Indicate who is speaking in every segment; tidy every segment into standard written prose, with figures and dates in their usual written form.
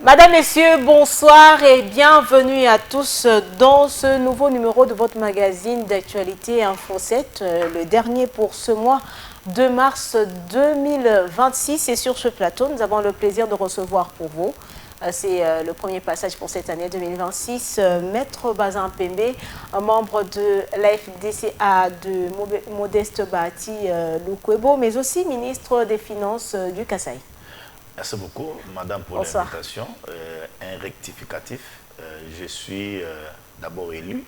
Speaker 1: Madame, Messieurs, bonsoir et bienvenue à tous dans ce nouveau numéro de votre magazine d'actualité Info 7, le dernier pour ce mois de mars 2026. Et sur ce plateau, nous avons le plaisir de recevoir pour vous, c'est le premier passage pour cette année 2026, Maître Bazin Pembe, un membre de l'AFDCA de Modeste Bahati Lukwebo, mais aussi ministre des Finances du Kasaï.
Speaker 2: Merci beaucoup, madame, pour l'invitation. Un rectificatif. Je suis d'abord élu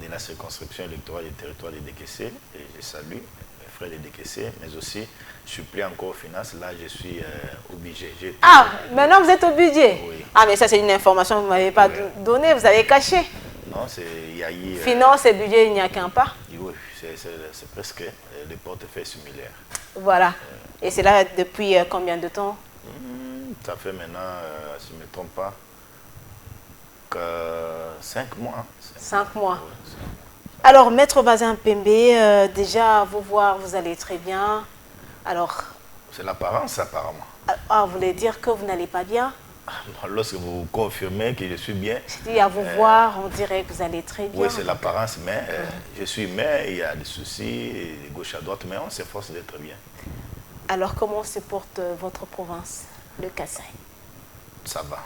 Speaker 2: de la circonscription électorale du territoire de Dékessé et je salue mes frères de Dékessé, mais aussi je suis plus encore aux finances. Là, je suis obligé.
Speaker 1: Ah, maintenant vous êtes au budget?
Speaker 2: Oui.
Speaker 1: Ah, mais ça, c'est une information que vous ne m'avez pas donnée, vous avez caché.
Speaker 2: Non, il y a eu...
Speaker 1: Finance et budget, il n'y a qu'un pas.
Speaker 2: Oui, c'est presque des portefeuilles similaires.
Speaker 1: Voilà. Et c'est là depuis combien de temps?
Speaker 2: Ça fait maintenant, si je ne me trompe pas, que 5 mois.
Speaker 1: 5 mois.
Speaker 2: Ouais,
Speaker 1: alors, Maître Bazin Pembe, déjà, vous voir, vous allez très bien. Alors...
Speaker 2: C'est l'apparence, apparemment.
Speaker 1: Ah, vous voulez dire que vous n'allez pas bien?
Speaker 2: Lorsque vous confirmez que je suis bien...
Speaker 1: Je dis à vous voir, on dirait que vous allez très bien.
Speaker 2: Oui, c'est l'apparence, mais je suis mais il y a des soucis, de gauche à droite, mais on s'efforce d'être bien. Alors,
Speaker 1: comment se porte votre province, le Kasaï?
Speaker 2: Ça va.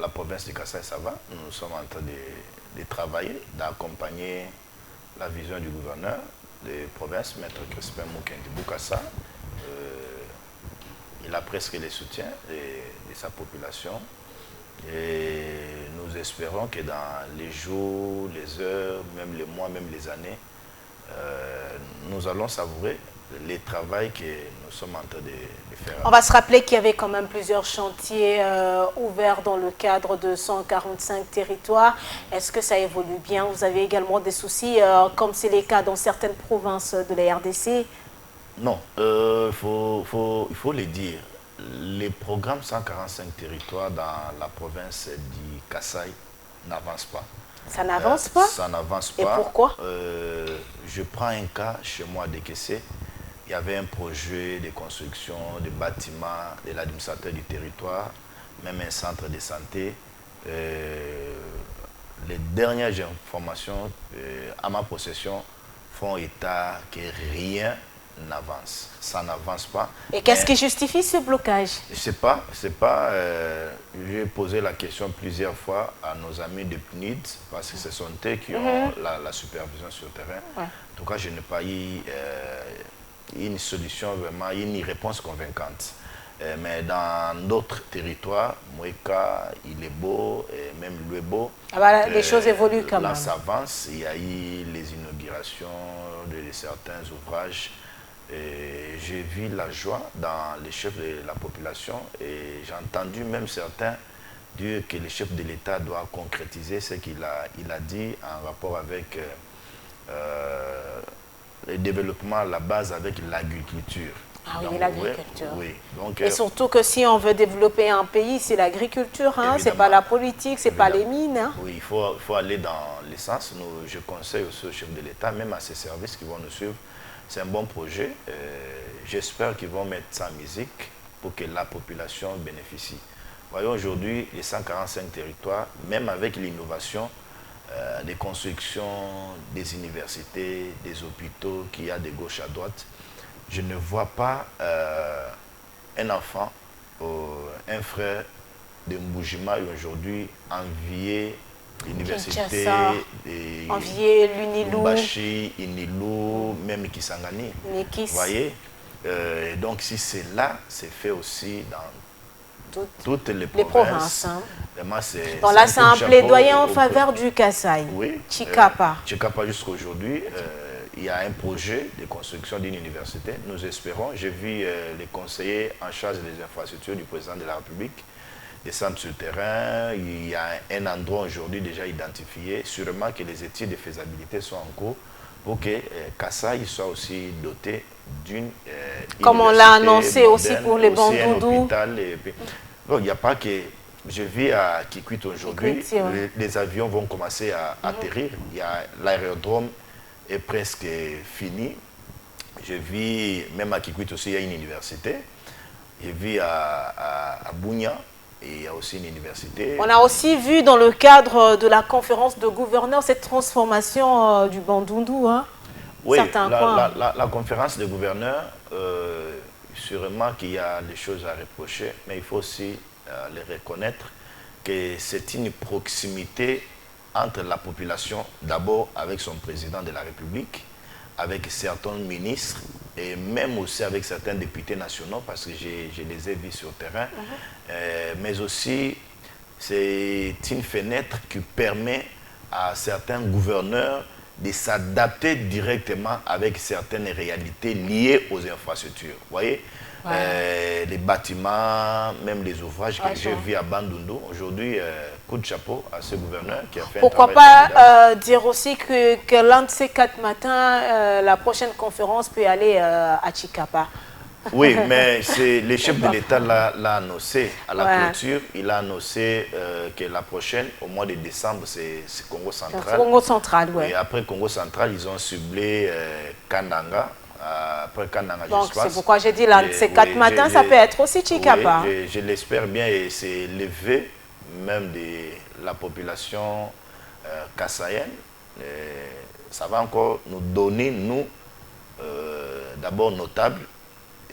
Speaker 2: La province du Kasaï, ça va. Nous sommes en train de travailler, d'accompagner la vision du gouverneur de province, Maître Crispin Mukendi Boukassa. Il a presque les soutiens de sa population. Et nous espérons que dans les jours, les heures, même les mois, même les années, nous allons savourer le travail que nous sommes en train de faire.
Speaker 1: On va se rappeler qu'il y avait quand même plusieurs chantiers ouverts dans le cadre de 145 territoires. Est-ce que ça évolue bien? Vous avez également des soucis, comme c'est le cas dans certaines provinces de la RDC?
Speaker 2: Non, il faut le dire. Les programmes 145 territoires dans la province du Kasaï n'avancent pas.
Speaker 1: Ça n'avance pas?
Speaker 2: Ça n'avance pas.
Speaker 1: Et pourquoi?
Speaker 2: Je prends un cas chez moi à Dékessé. Il y avait un projet de construction de bâtiments de l'administrateur du territoire, même un centre de santé. Les dernières informations à ma possession font état que rien n'avance. Ça n'avance pas.
Speaker 1: Et qu'est-ce qui justifie ce blocage?
Speaker 2: Je ne sais pas. J'ai posé la question plusieurs fois à nos amis de PNID, parce que ce sont eux qui ont la supervision sur le terrain. Ouais. En tout cas, je n'ai pas eu une solution, vraiment, une réponse convaincante. Mais dans d'autres territoires, Moueka, il est beau, et même Luebo,
Speaker 1: les choses évoluent quand même.
Speaker 2: Là, ça avance. Il y a eu les inaugurations de certains ouvrages. J'ai vu la joie dans les chefs de la population et j'ai entendu même certains dire que le chef de l'État doit concrétiser ce qu'il a dit en rapport avec le développement à la base avec l'agriculture.
Speaker 1: Ah oui, l'agriculture.
Speaker 2: Oui. Donc,
Speaker 1: et surtout que si on veut développer un pays, c'est l'agriculture, hein, c'est pas la politique, c'est pas les mines. Hein.
Speaker 2: Oui, il faut aller dans l'essence. Je conseille aussi au chef de l'État, même à ses services qui vont nous suivre. C'est un bon projet. J'espère qu'ils vont mettre ça en musique pour que la population bénéficie. Voyons aujourd'hui les 145 territoires, même avec l'innovation des constructions, des universités, des hôpitaux qu'il y a de gauche à droite, je ne vois pas un enfant, un frère de Mboujima aujourd'hui envier l'université,
Speaker 1: envier l'Unilou,
Speaker 2: Bachi, Inilou, même Kisangani. Vous voyez, donc si c'est là, c'est fait aussi dans toutes les provinces.
Speaker 1: Hein.
Speaker 2: Donc
Speaker 1: là, c'est un plaidoyer en faveur du Kasaï.
Speaker 2: Oui.
Speaker 1: Chikapa.
Speaker 2: Chikapa jusqu'à aujourd'hui. Il y a un projet de construction d'une université. Nous espérons. J'ai vu les conseillers en charge des infrastructures du président de la République descendre sur le terrain. Il y a un endroit aujourd'hui déjà identifié. Sûrement que les études de faisabilité sont en cours pour que Kasaï soit aussi doté d'une
Speaker 1: comme on l'a annoncé aussi pour les Bandoudou.
Speaker 2: Donc il n'y a pas que... Je vis à Kikwit aujourd'hui. Les avions vont commencer à atterrir. L'aérodrome est presque fini. Je vis, même à Kikwit aussi, il y a une université. Je vis à Bounia. et il y a aussi une université.
Speaker 1: On a aussi vu dans le cadre de la conférence de gouverneurs cette transformation du Bandundu, hein.
Speaker 2: Oui,
Speaker 1: Certains coins.
Speaker 2: la conférence des gouverneurs, sûrement qu'il y a des choses à reprocher, mais il faut aussi les reconnaître que c'est une proximité entre la population, d'abord avec son président de la République, avec certains ministres et même aussi avec certains députés nationaux, parce que je les ai vus sur le terrain, mais aussi c'est une fenêtre qui permet à certains gouverneurs de s'adapter directement avec certaines réalités liées aux infrastructures. Vous voyez, les bâtiments, même les ouvrages que j'ai vus à Bandundu, aujourd'hui, coup de chapeau à ce gouverneur qui a fait
Speaker 1: Pourquoi
Speaker 2: un travail
Speaker 1: pas dire aussi que l'un de ces 4 matins, la prochaine conférence peut aller à Chikapa.
Speaker 2: Oui, mais le chef de l'État l'a annoncé à la clôture. Il a annoncé que la prochaine, au mois de décembre, c'est Congo central.
Speaker 1: Congo central, oui.
Speaker 2: Et après Congo central, ils ont ciblé Kananga. Après Kananga,
Speaker 1: donc c'est pourquoi j'ai dit l'un de ces 4 matins, ça peut être aussi Chikapa.
Speaker 2: Oui, je l'espère bien et c'est l'éveil même de la population kassaïenne. Ça va encore nous donner, nous, d'abord notables,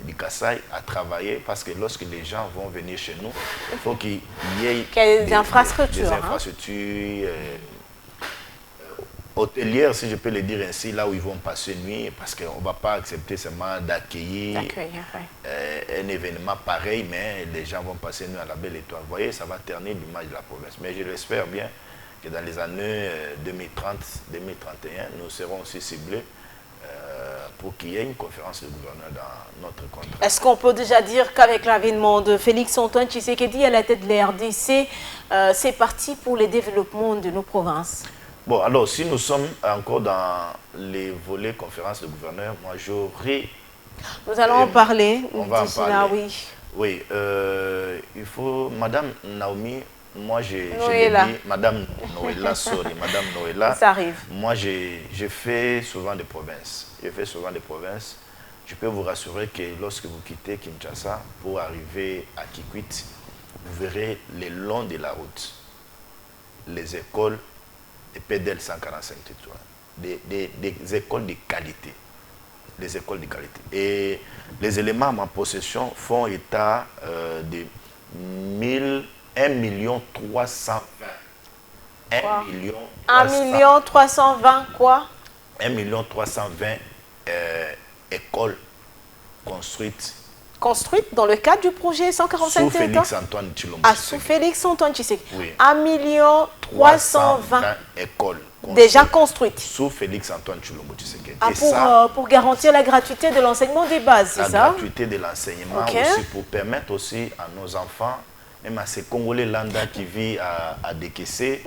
Speaker 2: du Kassai à travailler parce que lorsque les gens vont venir chez nous, il faut qu'il y ait
Speaker 1: des infrastructures.
Speaker 2: Des infrastructures hôtelières, si je peux le dire ainsi, là où ils vont passer nuit, parce qu'on ne va pas accepter seulement d'accueillir un événement pareil, mais les gens vont passer nuit à la Belle Étoile. Vous voyez, ça va ternir l'image de la province. Mais je l'espère bien que dans les années 2030, 2031, nous serons aussi ciblés pour qu'il y ait une conférence de gouverneurs dans notre contrat.
Speaker 1: Est-ce qu'on peut déjà dire qu'avec l'avènement de Félix-Antoine Tshisekedi à la tête de la RDC, c'est parti pour le développement de nos provinces?
Speaker 2: Bon, alors, si nous sommes encore dans les volets conférence de gouverneurs, moi j'aurais...
Speaker 1: Nous allons en parler.
Speaker 2: On va en parler.
Speaker 1: Là, oui.
Speaker 2: Oui, il faut... Madame Naomi, moi j'ai dit... Madame Noëlla, sorry, Madame Noëlla.
Speaker 1: Ça arrive.
Speaker 2: Moi j'ai fait souvent des provinces. J'ai fait souvent des provinces. Je peux vous rassurer que lorsque vous quittez Kinshasa pour arriver à Kikwit, vous verrez le long de la route les écoles des PDL 145 territoires, des écoles de qualité. Des écoles de qualité. Et les éléments à ma possession font état de 1 320
Speaker 1: 320 quoi?
Speaker 2: 1 320 écoles construites.
Speaker 1: Construites dans le cadre du projet 145
Speaker 2: sous Félix-Antoine Tshilombo.
Speaker 1: Ah, sous Félix-Antoine Tshisekedi.
Speaker 2: Oui.
Speaker 1: 1 320
Speaker 2: écoles
Speaker 1: déjà construites.
Speaker 2: Sous Félix-Antoine Tshilombo Tshisekedi.
Speaker 1: Ah, pour garantir la gratuité de l'enseignement des bases, c'est ça?
Speaker 2: La gratuité de l'enseignement aussi, pour permettre aussi à nos enfants, même à ces Congolais lambda qui vivent à Dekese,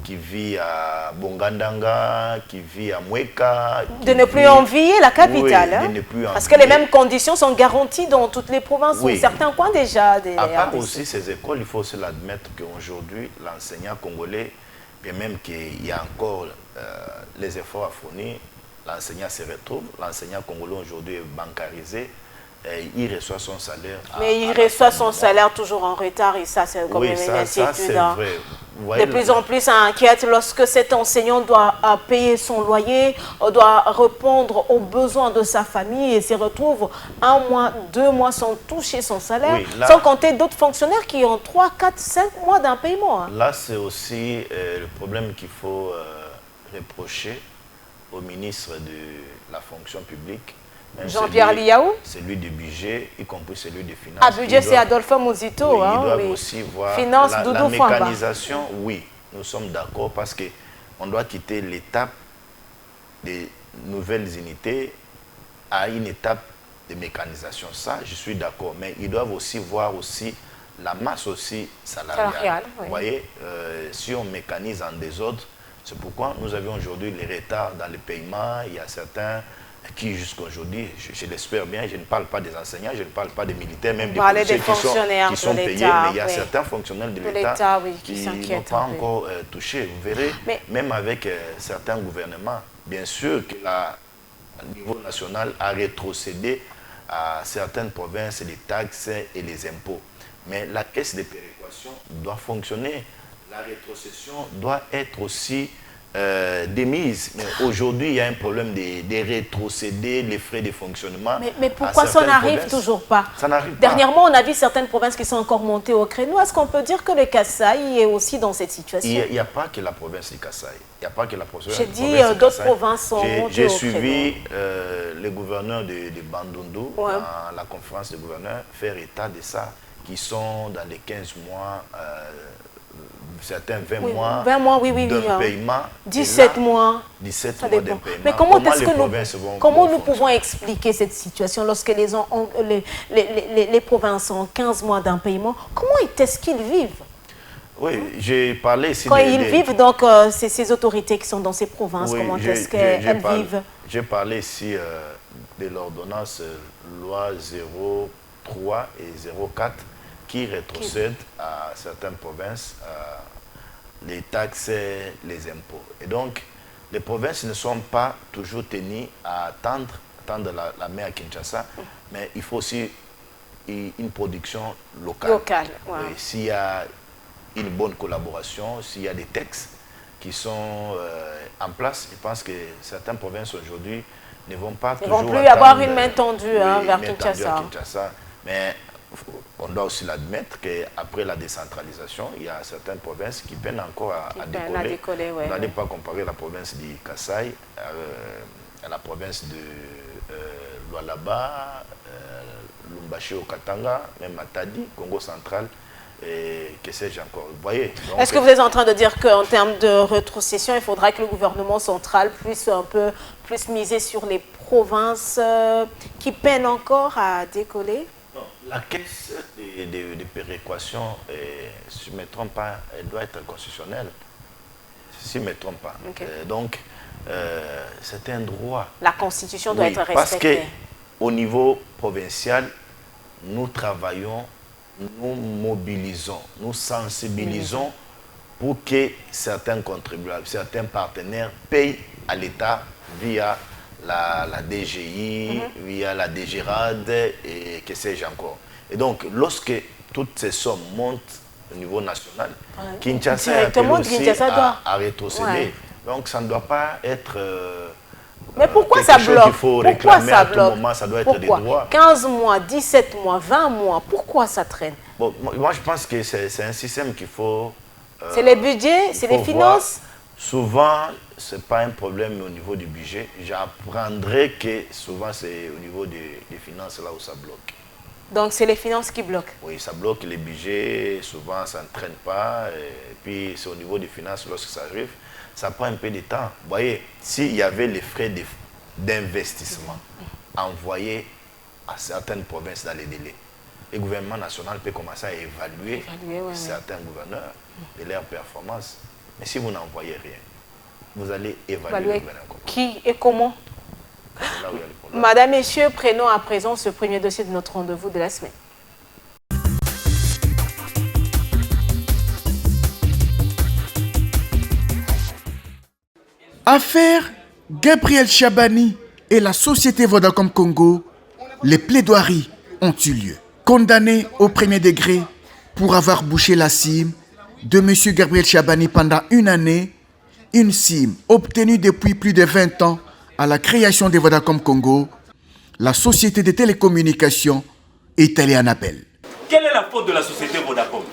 Speaker 2: qui vit à Bongandanga, qui vit à Mweka.
Speaker 1: De ne plus envier la capitale. Oui,
Speaker 2: de ne plus
Speaker 1: parce que les mêmes conditions sont garanties dans toutes les provinces, ou certains coins déjà.
Speaker 2: À part aussi ces écoles, il faut aussi l'admettre qu'aujourd'hui, l'enseignant congolais, et même qu'il y a encore les efforts à fournir, l'enseignant se retrouve. L'enseignant congolais aujourd'hui est bancarisé. Il reçoit son salaire.
Speaker 1: Mais il reçoit son salaire toujours en retard et ça, c'est comme une inquiétude.
Speaker 2: C'est vrai.
Speaker 1: De plus en plus, ça inquiète lorsque cet enseignant doit payer son loyer, doit répondre aux besoins de sa famille et se retrouve 1 mois, 2 mois sans toucher son salaire, sans compter d'autres fonctionnaires qui ont 3, 4, 5 mois d'impaiement.
Speaker 2: Là, c'est aussi le problème qu'il faut reprocher au ministre de la fonction publique.
Speaker 1: Jean-Pierre Liaou,
Speaker 2: celui du budget, y compris celui des finances.
Speaker 1: Ah, budget, c'est Adolphe Mouzito.
Speaker 2: Oui, ils doivent aussi voir
Speaker 1: finance,
Speaker 2: la mécanisation. Oui, nous sommes d'accord parce qu'on doit quitter l'étape des nouvelles unités à une étape de mécanisation. Ça, je suis d'accord. Mais ils doivent aussi voir aussi la masse aussi salariale.
Speaker 1: Oui.
Speaker 2: Vous voyez, si on mécanise en désordre, c'est pourquoi nous avions aujourd'hui les retards dans les paiements. Il y a certains qui jusqu'à aujourd'hui, je l'espère bien, je ne parle pas des enseignants, je ne parle pas des militaires, même des policiers qui sont payés, mais il y a certains fonctionnaires de l'État qui n'ont pas encore touché. Vous verrez, même avec certains gouvernements, bien sûr que le niveau national a rétrocédé à certaines provinces les taxes et les impôts. Mais la caisse de péréquation l'innovation doit fonctionner. La rétrocession doit être aussi démise. Mais aujourd'hui, il y a un problème de rétrocéder les frais de fonctionnement.
Speaker 1: Mais pourquoi ça n'arrive toujours pas?
Speaker 2: Ça n'arrive pas.
Speaker 1: Dernièrement, on a vu certaines provinces qui sont encore montées au créneau. Est-ce qu'on peut dire que le Kasaï est aussi dans cette situation?
Speaker 2: Il n'y a pas que la province du Kasaï. Il n'y a pas que la province.
Speaker 1: J'ai dit d'autres provinces sont montées au créneau.
Speaker 2: J'ai suivi le gouverneur de Bandundu, la conférence des gouverneurs, faire état de ça, qui sont dans les 15 mois... certains 20 mois, d'un paiement.
Speaker 1: 17 mois.
Speaker 2: 17 mois d'un paiement.
Speaker 1: Mais comment nous pouvons expliquer cette situation lorsque les provinces ont 15 mois d'un paiement? Comment est-ce qu'ils vivent?
Speaker 2: Oui, j'ai parlé ici...
Speaker 1: Quand ils vivent, donc, ces autorités qui sont dans ces provinces, comment est-ce qu'elles vivent?
Speaker 2: J'ai parlé ici de l'ordonnance loi 03 et 04 qui rétrocède à certaines provinces les taxes et les impôts. Et donc, les provinces ne sont pas toujours tenues à attendre la main à Kinshasa, mais il faut aussi une production locale.
Speaker 1: Ouais.
Speaker 2: S'il y a une bonne collaboration, s'il y a des textes qui sont en place, je pense que certaines provinces aujourd'hui ne vont pas toujours
Speaker 1: plus avoir une main tendue vers Kinshasa.
Speaker 2: Mais on doit aussi l'admettre qu'après la décentralisation, il y a certaines provinces qui peinent encore à décoller. On n'a pas comparé la province du Kasaï à la province de Lualaba, Lumbashi au Katanga, même Matadi, Congo central, et que sais-je encore. Vous voyez.
Speaker 1: Est-ce que vous êtes en train de dire qu'en termes de rétrocession, il faudra que le gouvernement central puisse un peu plus miser sur les provinces qui peinent encore à décoller?
Speaker 2: La caisse de péréquation, si je ne me trompe pas, elle doit être constitutionnelle. Si je ne me trompe pas. Donc, c'est un droit.
Speaker 1: La Constitution doit être respectée.
Speaker 2: Parce qu'au niveau provincial, nous travaillons, nous mobilisons, nous sensibilisons pour que certains contribuables, certains partenaires payent à l'État via la DGI, via la DGRAD et que sais-je encore. Et donc, lorsque toutes ces sommes montent au niveau national, Kinshasa est appelé aussi à rétrocéder. Donc, ça ne doit pas être
Speaker 1: mais pourquoi ça bloque?
Speaker 2: qu'il faut réclamer à tout moment, ça doit être des droits.
Speaker 1: 15 mois, 17 mois, 20 mois, pourquoi ça traîne?
Speaker 2: Bon, moi, je pense que c'est un système qu'il faut...
Speaker 1: c'est les budgets, c'est les finances?
Speaker 2: Souvent, ce n'est pas un problème au niveau du budget. J'apprendrai que souvent, c'est au niveau des finances là où ça bloque.
Speaker 1: Donc, c'est les finances qui bloquent? Oui,
Speaker 2: ça bloque les budgets. Souvent, ça ne traîne pas. Et puis, c'est au niveau des finances, lorsque ça arrive, ça prend un peu de temps. Vous voyez, s'il y avait les frais d'investissement envoyés à certaines provinces dans les délais, le gouvernement national peut commencer à évaluer certains gouverneurs de leur performance. Mais si vous n'envoyez rien, vous allez évaluer le gouvernement.
Speaker 1: Qui et comment?
Speaker 2: Là où il y a le problème.
Speaker 1: Madame, Messieurs, prenons à présent ce premier dossier de notre rendez-vous de la semaine.
Speaker 3: Affaire Gabriel Chabani et la société Vodacom Congo, les plaidoiries ont eu lieu. Condamné au premier degré pour avoir bouché la cime de M. Gabriel Chabani pendant une année, une cime obtenue depuis plus de 20 ans à la création de Vodacom Congo, la société de télécommunications est allée en appel.
Speaker 4: Quelle est la faute de la société Vodacom?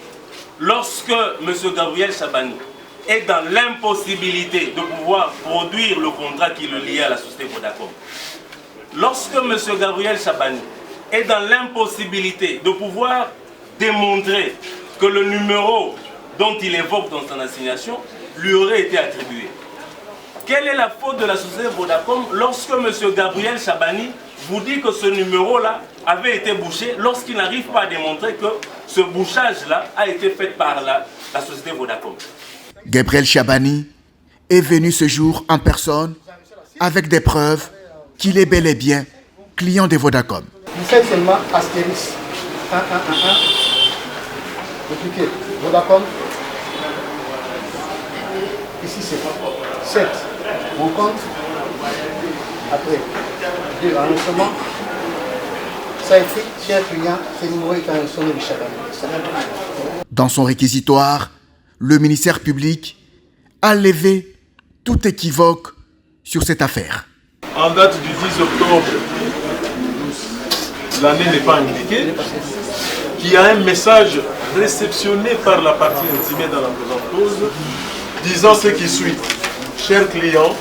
Speaker 4: Lorsque M. Gabriel Chabani est dans l'impossibilité de pouvoir produire le contrat qui le liait à la société Vodacom, lorsque M. Gabriel Chabani est dans l'impossibilité de pouvoir démontrer que le numéro dont il évoque dans son assignation lui aurait été attribué. Quelle est la faute de la société Vodacom lorsque M. Gabriel Chabani vous dit que ce numéro-là avait été bouché lorsqu'il n'arrive pas à démontrer que ce bouchage-là a été fait par la société Vodacom?
Speaker 3: Gabriel Chabani est venu ce jour en personne avec des preuves qu'il est bel et bien client de Vodacom.
Speaker 5: Vous faites seulement astérisque 1111, dupliqué Vodacom. Ici c'est 7, mon compte. Après, 2 enregistrements. Ça écrit, cher client, ce numéro est enregistré de Chabani.
Speaker 3: Dans son réquisitoire, le ministère public a levé tout équivoque sur cette affaire.
Speaker 6: En date du 10 octobre, l'année n'est pas indiquée, qu'il y a un message réceptionné par la partie intimée dans la présente cause, disant ce qui suit. Chers clients,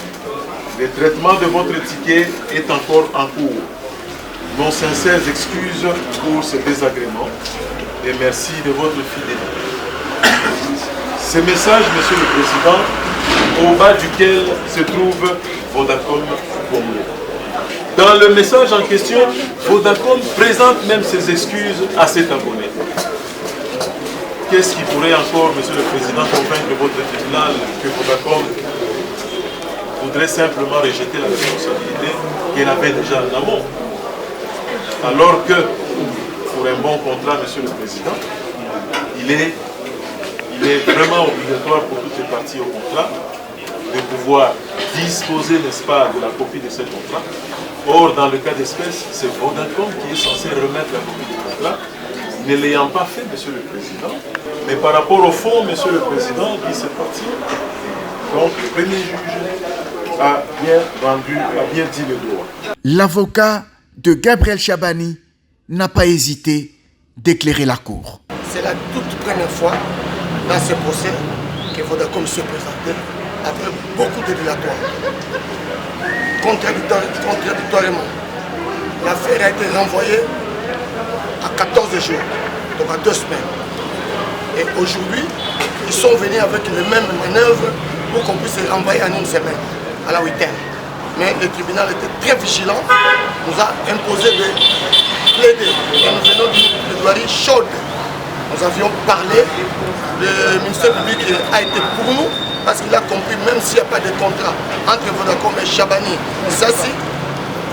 Speaker 6: le traitement de votre ticket est encore en cours. Nos sincères excuses pour ce désagrément et merci de votre fidélité. Ce message, Monsieur le Président, au bas duquel se trouve Vodacom Congo. Dans le message en question, Vodacom présente même ses excuses à cet abonné. Qu'est-ce qui pourrait encore, Monsieur le Président, convaincre votre tribunal que Vodacom voudrait simplement rejeter la responsabilité qu'elle avait déjà en amont? Alors que, pour un bon contrat, Monsieur le Président, il est vraiment obligatoire pour toutes les parties au contrat de pouvoir disposer, n'est-ce pas, de la copie de ce contrat. Or, dans le cas d'espèce, c'est Vodacom qui est censé remettre la copie du contrat, ne l'ayant pas fait, Monsieur le Président. Mais par rapport au fond, Monsieur le Président, dit cette partie, donc le premier juge a bien dit le droit.
Speaker 3: L'avocat de Gabriel Chabani n'a pas hésité d'éclairer la cour.
Speaker 5: C'est la toute première fois dans ce procès que Vodacom se présentait après beaucoup de dilatoires. Contradictoirement, l'affaire a été renvoyée à 14 jours, donc à 2 semaines. Et aujourd'hui, ils sont venus avec les mêmes manœuvres pour qu'on puisse les renvoyer en 1 semaine, à la 8e. Mais le tribunal était très vigilant, nous a imposé de plaider. Et nous venons d'une plaidoirie chaude. Nous avions parlé, le ministère public a été pour nous, parce qu'il a compris, même s'il n'y a pas de contrat entre Vodacom et Chabani, ça si,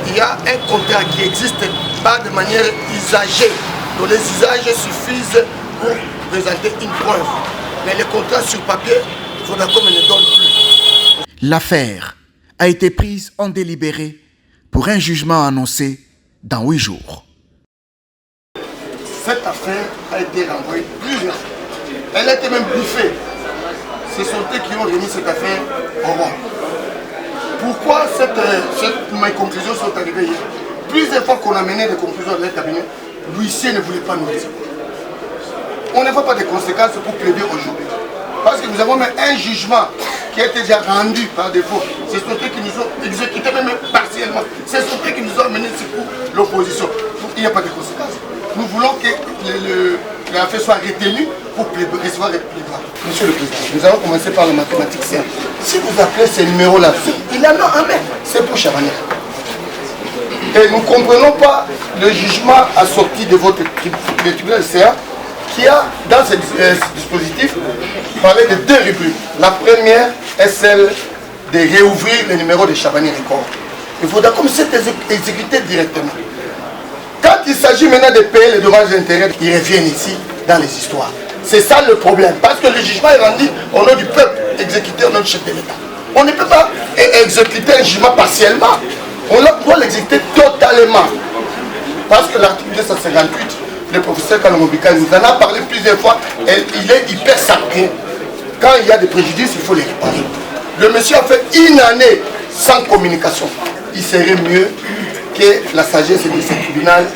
Speaker 5: il y a un contrat qui existe, pas de manière usagée. Donc les usages suffisent pour présenter une preuve. Mais les contrats sur papier, Vodacom ne donne plus.
Speaker 3: L'affaire a été prise en délibéré pour un jugement annoncé dans 8 jours.
Speaker 5: Cette affaire a été renvoyée plusieurs fois. Elle a été même biffée. Ce sont eux qui ont remis cette affaire au roi. Pourquoi mes conclusions sont arrivées hier? Plusieurs fois qu'on a mené des conclusions dans le cabinet, l'huissier ne voulait pas nous dire. On ne voit pas de conséquences pour plaider aujourd'hui. Parce que nous avons même un jugement qui a été déjà rendu par défaut. Ce sont eux qui nous ont exécuté même partiellement. Ce sont eux qui nous ont amenés pour l'opposition. Il n'y a pas de conséquences. Nous voulons que l'affaire soit retenue pour recevoir les plaidoiries. Monsieur le Président, nous allons commencer par le mathématicien. Si vous appelez ces numéros-là, il en a un, mais c'est pour Chabani. Et nous ne comprenons pas le jugement assorti de votre tribunal CA qui a, dans ce dispositif, parlé de 2 rubriques. La première est celle de réouvrir les numéros de Chabani Record. Il faudra comme c'est exécuté directement. Quand il s'agit maintenant de payer les dommages d'intérêt, ils reviennent ici dans les histoires. C'est ça le problème. Parce que le jugement est rendu au nom du peuple, exécuté au nom du chef de l'État. On ne peut pas exécuter un jugement partiellement. On doit l'exécuter totalement. Parce que l'article 258, le professeur Kalomobika nous en a parlé plusieurs fois, et il est hyper sacré. Quand il y a des préjudices, il faut les réparer. Le monsieur a fait 1 année sans communication. Il serait mieux que la sagesse de ce tribunal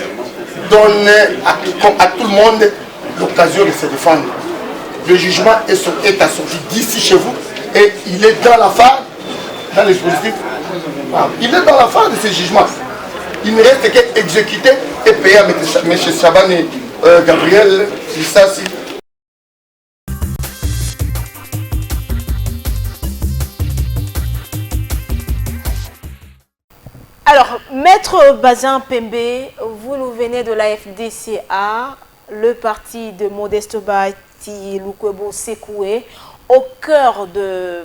Speaker 5: donne à tout le monde l'occasion de se défendre. Le jugement est assorti d'ici chez vous et il est dans la phase, dans le dispositif. Il est dans la phase de ce jugement. Il ne reste qu'à exécuter et payer à M. Chabani et Gabriel Lissassi.
Speaker 1: Alors, Maître Bazin Pembe, vous nous venez de la FDCA, le parti de Modeste Bahati Lukwebo Sekoué, au cœur de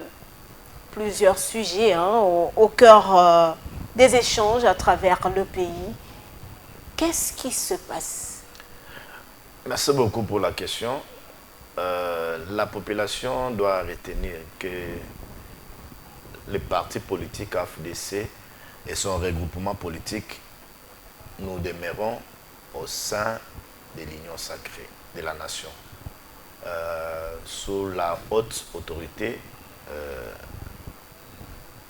Speaker 1: plusieurs sujets, au cœur des échanges à travers le pays. Qu'est-ce qui se passe?
Speaker 2: Merci beaucoup pour la question. La population doit retenir que les partis politiques AFDC et son regroupement politique, nous demeurons au sein de l'union sacrée de la nation. sous la haute autorité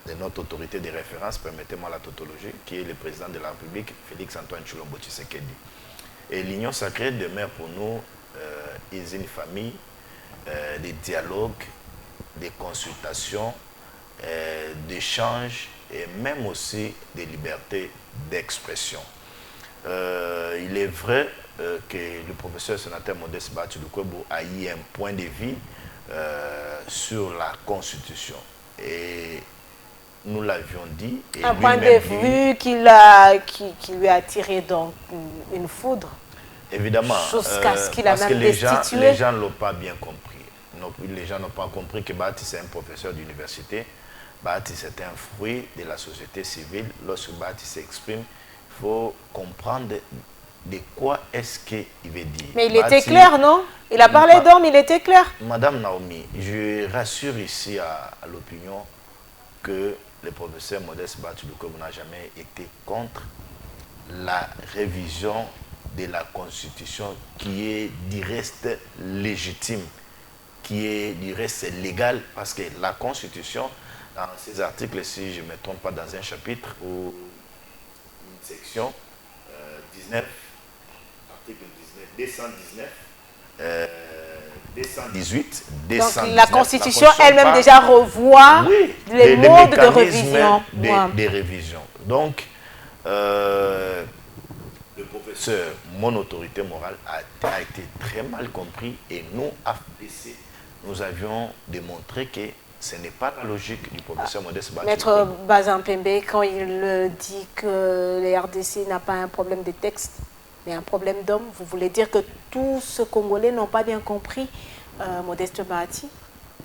Speaker 2: de notre autorité de référence, permettez-moi la tautologie, qui est le président de la République, Félix-Antoine Tshilombo Tshisekedi. Et l'Union sacrée demeure pour nous une famille, des dialogues, des consultations, d'échanges et même aussi des libertés d'expression. Il est vrai que le professeur sénateur Modeste Bahati Lukwebo a eu un point de vue sur la Constitution. Et nous l'avions dit. Et
Speaker 1: un point de vue qui lui a attiré donc une foudre.
Speaker 2: Évidemment,
Speaker 1: jusqu'à ce qu'il a
Speaker 2: parce que
Speaker 1: même
Speaker 2: les gens ne l'ont pas bien compris. Les gens n'ont pas compris que Bahati c'est un professeur d'université. Bahati c'est un fruit de la société civile. Lorsque Bahati s'exprime, il faut comprendre de quoi est-ce qu'il veut dire.
Speaker 1: Mais il était clair, non? Il a parlé d'homme, il était clair.
Speaker 2: Madame Naomi, je rassure ici à l'opinion que le professeur Modeste Bahati Lukwebo n'a jamais été contre la révision de la Constitution qui est du reste légitime, qui est du reste légal, parce que la Constitution, dans ces articles, si je ne me trompe pas, dans un chapitre ou une section 19, article 19, 218, 219.
Speaker 1: Donc la Constitution elle-même déjà revoit les modes de révision.
Speaker 2: Des révisions. Donc, le professeur, mon autorité morale, a été très mal compris et nous, AFDC, nous avions démontré que ce n'est pas la logique du professeur Modeste Bahati.
Speaker 1: Maître Bazampembe, quand il dit que les RDC n'a pas un problème de texte, mais un problème d'homme, vous voulez dire que tous ces Congolais n'ont pas bien compris Modeste Bahati?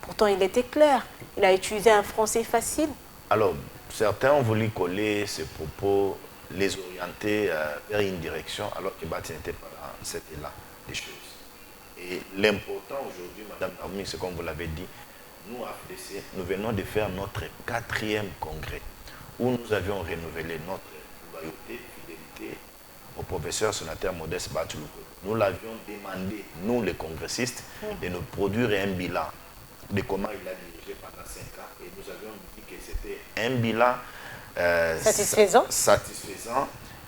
Speaker 1: Pourtant, il était clair. Il a utilisé un français facile.
Speaker 2: Alors, certains ont voulu coller ces propos, les orienter vers une direction, alors que Bahati n'était pas dans cet élan des choses. Et l'important aujourd'hui, Madame Naomi, c'est comme vous l'avez dit, nous, AFDC, nous venons de faire notre 4e congrès, où nous avions renouvelé notre loyauté, fidélité au professeur sénateur Modeste Bahati Lukwebo. Nous l'avions demandé, nous les congressistes, de nous produire un bilan de comment il a dirigé pendant 5 ans. Et nous avions dit que c'était un bilan satisfaisant.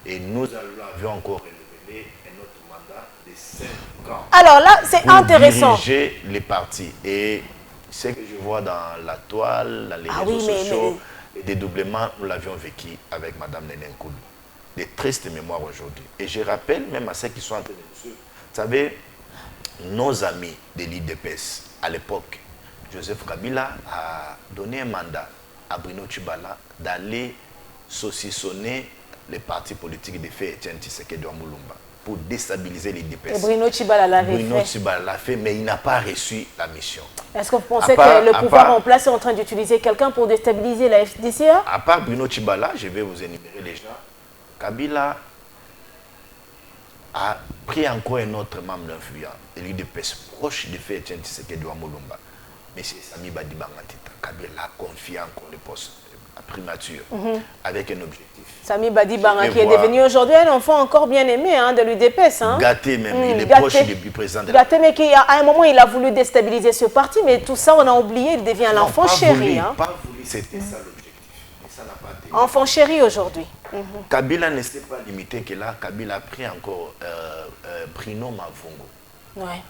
Speaker 2: Et nous avions encore renouvelé un autre mandat de 5 ans.
Speaker 1: Alors là, c'est intéressant.
Speaker 2: Pour diriger les partis. Et ce que je vois dans la toile, dans les réseaux sociaux, les dédoublements, nous l'avions vécu avec Mme Nenen Nkoulou. Des tristes mémoires aujourd'hui. Et je rappelle même à ceux qui sont en train de nous suivre, vous savez, nos amis de l'IDPS, à l'époque, Joseph Kabila a donné un mandat à Bruno Tshibala d'aller saucissonner les partis politiques de fait Etienne Tshisekedi de Mulumba pour déstabiliser l'IDPS.
Speaker 1: Et Bruno Tshibala l'avait fait.
Speaker 2: Bruno Tshibala l'a fait, mais il n'a pas reçu la mission.
Speaker 1: Est-ce que vous pensez que le pouvoir en place est en train d'utiliser quelqu'un pour déstabiliser la FDCA? À
Speaker 2: part Bruno Tshibala, je vais vous énumérer les gens. Kabila a pris encore un autre membre influent de l'UDPS proche de fait Etienne Tshisekedi de Mulumba. M. Sami Badi Bangatita. Kabila a confié encore le poste à primature avec un objectif. Sami Badi Bangatita
Speaker 1: qui est devenu aujourd'hui un enfant encore bien aimé de l'UDPS.
Speaker 2: Gâté même, il est proche du président de la
Speaker 1: Gâté, mais à un moment il a voulu déstabiliser ce parti, mais tout ça on a oublié, il devient l'enfant chéri.
Speaker 2: Pas voulu, c'était ça l'objectif. Mais ça n'a pas été.
Speaker 1: Enfant chéri aujourd'hui.
Speaker 2: Kabila ne s'est pas limité que là, Kabila a pris encore Bruno Mavungo.
Speaker 1: Ouais.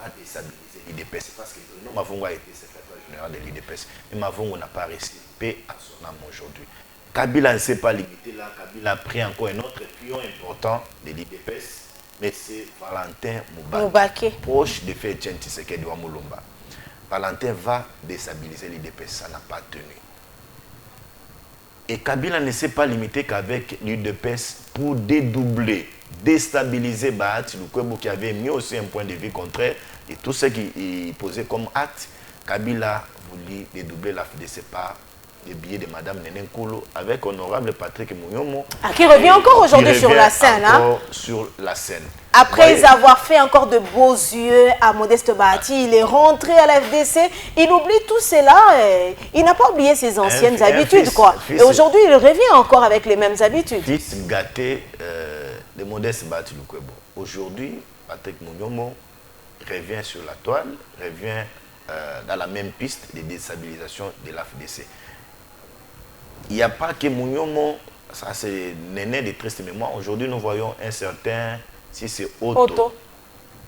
Speaker 2: Va déstabiliser l'IDPS parce que Bruno Mavungo a été secrétaire général de l'IDPS. Et Mavungo n'a pas resté paix à son âme aujourd'hui. Kabila ne s'est pas limité là. Kabila a pris encore un autre pion important de l'IDPS. Mais c'est Valentin Moubake, proche de fait Etienne Tshisekedi de Mulumba. Valentin va déstabiliser l'IDPS. Ça n'a pas tenu. Et Kabila ne s'est pas limité qu'avec l'UDPS pour dédoubler, déstabiliser Bahati Lukwebo qui avait mis aussi un point de vue contraire et tout ce qu'il posait comme acte. Kabila voulait dédoubler la FDC par les billets de Mme Nenen Nkoulou avec honorable Patrick Mouyomo.
Speaker 1: Qui revient encore aujourd'hui sur la scène.
Speaker 2: Sur la scène.
Speaker 1: Après avoir fait encore de beaux yeux à Modeste Bahati, il est rentré à la FDC. Il oublie tout cela. Il n'a pas oublié ses anciennes habitudes. Et aujourd'hui, il revient encore avec les mêmes habitudes.
Speaker 2: Fils gâté de Modeste Bahati Lukwebo. Aujourd'hui, Patrick Mouyomo revient sur la toile, revient dans la même piste de déstabilisation de l'AFDC. Il n'y a pas que Mouniomo, ça c'est Néné de triste mémoire. Aujourd'hui, nous voyons un certain, si c'est Otto.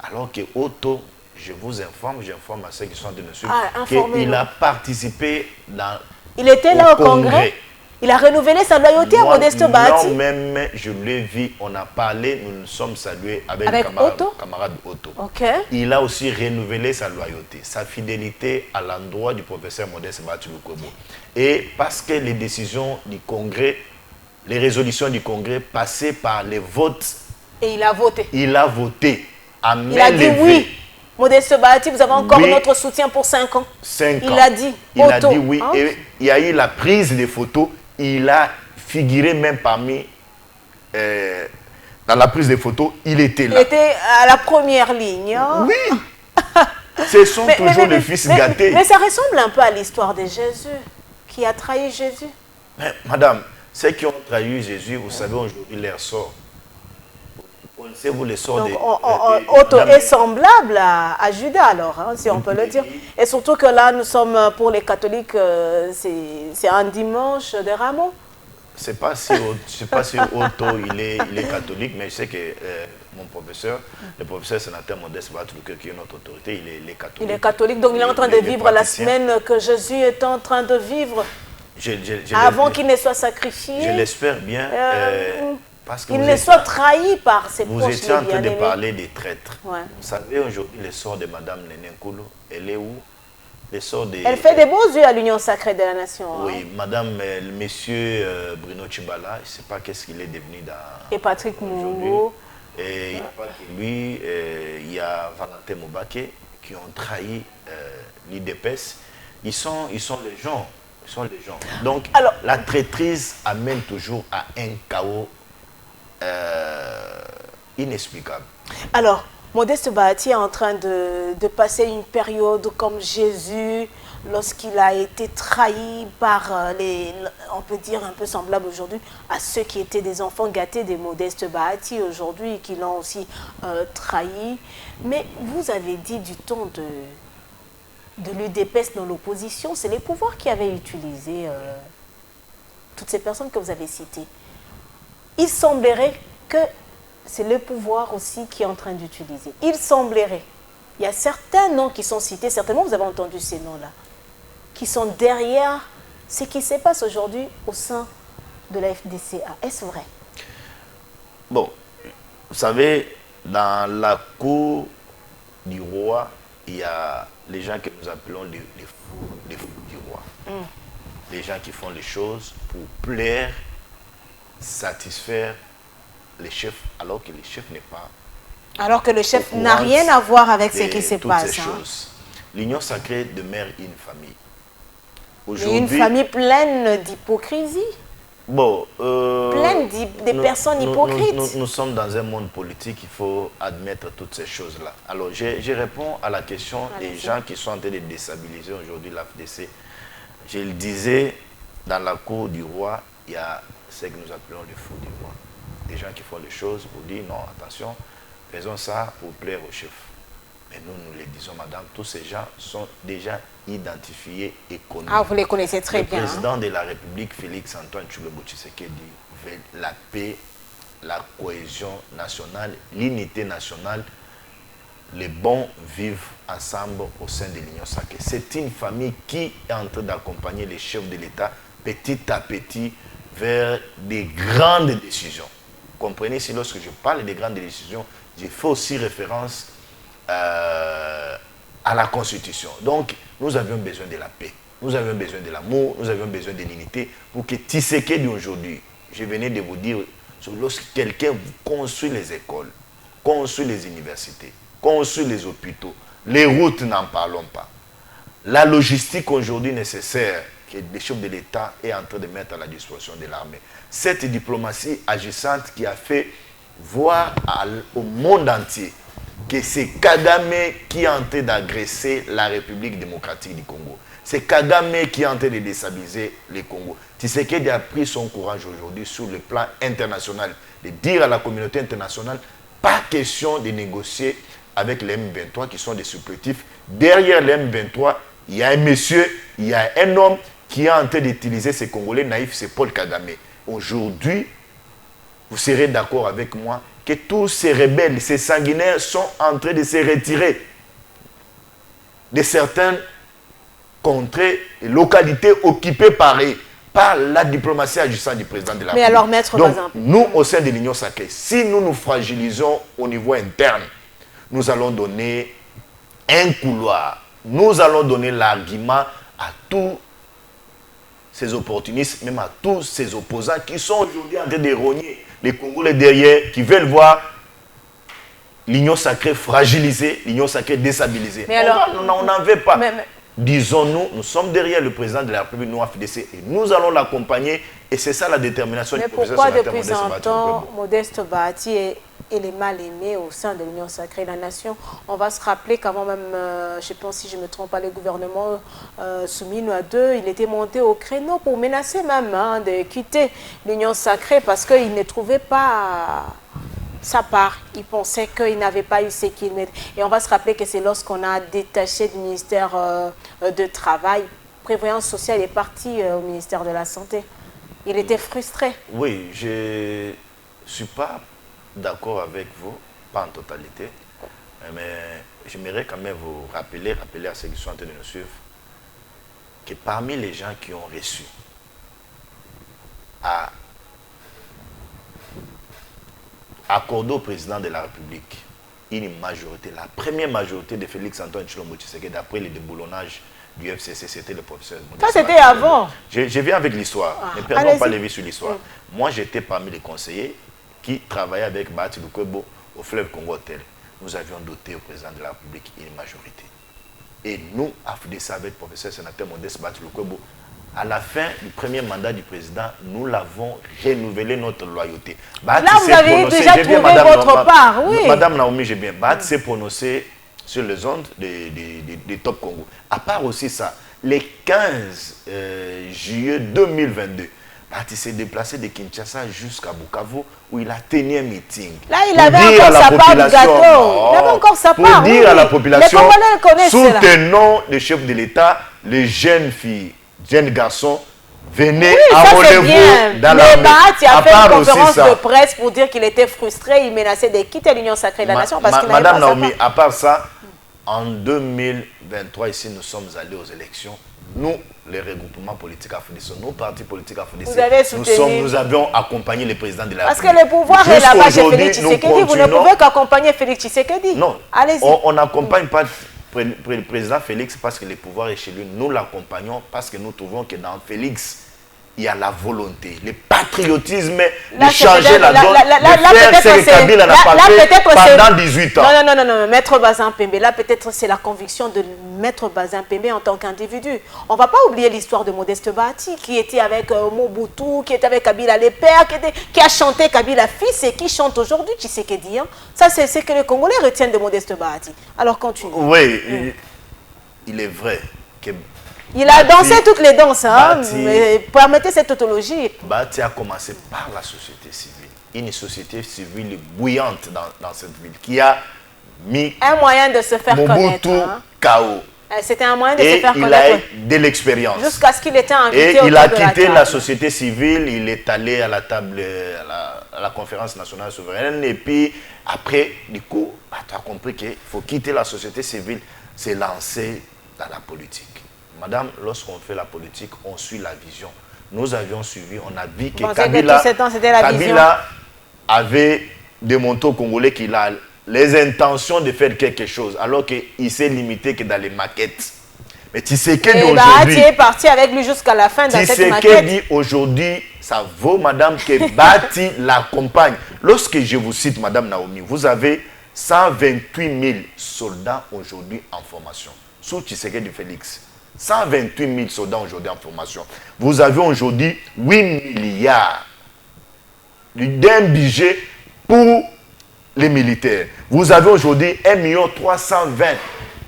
Speaker 2: Alors que Otto, je vous informe, j'informe à ceux qui sont de nous suivre, qu'il a participé dans
Speaker 1: il était là au congrès. Il a renouvelé sa loyauté à Modeste Bahati.
Speaker 2: Moi-même, je l'ai vu, on a parlé, nous nous sommes salués avec camarade Otto. Il a aussi renouvelé sa loyauté, sa fidélité à l'endroit du professeur Modeste Bahati Lukwebo. Et parce que les décisions du congrès, les résolutions du congrès passaient par les votes.
Speaker 1: Et il a voté.
Speaker 2: Il a voté.
Speaker 1: Il a dit oui. Modeste Bahati, vous avez encore notre soutien pour 5 ans.
Speaker 2: 5 ans.
Speaker 1: Il a dit.
Speaker 2: Il a dit oui. Et il y a eu la prise des photos. Il a figuré même parmi... dans la prise des photos, il était là.
Speaker 1: Il était à la première ligne. Hein?
Speaker 2: Oui. Ce sont toujours les fils gâtés.
Speaker 1: Mais ça ressemble un peu à l'histoire de Jésus, qui a trahi Jésus.
Speaker 2: Mais, madame, ceux qui ont trahi Jésus, vous savez aujourd'hui leur sort. Vous les sorts.
Speaker 1: Donc, Otto est semblable à Judas alors, hein, si on peut le dire. Et surtout que là, nous sommes, pour les catholiques, c'est un dimanche de Rameau.
Speaker 2: Je ne sais pas si Otto il est catholique, mais je sais que mon professeur, le professeur sénateur Modeste Bahati Lukwebo, qui est notre autorité, il est catholique.
Speaker 1: Il est catholique, donc il est en train de vivre la semaine que Jésus est en train de vivre avant qu'il ne soit sacrifié.
Speaker 2: Je l'espère bien. Parce que
Speaker 1: il ne soit trahi par ses proches.
Speaker 2: Vous étiez en train de parler des traîtres. Ouais. Vous savez aujourd'hui le sort de Madame Néné Nkoulou, elle est où? Le sort de...
Speaker 1: Elle fait des beaux yeux à l'Union sacrée de la nation.
Speaker 2: Oui,
Speaker 1: hein.
Speaker 2: Madame, monsieur Bruno Tchibala, je ne sais pas qu'est-ce qu'il est devenu dans...
Speaker 1: Et Patrick Moumou.
Speaker 2: Et il n'y a pas que lui, il y a Valentin Moubake qui ont trahi l'IDPS. Ils sont les gens. Ils sont les gens. Donc, alors, la traîtrise amène toujours à un chaos inexplicable.
Speaker 1: Alors, Modeste Bahati est en train de passer une période comme Jésus, lorsqu'il a été trahi par on peut dire un peu semblable aujourd'hui à ceux qui étaient des enfants gâtés des Modeste Bahati aujourd'hui, qui l'ont aussi trahi. Mais vous avez dit du temps de l'UDPS dans l'opposition, c'est les pouvoirs qui avaient utilisé toutes ces personnes que vous avez citées. Il semblerait que c'est le pouvoir aussi qui est en train d'utiliser. Il semblerait. Il y a certains noms qui sont cités, certainement vous avez entendu ces noms-là, qui sont derrière ce qui se passe aujourd'hui au sein de la FDCA. Est-ce vrai?
Speaker 2: Bon, vous savez, dans la cour du roi, il y a les gens que nous appelons les fous du roi. Les gens qui font les choses pour plaire, satisfaire les chefs, alors que le chef n'est pas...
Speaker 1: Alors que le chef n'a rien à voir avec ce qui se passe.
Speaker 2: L'union sacrée demeure une famille.
Speaker 1: Une famille pleine d'hypocrisie.
Speaker 2: Bon,
Speaker 1: pleine de personnes hypocrites.
Speaker 2: Nous sommes dans un monde politique, il faut admettre toutes ces choses-là. Alors, je réponds à la question des gens qui sont en train de déstabiliser aujourd'hui l'AFDC. Je le disais, dans la cour du roi, il y a ce que nous appelons les fous du roi. Des gens qui font les choses pour dire non, attention, faisons ça pour plaire au chef. Mais nous les disons, madame, tous ces gens sont déjà identifiés et connus.
Speaker 1: Ah, vous les connaissez très bien.
Speaker 2: Le président de la République, Félix Antoine Tshilombo Tshisekedi, veut la paix, la cohésion nationale, l'unité nationale. Les bons vivent ensemble au sein de l'Union sacrée. C'est une famille qui est en train d'accompagner les chefs de l'État petit à petit vers des grandes décisions. Comprenez, si lorsque je parle des grandes décisions, je fais aussi référence à la Constitution. Donc, nous avions besoin de la paix, nous avions besoin de l'amour, nous avions besoin de l'unité pour que Tshisekedi aujourd'hui, je venais de vous dire, lorsque quelqu'un construit les écoles, construit les universités, construit les hôpitaux, les routes, n'en parlons pas. La logistique aujourd'hui nécessaire que les chefs de l'État est en train de mettre à la disposition de l'armée. Cette diplomatie agissante qui a fait voir au monde entier que c'est Kagame qui est en train d'agresser la République démocratique du Congo. C'est Kagame qui est en train de déstabiliser le Congo. Tshisekedi a pris son courage aujourd'hui sur le plan international, de dire à la communauté internationale, pas question de négocier avec les M23 qui sont des supplétifs. Derrière les M23, il y a un monsieur, il y a un homme qui est en train d'utiliser ces Congolais naïfs, c'est Paul Kagame. Aujourd'hui, vous serez d'accord avec moi que tous ces rebelles, ces sanguinaires sont en train de se retirer de certaines contrées et localités occupées par la diplomatie agissante du président de la République.
Speaker 1: Mais alors, Maître
Speaker 2: Donc,
Speaker 1: Bazin,
Speaker 2: nous, au sein de l'Union sacrée, si nous nous fragilisons au niveau interne, nous allons donner un couloir. Nous allons donner l'argument à tous ces opportunistes, même à tous ces opposants qui sont aujourd'hui en train de rogner les Congolais derrière, qui veulent voir l'Union sacrée fragilisée, l'Union sacrée déstabilisée.
Speaker 1: Mais alors,
Speaker 2: on n'en veut pas.
Speaker 1: mais-
Speaker 2: Disons-nous, nous sommes derrière le président de la République, nous, AFDC, et nous allons l'accompagner. Et c'est ça la détermination
Speaker 1: mais
Speaker 2: du professeur
Speaker 1: pourquoi
Speaker 2: sénateur
Speaker 1: depuis
Speaker 2: Modeste
Speaker 1: un
Speaker 2: Bahati
Speaker 1: temps,
Speaker 2: Lukwebo.
Speaker 1: Modeste Bahati est les mal aimé au sein de l'Union sacrée de la nation? On va se rappeler qu'avant même, je pense si je ne me trompe pas, les gouvernements soumis à deux, il était monté au créneau pour menacer même de quitter l'Union sacrée parce qu'il ne trouvait pas sa part. Il pensait qu'il n'avait pas eu ce qu'il méritait. Et on va se rappeler que c'est lorsqu'on a détaché du ministère de Travail, Prévoyance sociale est parti au ministère de la Santé. Il était frustré.
Speaker 2: Oui, je ne suis pas d'accord avec vous, pas en totalité, mais j'aimerais quand même vous rappeler à ceux qui sont en train de nous suivre, que parmi les gens qui ont reçu à accorder au président de la République une majorité, la première majorité de Félix Antoine Tshilombo Tshisekedi, d'après le déboulonnage du FCC, c'était le professeur Modeste
Speaker 1: Ça, c'était
Speaker 2: Bahati.
Speaker 1: avant.
Speaker 2: Je viens avec l'histoire.
Speaker 1: Ah,
Speaker 2: Ne perdons pas
Speaker 1: allez-y.
Speaker 2: les vies sur l'histoire. Moi, j'étais parmi les conseillers qui travaillaient avec Bahati Lukwebo au fleuve Congo-Tel. Nous avions doté au président de la République une majorité. Et nous, AFDC, avec le professeur sénateur Modeste Bahati Lukwebo, à la fin du premier mandat du président, nous l'avons renouvelé notre loyauté. Bahati
Speaker 1: Là, vous
Speaker 2: s'est
Speaker 1: avez
Speaker 2: prononcé,
Speaker 1: déjà
Speaker 2: j'ai bien,
Speaker 1: trouvé
Speaker 2: Madame
Speaker 1: votre part, oui.
Speaker 2: Madame Naomi, j'ai bien. Bahati s'est prononcé sur les ondes de Top Congo. À part aussi ça, le 15 juillet 2022, Bahati s'est déplacé de Kinshasa jusqu'à Bukavu où il a tenu un meeting.
Speaker 1: Là, il
Speaker 2: pour
Speaker 1: avait
Speaker 2: dire
Speaker 1: encore
Speaker 2: à la
Speaker 1: sa part du
Speaker 2: population-
Speaker 1: gâteau.
Speaker 2: Non,
Speaker 1: Il avait encore sa
Speaker 2: pour
Speaker 1: part.
Speaker 2: dire
Speaker 1: oui,
Speaker 2: à la
Speaker 1: oui.
Speaker 2: population,
Speaker 1: Les Congolais le connaissent, cela.
Speaker 2: soutenons le chef de l'État, les jeunes filles, jeunes garçons, venez,
Speaker 1: Oui, ça c'est
Speaker 2: enrôlez-vous
Speaker 1: bien.
Speaker 2: dans
Speaker 1: Mais
Speaker 2: l'armée.
Speaker 1: Bahati a
Speaker 2: À
Speaker 1: fait
Speaker 2: part
Speaker 1: une
Speaker 2: aussi
Speaker 1: conférence
Speaker 2: ça,
Speaker 1: de presse pour dire qu'il était frustré, il menaçait de quitter l'Union sacrée de la nation parce qu'il n'avait
Speaker 2: Madame
Speaker 1: pas sa
Speaker 2: Naomi,
Speaker 1: part.
Speaker 2: à part ça, en 2023, ici, nous sommes allés aux élections. Nous, les regroupements politiques AFDC, nos partis politiques AFDC,
Speaker 1: Vous avez soutenu.
Speaker 2: nous avions accompagné le président de la
Speaker 1: Parce que
Speaker 2: République.
Speaker 1: le pouvoir est là-bas chez
Speaker 2: Jusqu'aujourd'hui,
Speaker 1: Félix
Speaker 2: nous
Speaker 1: Tshisekedi. Vous ne
Speaker 2: continuons-
Speaker 1: pouvez qu'accompagner Félix Tshisekedi.
Speaker 2: Non,
Speaker 1: Allez-y.
Speaker 2: on n'accompagne pas le président Félix parce que le pouvoir est chez lui. Nous l'accompagnons parce que nous trouvons que dans Félix, il y a la volonté, le patriotisme
Speaker 1: Là,
Speaker 2: de
Speaker 1: c'est
Speaker 2: changer
Speaker 1: peut-être-
Speaker 2: la donne,
Speaker 1: là,
Speaker 2: de faire
Speaker 1: peut-être
Speaker 2: ce que
Speaker 1: c'est-
Speaker 2: Kabila n'a
Speaker 1: là,
Speaker 2: pas
Speaker 1: peut-être
Speaker 2: fait
Speaker 1: c'est-
Speaker 2: pendant 18 ans.
Speaker 1: Non, Maître Bazin Pembe, là peut-être c'est la conviction de Maître Bazin Pembe en tant qu'individu. On ne va pas oublier l'histoire de Modeste Bahati qui était avec Mobutu, qui était avec Kabila le père, qui a chanté Kabila fils et qui chante aujourd'hui Tshisekedi. Hein. Ça c'est ce que les Congolais retiennent de Modeste Bahati. Alors continue.
Speaker 2: Oui, il est vrai que
Speaker 1: Il a dansé toutes les danses, hein,
Speaker 2: Bahati-
Speaker 1: mais permettez cette tautologie.
Speaker 2: Bahati a commencé par la société civile. Une société civile bouillante dans cette ville qui a mis
Speaker 1: Un moyen de se faire connaître.
Speaker 2: Mobutu
Speaker 1: Hein.
Speaker 2: KO.
Speaker 1: C'était un moyen de se
Speaker 2: Et
Speaker 1: faire
Speaker 2: il a
Speaker 1: connaître.
Speaker 2: de l'expérience.
Speaker 1: Jusqu'à ce qu'il était invité
Speaker 2: Et il
Speaker 1: autour
Speaker 2: a
Speaker 1: de
Speaker 2: quitté
Speaker 1: table.
Speaker 2: la société civile, il est allé à la table, à la conférence nationale souveraine. Et puis, après, du coup, tu as compris qu'il faut quitter la société civile, se lancer dans la politique. Madame, lorsqu'on fait la politique, on suit la vision. Nous avions suivi, on a vu que
Speaker 1: Vous pensez que
Speaker 2: Kabila,
Speaker 1: tout ce temps, c'était la
Speaker 2: Kabila avait démontré au Congolais qu'il a les intentions de faire quelque chose, alors qu'il s'est limité que dans les maquettes. Mais Tshisekedi
Speaker 1: Et Bahati
Speaker 2: aujourd'hui,
Speaker 1: est parti avec lui jusqu'à la fin dans cette maquette.
Speaker 2: Tshisekedi aujourd'hui, ça vaut, madame, que Bahati l'accompagne. Lorsque je vous cite, madame Naomi, vous avez 128 000 soldats aujourd'hui en formation. Sous Tshisekedi Félix. 128 000 soldats aujourd'hui en formation. Vous avez aujourd'hui 8 milliards d'un budget pour les militaires. Vous avez aujourd'hui 1 320 000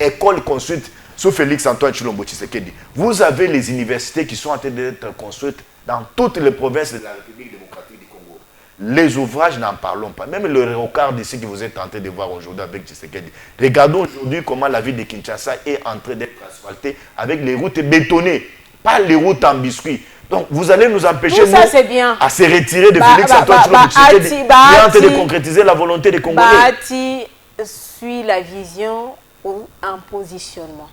Speaker 2: écoles construites sous Félix Antoine Tshilombo Tshisekedi. Vous avez les universités qui sont en train d'être construites dans toutes les provinces de la République démocratique du Congo. Les ouvrages, n'en parlons pas. Même le rocard d'ici que vous êtes tenté de voir aujourd'hui avec Tshisekedi. Regardons aujourd'hui comment la ville de Kinshasa est en train d'être asphaltée avec les routes bétonnées, pas les routes en biscuit. Donc, vous allez nous empêcher à se retirer de Félix Antoine Tshisekedi qui est en train de concrétiser la volonté des Congolais.
Speaker 1: Bati suit la vision ou un positionnement?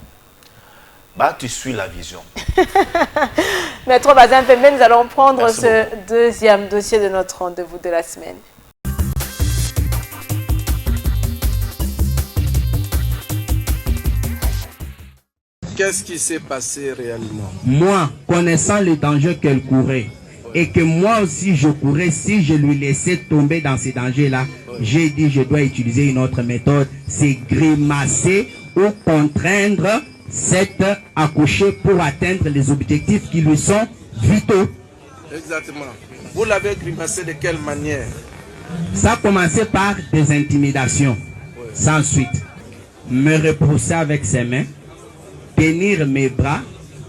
Speaker 2: Bati suit la vision.
Speaker 1: Maître Bazin Pembe, nous allons prendre ce deuxième dossier de notre rendez-vous de la semaine.
Speaker 7: Qu'est-ce qui s'est passé réellement?
Speaker 8: Moi, connaissant le danger qu'elle courait, et que moi aussi je courais, si je lui laissais tomber dans ces dangers-là, j'ai dit je dois utiliser une autre méthode, c'est grimacer ou contraindre cette accouchée pour atteindre les objectifs qui lui sont vitaux.
Speaker 7: Exactement. Vous l'avez grimacé de quelle manière?
Speaker 8: Ça a commencé par des intimidations, sans suite. Me repousser avec ses mains, tenir mes bras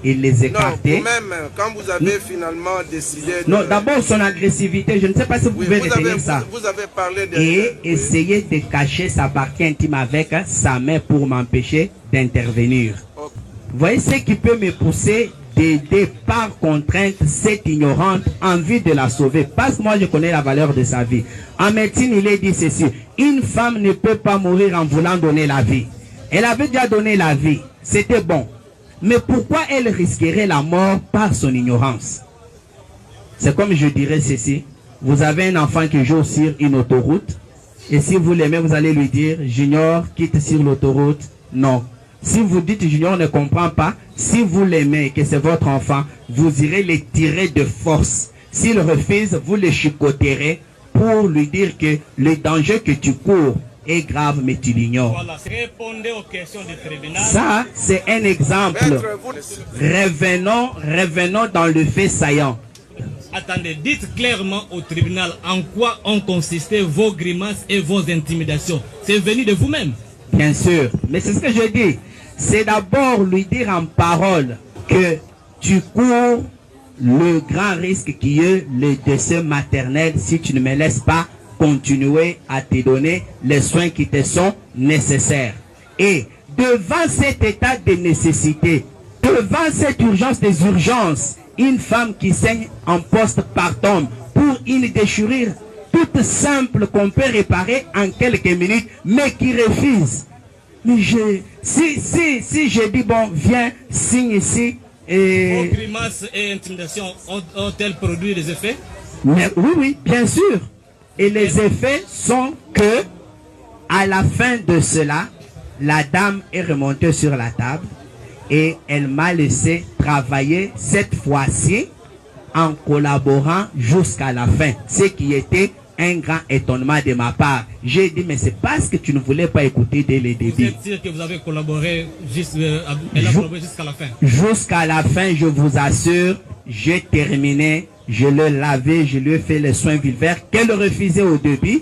Speaker 8: et les écarter.
Speaker 7: Non, vous-même, quand vous avez finalement décidé de...
Speaker 8: Non, d'abord son agressivité, je ne sais pas si vous pouvez retenir ça.
Speaker 7: Vous avez parlé de...
Speaker 8: Et essayer de cacher sa partie intime avec sa main pour m'empêcher d'intervenir.
Speaker 7: Okay.
Speaker 8: Vous voyez ce qui peut me pousser d'aider par contrainte cette ignorante en vue de la sauver. Parce que moi je connais la valeur de sa vie. En médecine, il est dit ceci: une femme ne peut pas mourir en voulant donner la vie. Elle avait déjà donné la vie, c'était bon. Mais pourquoi elle risquerait la mort par son ignorance? C'est comme je dirais ceci: vous avez un enfant qui joue sur une autoroute, et si vous l'aimez, vous allez lui dire: Junior, quitte sur l'autoroute. Non. Si vous dites Junior ne comprend pas, si vous l'aimez et que c'est votre enfant, vous irez le tirer de force. S'il refuse, vous le chicoterez pour lui dire que le danger que tu cours est grave, mais tu l'ignores.
Speaker 9: Voilà, répondez aux questions du tribunal.
Speaker 8: Ça, c'est un exemple. Revenons dans le fait saillant.
Speaker 9: Attendez, dites clairement au tribunal en quoi ont consisté vos grimaces et vos intimidations. C'est venu de vous-même.
Speaker 8: Bien sûr, mais c'est ce que je dis. C'est d'abord lui dire en parole que tu cours le grand risque qui est le décès maternel si tu ne me laisses pas continuer à te donner les soins qui te sont nécessaires. Et devant cet état de nécessité, devant cette urgence des urgences, une femme qui saigne en postpartum pour une déchirure toute simple qu'on peut réparer en quelques minutes, mais qui refuse. Mais si je dis bon, viens, signe ici.
Speaker 9: Vos grimaces et intimidations ont-elles produit des effets?
Speaker 8: Mais oui, bien sûr. Et les effets sont que, à la fin de cela, la dame est remontée sur la table et elle m'a laissé travailler cette fois-ci en collaborant jusqu'à la fin. Ce qui était un grand étonnement de ma part. J'ai dit, mais c'est parce que tu ne voulais pas écouter dès le début.
Speaker 9: Vous êtes sûr que vous avez collaboré jusqu'à la fin?
Speaker 8: Jusqu'à la fin, je vous assure, j'ai terminé. Je l'ai lavé, je lui ai fait les soins vulvaires qu'elle refusait au début.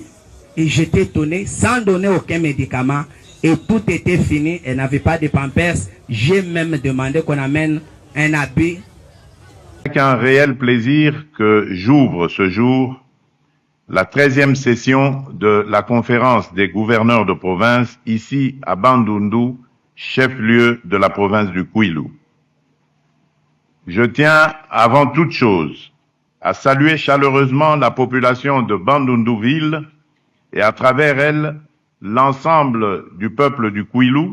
Speaker 8: Et j'étais étonné, sans donner aucun médicament. Et tout était fini, elle n'avait pas de pampers. J'ai même demandé qu'on amène un habit.
Speaker 10: C'est un réel plaisir que j'ouvre ce jour la 13e session de la conférence des gouverneurs de province ici à Bandundu, chef-lieu de la province du Kwilu. Je tiens avant toute chose à saluer chaleureusement la population de Bandundu-Ville et à travers elle l'ensemble du peuple du Kwilu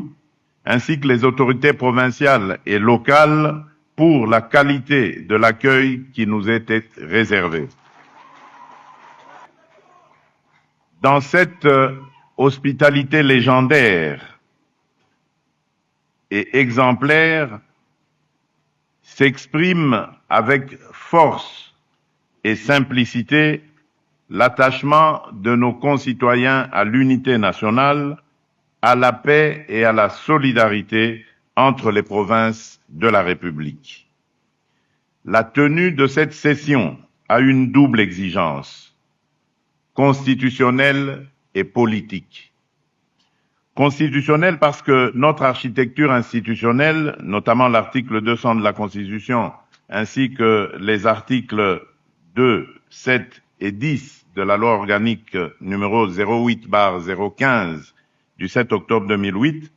Speaker 10: ainsi que les autorités provinciales et locales pour la qualité de l'accueil qui nous était réservé. Dans cette hospitalité légendaire et exemplaire s'exprime avec force et simplicité l'attachement de nos concitoyens à l'unité nationale, à la paix et à la solidarité entre les provinces de la République. La tenue de cette session a une double exigence, constitutionnelle et politique. Constitutionnelle parce que notre architecture institutionnelle, notamment l'article 200 de la Constitution, ainsi que les articles 2, 7 et 10 de la loi organique numéro 08/015 du 7 octobre 2008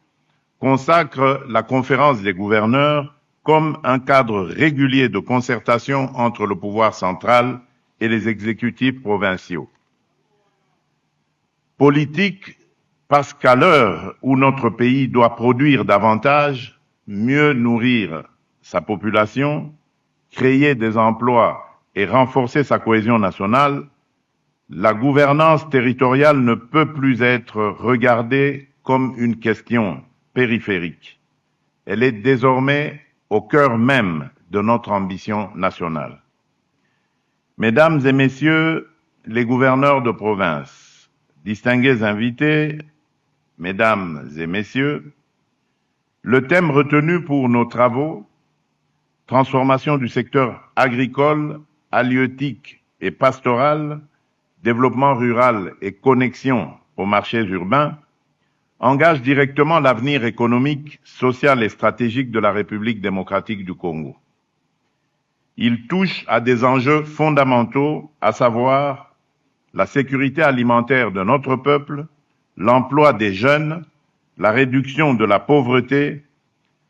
Speaker 10: consacre la conférence des gouverneurs comme un cadre régulier de concertation entre le pouvoir central et les exécutifs provinciaux. Politique parce qu'à l'heure où notre pays doit produire davantage, mieux nourrir sa population, créer des emplois et renforcer sa cohésion nationale, la gouvernance territoriale ne peut plus être regardée comme une question périphérique. Elle est désormais au cœur même de notre ambition nationale. Mesdames et messieurs les gouverneurs de province, distingués invités, mesdames et messieurs, le thème retenu pour nos travaux, transformation du secteur agricole, halieutique et pastoral, développement rural et connexion aux marchés urbains, engage directement l'avenir économique, social et stratégique de la République démocratique du Congo. Il touche à des enjeux fondamentaux, à savoir la sécurité alimentaire de notre peuple, l'emploi des jeunes, la réduction de la pauvreté,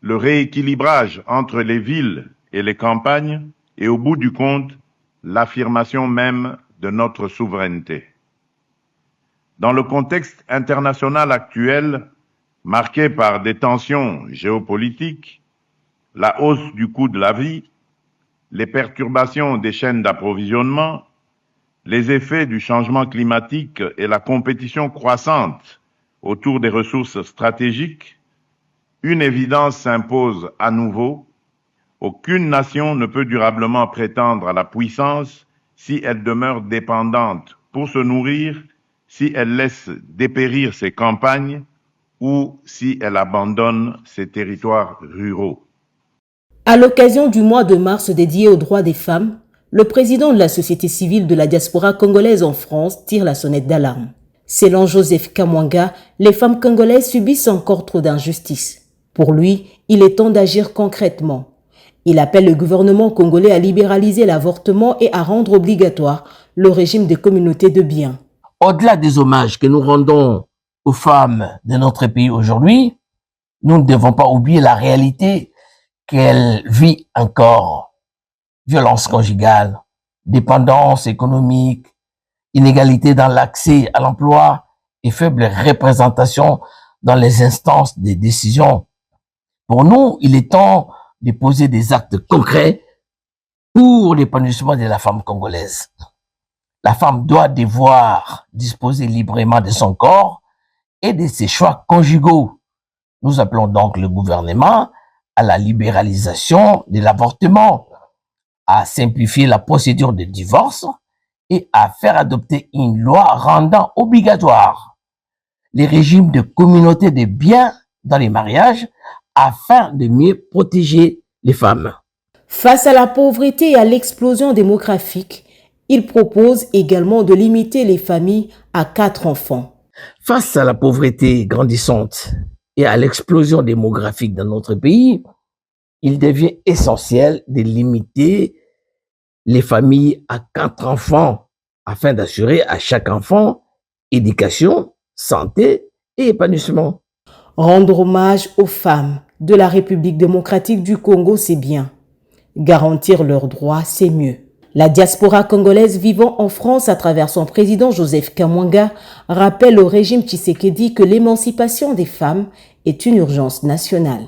Speaker 10: le rééquilibrage entre les villes et les campagnes et au bout du compte, l'affirmation même de notre souveraineté. Dans le contexte international actuel, marqué par des tensions géopolitiques, la hausse du coût de la vie, les perturbations des chaînes d'approvisionnement, les effets du changement climatique et la compétition croissante autour des ressources stratégiques, une évidence s'impose à nouveau: aucune nation ne peut durablement prétendre à la puissance si elle demeure dépendante pour se nourrir, si elle laisse dépérir ses campagnes ou si elle abandonne ses territoires ruraux.
Speaker 1: À l'occasion du mois de mars dédié aux droits des femmes, le président de la société civile de la diaspora congolaise en France tire la sonnette d'alarme. Selon Joseph Kamwanga, les femmes congolaises subissent encore trop d'injustices. Pour lui, il est temps d'agir concrètement. Il appelle le gouvernement congolais à libéraliser l'avortement et à rendre obligatoire le régime des communautés de biens.
Speaker 11: Au-delà des hommages que nous rendons aux femmes de notre pays aujourd'hui, nous ne devons pas oublier la réalité qu'elles vivent encore. Violence conjugale, dépendance économique, inégalité dans l'accès à l'emploi et faible représentation dans les instances de décision. Pour nous, il est temps de poser des actes concrets pour l'épanouissement de la femme congolaise. La femme doit devoir disposer librement de son corps et de ses choix conjugaux. Nous appelons donc le gouvernement à la libéralisation de l'avortement, à simplifier la procédure de divorce et à faire adopter une loi rendant obligatoire les régimes de communauté de biens dans les mariages afin de mieux protéger les femmes.
Speaker 1: Face à la pauvreté et à l'explosion démographique, il propose également de limiter les familles à 4 enfants.
Speaker 11: Face à la pauvreté grandissante et à l'explosion démographique dans notre pays, il devient essentiel de limiter les familles à 4 enfants afin d'assurer à chaque enfant éducation, santé et épanouissement.
Speaker 1: Rendre hommage aux femmes de la République démocratique du Congo, c'est bien. Garantir leurs droits, c'est mieux. La diaspora congolaise vivant en France à travers son président Joseph Kamwanga rappelle au régime Tshisekedi que l'émancipation des femmes est une urgence nationale.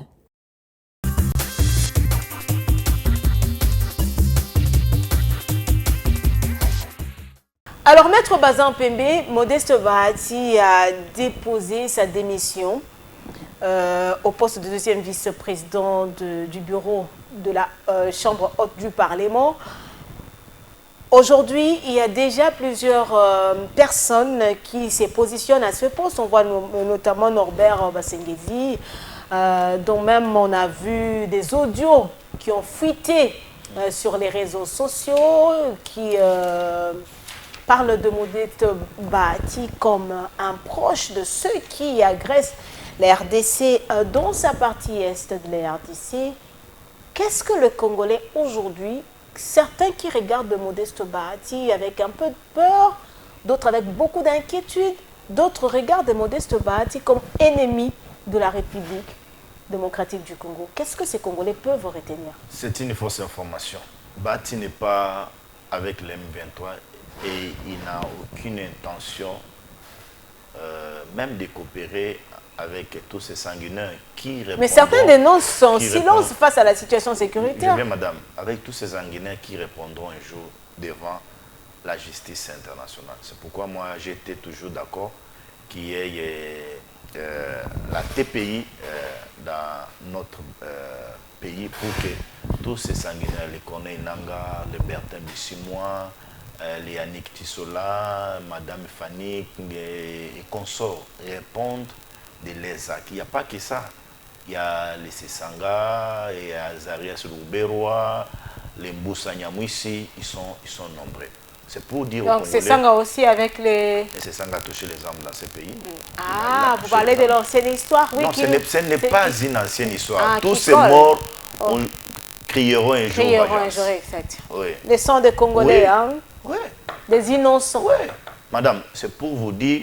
Speaker 1: Alors, Maître Bazin Pembe, Modeste Bahati a déposé sa démission au poste de deuxième vice-président du bureau de la Chambre haute du Parlement. Aujourd'hui, il y a déjà plusieurs personnes qui se positionnent à ce poste. On voit notamment Norbert Basengezi, dont même on a vu des audios qui ont fuité sur les réseaux sociaux, qui parlent de Modeste Bahati comme un proche de ceux qui agressent la RDC dans sa partie est de la RDC. Qu'est-ce que le Congolais aujourd'hui certains qui regardent le Modeste Bahati avec un peu de peur, d'autres avec beaucoup d'inquiétude, d'autres regardent le Modeste Bahati comme ennemi de la République démocratique du Congo. Qu'est-ce que ces Congolais peuvent retenir?
Speaker 2: C'est une fausse information. Bahati n'est pas avec l'M23 et il n'a aucune intention même de coopérer avec tous ces sanguinaires qui répondent.
Speaker 1: Mais certains dénoncent son silence face à la situation sécuritaire.
Speaker 2: Je viens, madame, avec tous ces sanguinaires qui répondront un jour devant la justice internationale. C'est pourquoi moi j'étais toujours d'accord qu'il y ait la TPI dans notre pays pour que tous ces sanguinaires, les Corneille Nanga, les Bertin Bissimois, les Yannick Tissola, Madame Fanny et consorts répondent de les acquis. Il n'y a pas que ça. Il y a les Sessanga, il y a Zarias Louberois, les Mboussa Nyamouissi, ils sont nombreux. C'est pour dire
Speaker 1: donc Sessanga aussi avec les...
Speaker 2: Sessanga a touché les armes dans ces pays.
Speaker 1: Ah, vous parlez de l'ancienne histoire, oui.
Speaker 2: Non, ce n'est pas une ancienne histoire.
Speaker 1: Ah,
Speaker 2: tous ces morts crieront un jour.
Speaker 1: Crieront un jour, exact.
Speaker 2: Oui.
Speaker 1: Les sons des Congolais,
Speaker 2: oui.
Speaker 1: Hein?
Speaker 2: Oui.
Speaker 1: Des innocents.
Speaker 2: Oui. Madame, c'est pour vous dire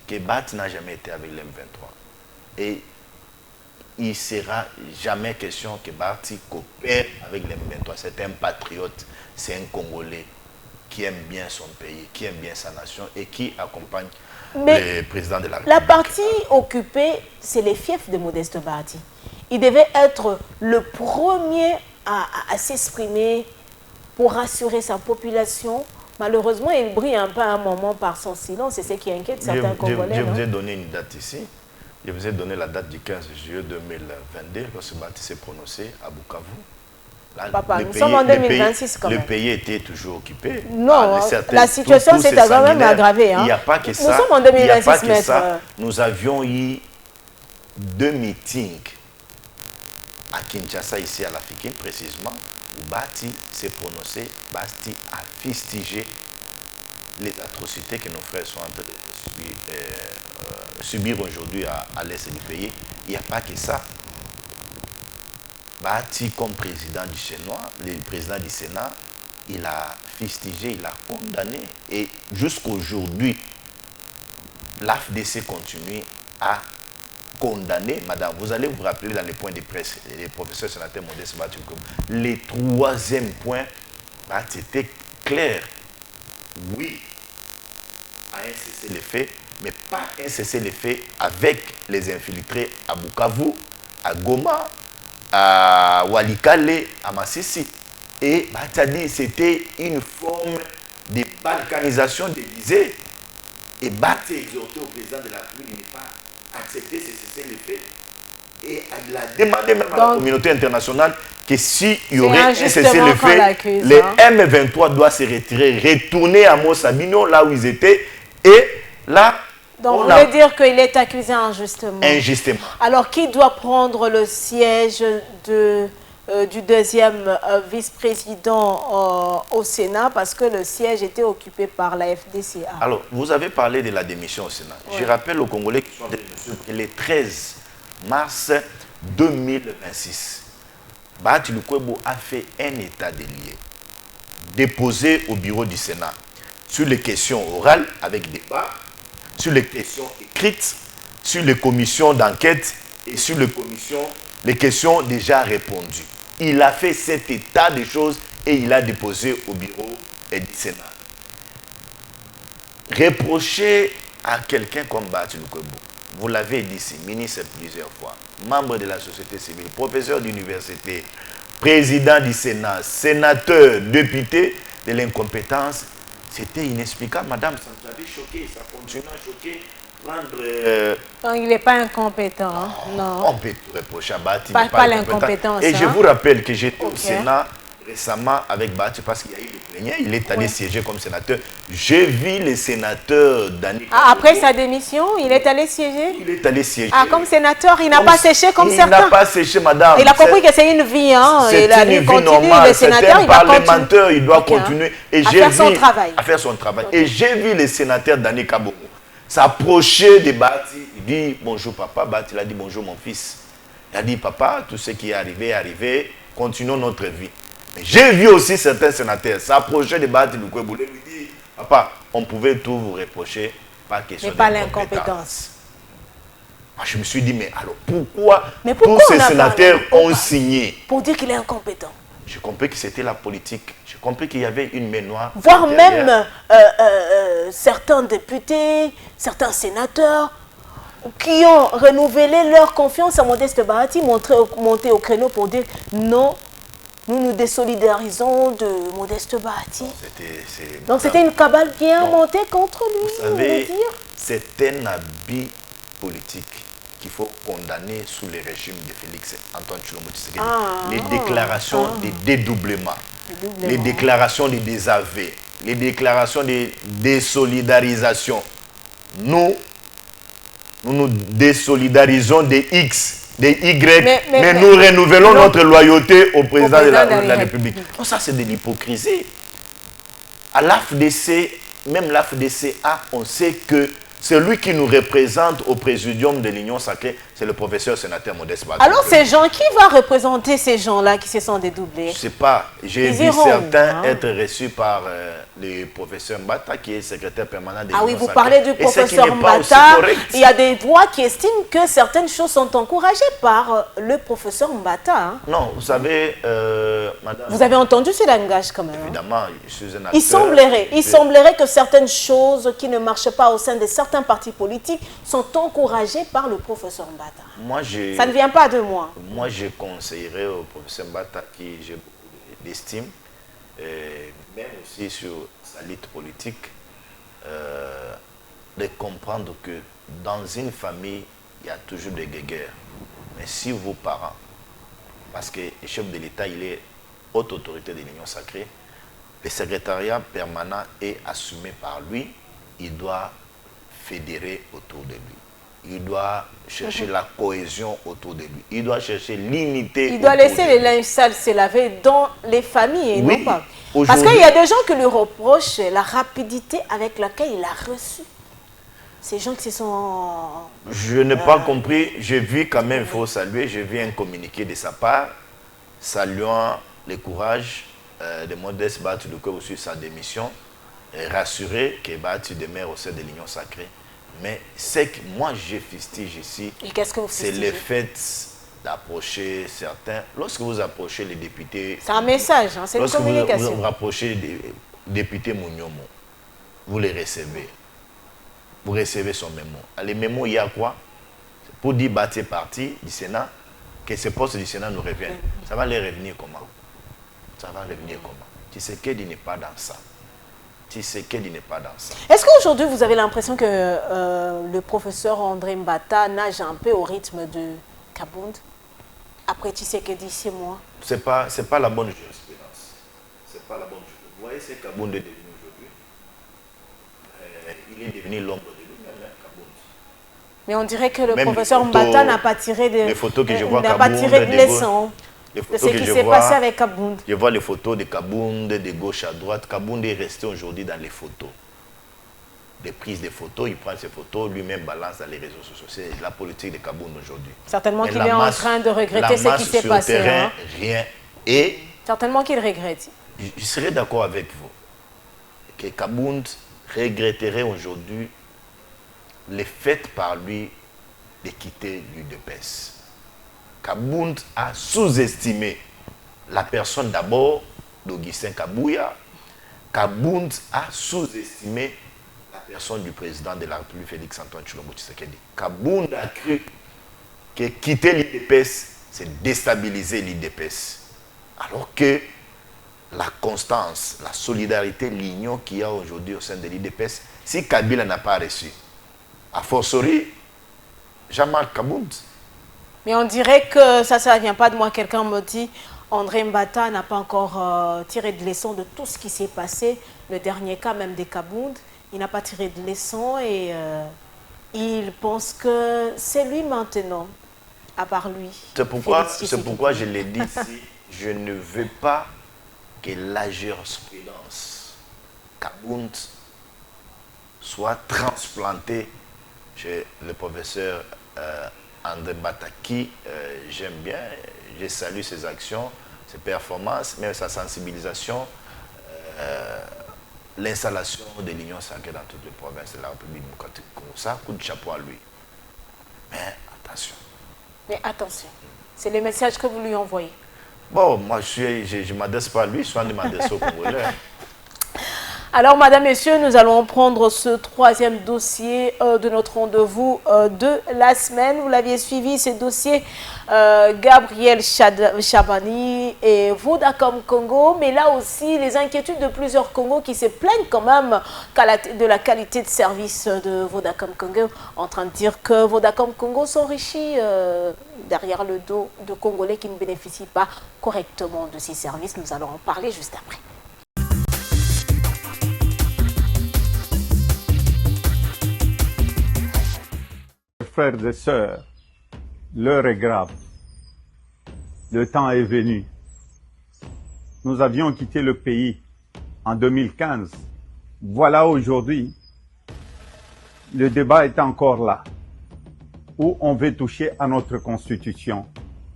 Speaker 2: que Bahati n'a jamais été avec l'M23. Et il ne sera jamais question que Bahati coopère avec l'M23. C'est un patriote, c'est un Congolais qui aime bien son pays, qui aime bien sa nation et qui accompagne le président de la République.
Speaker 1: La partie occupée, c'est les fiefs de Modeste Bahati. Il devait être le premier à s'exprimer pour rassurer sa population. Malheureusement, il brille un peu à un moment par son silence, c'est ce qui inquiète certains Congolais.
Speaker 2: Je vous ai donné une date ici. Je vous ai donné la date du 15 juillet 2022, lorsque Bahati s'est prononcé à Bukavu. Là,
Speaker 1: Papa, nous sommes en 2026 quand même.
Speaker 2: Le pays était toujours occupé.
Speaker 1: Non, la situation s'est quand même aggravée. Hein.
Speaker 2: Il n'y a pas que ça.
Speaker 1: Nous sommes en 2026, maître.
Speaker 2: Nous avions eu 2 meetings à Kinshasa, ici à l'Afrique, précisément, où Bahati s'est prononcé, Bahati a fustigé les atrocités que nos frères sont en train de subir aujourd'hui à l'est du pays. Il n'y a pas que ça. Bahati, comme président du Sénat, le président du Sénat, il a fustigé, il a condamné. Et jusqu'aujourd'hui, l'AFDC continue à condamner. Madame, vous allez vous rappeler dans les points de presse, les professeurs sénateurs Modeste Bahati, les 3e point, c'était clair. Oui, à un cessez-le-feu, mais pas un cessez-le-feu avec les infiltrés à Bukavu, à Goma, à Walikale, à Massissi. Et Bahati c'était une forme de balkanisation déguisée. Et Bahati exhorté au président de la République de ne pas accepter ce cessez-le-feu. Et il a demandé même à la communauté internationale que s'il y aurait un cessez-le-feu, les M23 doivent se retirer, retourner à Mossabino, là où ils étaient. Et là,
Speaker 1: donc, vous voulez dire qu'il est accusé injustement.
Speaker 2: Injustement.
Speaker 1: Alors, qui doit prendre le siège du deuxième vice-président au Sénat, parce que le siège était occupé par la FDCA?
Speaker 2: Alors, vous avez parlé de la démission au Sénat. Oui. Je rappelle aux Congolais qui sont le 13 mars 2026, Bahati Lukwebo a fait un état des lieux déposé au bureau du Sénat sur les questions orales avec débat, sur les questions écrites, sur les commissions d'enquête et sur les questions déjà répondues. Il a fait cet état de choses et il a déposé au bureau du Sénat. Reprocher à quelqu'un comme Bahati Lukwebo, vous l'avez dit ici, ministre plusieurs fois, membre de la société civile, professeur d'université, président du Sénat, sénateur, député, de l'incompétence, c'était inexplicable. Madame, ça nous avait choqué, ça continue à choquer.
Speaker 1: Donc, il n'est pas incompétent. Hein? Non.
Speaker 2: On peut reprocher à Bahati.
Speaker 1: Pas l'incompétence.
Speaker 2: Et je vous rappelle que j'étais au Sénat récemment avec Bahati parce qu'il y a eu le plénière. Il est allé siéger comme sénateur. J'ai vu les sénateurs d'Annie.
Speaker 1: Après sa démission, il est allé siéger?
Speaker 2: Il est allé siéger.
Speaker 1: Ah, comme sénateur, il n'a pas séché comme certains?
Speaker 2: Il n'a pas séché, madame.
Speaker 1: Il a compris que c'est une vie. Hein?
Speaker 2: C'est une vie normale. Le sénateur, il parlementaire, il doit continuer. Et
Speaker 1: à faire son travail.
Speaker 2: À faire son travail. Et j'ai vu les sénateurs d'Annie Kabogo s'approcher de Bahati. Il dit bonjour papa. Bahati, il a dit bonjour mon fils. Il a dit papa, tout ce qui est arrivé est arrivé. Continuons notre vie. Mais j'ai vu aussi certains sénateurs s'approcher de Bahati Doumbouya lui dire, papa, on pouvait tout vous reprocher, pas question
Speaker 1: mais pas l'incompétence.
Speaker 2: Je me suis dit, mais alors pourquoi
Speaker 1: tous
Speaker 2: ces sénateurs ont signé?
Speaker 1: Pour dire qu'il est incompétent.
Speaker 2: J'ai compris que c'était la politique. J'ai compris qu'il y avait une main noire.
Speaker 1: Voire même certains députés, certains sénateurs qui ont renouvelé leur confiance à Modeste Bahati, monté au créneau pour dire non, nous nous désolidarisons de Modeste Bahati. Donc c'était une cabale bien montée contre lui.
Speaker 2: Vous savez, c'est un habit politique qu'il faut condamner sous le régime de Félix Antoine Tshilombo Tshisekedi. Les déclarations de dédoublement, les déclarations de désaveu, les déclarations de désolidarisation. Nous nous désolidarisons des X, des Y, mais nous renouvelons notre loyauté au président de la République. Oh, ça, c'est de l'hypocrisie. À l'AFDC, même l'AFDCA, on sait que celui qui nous représente au présidium de l'Union sacrée, c'est le professeur sénateur Modeste Bahati.
Speaker 1: Alors, ces gens, qui va représenter ces gens-là qui se sont dédoublés?
Speaker 2: Je ne sais pas. J'ai vu certains être reçus par le professeur Mbata, qui est secrétaire permanent de l'Union sacrée.
Speaker 1: Ah oui, vous parlez du professeur Mbata. Il y a des voix qui estiment que certaines choses sont encouragées par le professeur Mbata. Hein.
Speaker 2: Non, vous savez, madame...
Speaker 1: Vous avez entendu ce langage quand même.
Speaker 2: Évidemment, je suis un acteur.
Speaker 1: Il semblerait que certaines choses qui ne marchent pas au sein de certains partis politiques sont encouragées par le professeur Mbata. Ça ne vient pas de moi.
Speaker 2: Moi, je conseillerais au professeur Mbata, qui j'ai beaucoup d'estime, même aussi sur sa lutte politique, de comprendre que dans une famille, il y a toujours des guéguerres. Mais si vos parents, parce que le chef de l'État, il est haute autorité de l'Union sacrée, le secrétariat permanent est assumé par lui, il doit fédérer autour de lui. Il doit chercher la cohésion autour de lui. Il doit chercher l'unité.
Speaker 1: Il doit laisser les linges sales se laver dans les familles et non pas. Parce qu'il y a des gens qui lui reprochent la rapidité avec laquelle il a reçu. Ces gens qui se sont...
Speaker 2: Je n'ai pas compris. J'ai vu quand même, il faut saluer, j'ai vu un communiqué de sa part, saluant le courage de Modeste Bahati Doumbouya sur sa démission, et rassurer que Bahati demeure au sein de l'Union sacrée. Mais ce que moi je fustige ici, c'est le fait d'approcher certains. Lorsque vous approchez les députés...
Speaker 1: C'est un message, hein, c'est une communication.
Speaker 2: Lorsque vous rapprochez des députés Mouniomo, vous les recevez. Vous recevez son mémo. Les mémos, il y a quoi? Pour dire Bahati est parti du Sénat, que ce poste du Sénat nous revienne. Ça va les revenir comment? Ça va revenir comment? Tshisekedi n'est pas dans ça. Tshisekedi n'est pas dans ça.
Speaker 1: Est-ce qu'aujourd'hui, vous avez l'impression que le professeur André Mbata nage un peu au rythme de Kabound? Après Tshisekedi, 6 mois.
Speaker 2: C'est pas la bonne jurisprudence. C'est pas la bonne jurisprudence. Vous voyez ce que Kabound est devenu aujourd'hui? Il est devenu l'ombre de lui-même, Kabound.
Speaker 1: Mais on dirait que le professeur Mbata n'a pas tiré de leçons.
Speaker 2: De ce qui s'est passé avec Kabound. Je vois les photos de Kabound de gauche à droite. Kabound est resté aujourd'hui dans les photos. Des prises de photos, il prend ses photos, lui-même balance dans les réseaux sociaux. C'est la politique de Kabound aujourd'hui.
Speaker 1: Certainement qu'il est en train de regretter ce qui s'est passé.
Speaker 2: Terrain, rien. Et
Speaker 1: certainement qu'il regrette.
Speaker 2: Je serais d'accord avec vous que Kabound regretterait aujourd'hui le fait par lui de quitter l'UDPS. Kabound a sous-estimé la personne d'abord d'Augustin Kabouya. Kabound a sous-estimé la personne du président de la République, Félix Antoine Tshilombo Tshisekedi. Kabound a cru que quitter l'IDPS, c'est déstabiliser l'IDPS. Alors que la constance, la solidarité, l'union qu'il y a aujourd'hui au sein de l'IDPS, si Kabila n'a pas reçu, a fortiori, Jean-Marc Kabound.
Speaker 1: Mais on dirait que ça ne vient pas de moi. Quelqu'un me dit, André Mbata n'a pas encore tiré de leçon de tout ce qui s'est passé. Le dernier cas même des Kabound, il n'a pas tiré de leçon et il pense que c'est lui maintenant, à part lui.
Speaker 2: C'est pourquoi je l'ai dit ici, je ne veux pas que la jurisprudence Kabound soit transplantée chez le professeur André Mbata, qui j'aime bien, je salue ses actions. ses performances, mais sa sensibilisation, l'installation de l'Union sacrée dans toutes les provinces de la République démocratique du Congo. Ça, coup de chapeau à lui. Mais attention.
Speaker 1: Mais attention, c'est le message que vous lui envoyez.
Speaker 2: Bon, moi, je ne m'adresse pas à lui, je suis en train de m'adresser aux Congolais.
Speaker 1: Alors, madame, messieurs, nous allons prendre ce troisième dossier de notre rendez-vous de la semaine. Vous l'aviez suivi, ce dossier Gabriel Chabani et Vodacom Congo. Mais là aussi, les inquiétudes de plusieurs Congos qui se plaignent quand même de la qualité de service de Vodacom Congo, en train de dire que Vodacom Congo s'enrichit derrière le dos de Congolais qui ne bénéficient pas correctement de ces services. Nous allons en parler juste après.
Speaker 12: Frères et sœurs, l'heure est grave. Le temps est venu. Nous avions quitté le pays en 2015. Voilà aujourd'hui, le débat est encore là, où on veut toucher à notre constitution,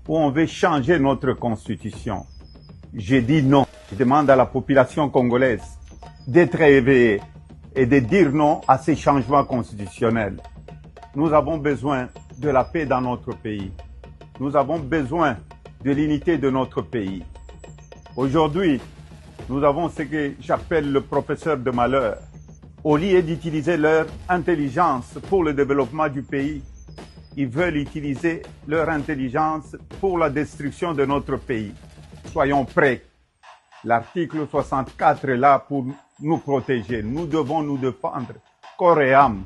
Speaker 12: où on veut changer notre constitution. J'ai dit non. Je demande à la population congolaise d'être éveillée et de dire non à ces changements constitutionnels. Nous avons besoin de la paix dans notre pays. Nous avons besoin de l'unité de notre pays. Aujourd'hui, nous avons ce que j'appelle le professeur de malheur. Au lieu d'utiliser leur intelligence pour le développement du pays, ils veulent utiliser leur intelligence pour la destruction de notre pays. Soyons prêts. L'article 64 est là pour nous protéger. Nous devons nous défendre corps et âme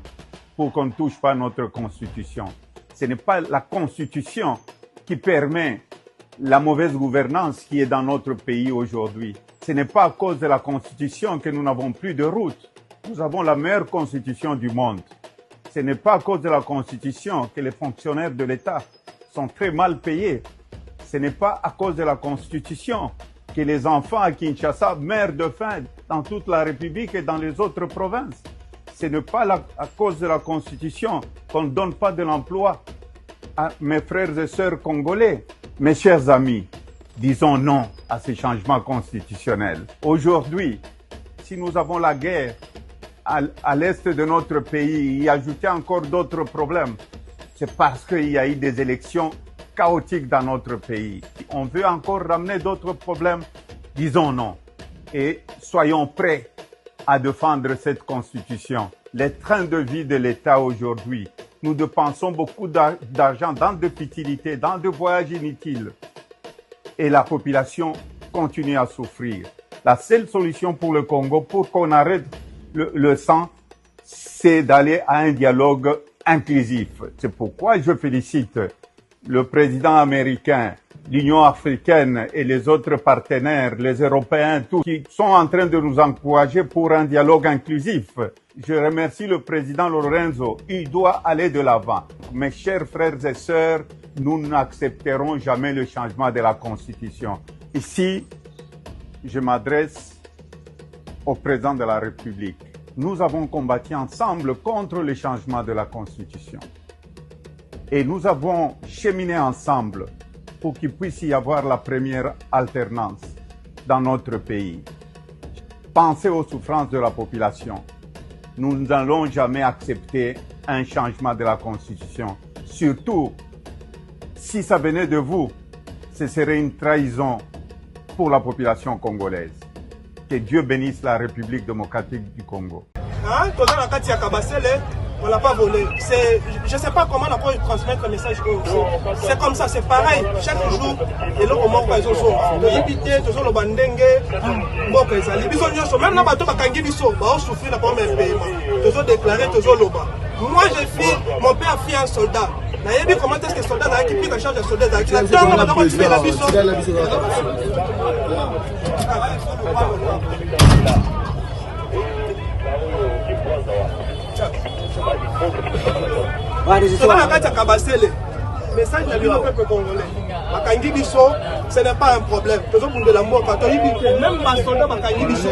Speaker 12: pour qu'on ne touche pas notre constitution. Ce n'est pas la constitution qui permet la mauvaise gouvernance qui est dans notre pays aujourd'hui. Ce n'est pas à cause de la constitution que nous n'avons plus de route. Nous avons la meilleure constitution du monde. Ce n'est pas à cause de la constitution que les fonctionnaires de l'État sont très mal payés. Ce n'est pas à cause de la constitution que les enfants à Kinshasa meurent de faim dans toute la République et dans les autres provinces. Ce n'est pas à cause de la Constitution qu'on ne donne pas de l'emploi à mes frères et sœurs congolais. Mes chers amis, disons non à ces changements constitutionnels. Aujourd'hui, si nous avons la guerre à l'est de notre pays, y ajouter encore d'autres problèmes, c'est parce qu'il y a eu des élections chaotiques dans notre pays. On veut encore ramener d'autres problèmes, disons non. Et soyons prêts à défendre cette constitution. Les trains de vie de l'État aujourd'hui, nous dépensons beaucoup d'argent dans des futilités, dans des voyages inutiles. Et la population continue à souffrir. La seule solution pour le Congo, pour qu'on arrête le sang, c'est d'aller à un dialogue inclusif. C'est pourquoi je félicite le président américain, l'Union africaine et les autres partenaires, les Européens, tous, qui sont en train de nous encourager pour un dialogue inclusif. Je remercie le président Lorenzo. Il doit aller de l'avant. Mes chers frères et sœurs, nous n'accepterons jamais le changement de la Constitution. Ici, je m'adresse au président de la République. Nous avons combattu ensemble contre le changement de la Constitution. Et nous avons cheminé ensemble pour qu'il puisse y avoir la première alternance dans notre pays. Pensez aux souffrances de la population. Nous n'allons jamais accepter un changement de la Constitution. Surtout, si ça venait de vous, ce serait une trahison pour la population congolaise. Que Dieu bénisse la République démocratique du Congo.
Speaker 13: On l'a pas volé. Je ne sais pas comment on peut transmettre le message. C'est comme ça, c'est pareil. Chaque jour, et là, on manque pas les autres jours. Le yibité, toujours le bandenge, même là, on souffrir la première paiement. Toujours déclaré, toujours le bas. Moi, mon père a fait un soldat. Comment est-ce que le soldat a qui pris la charge d'un soldat? Il a tué la biso. Message de l'Union peuple congolais. Makangi biso, ce n'est pas un problème. Toujours pour de l'amour, quand on y vit, même ma soldat Makangi biso.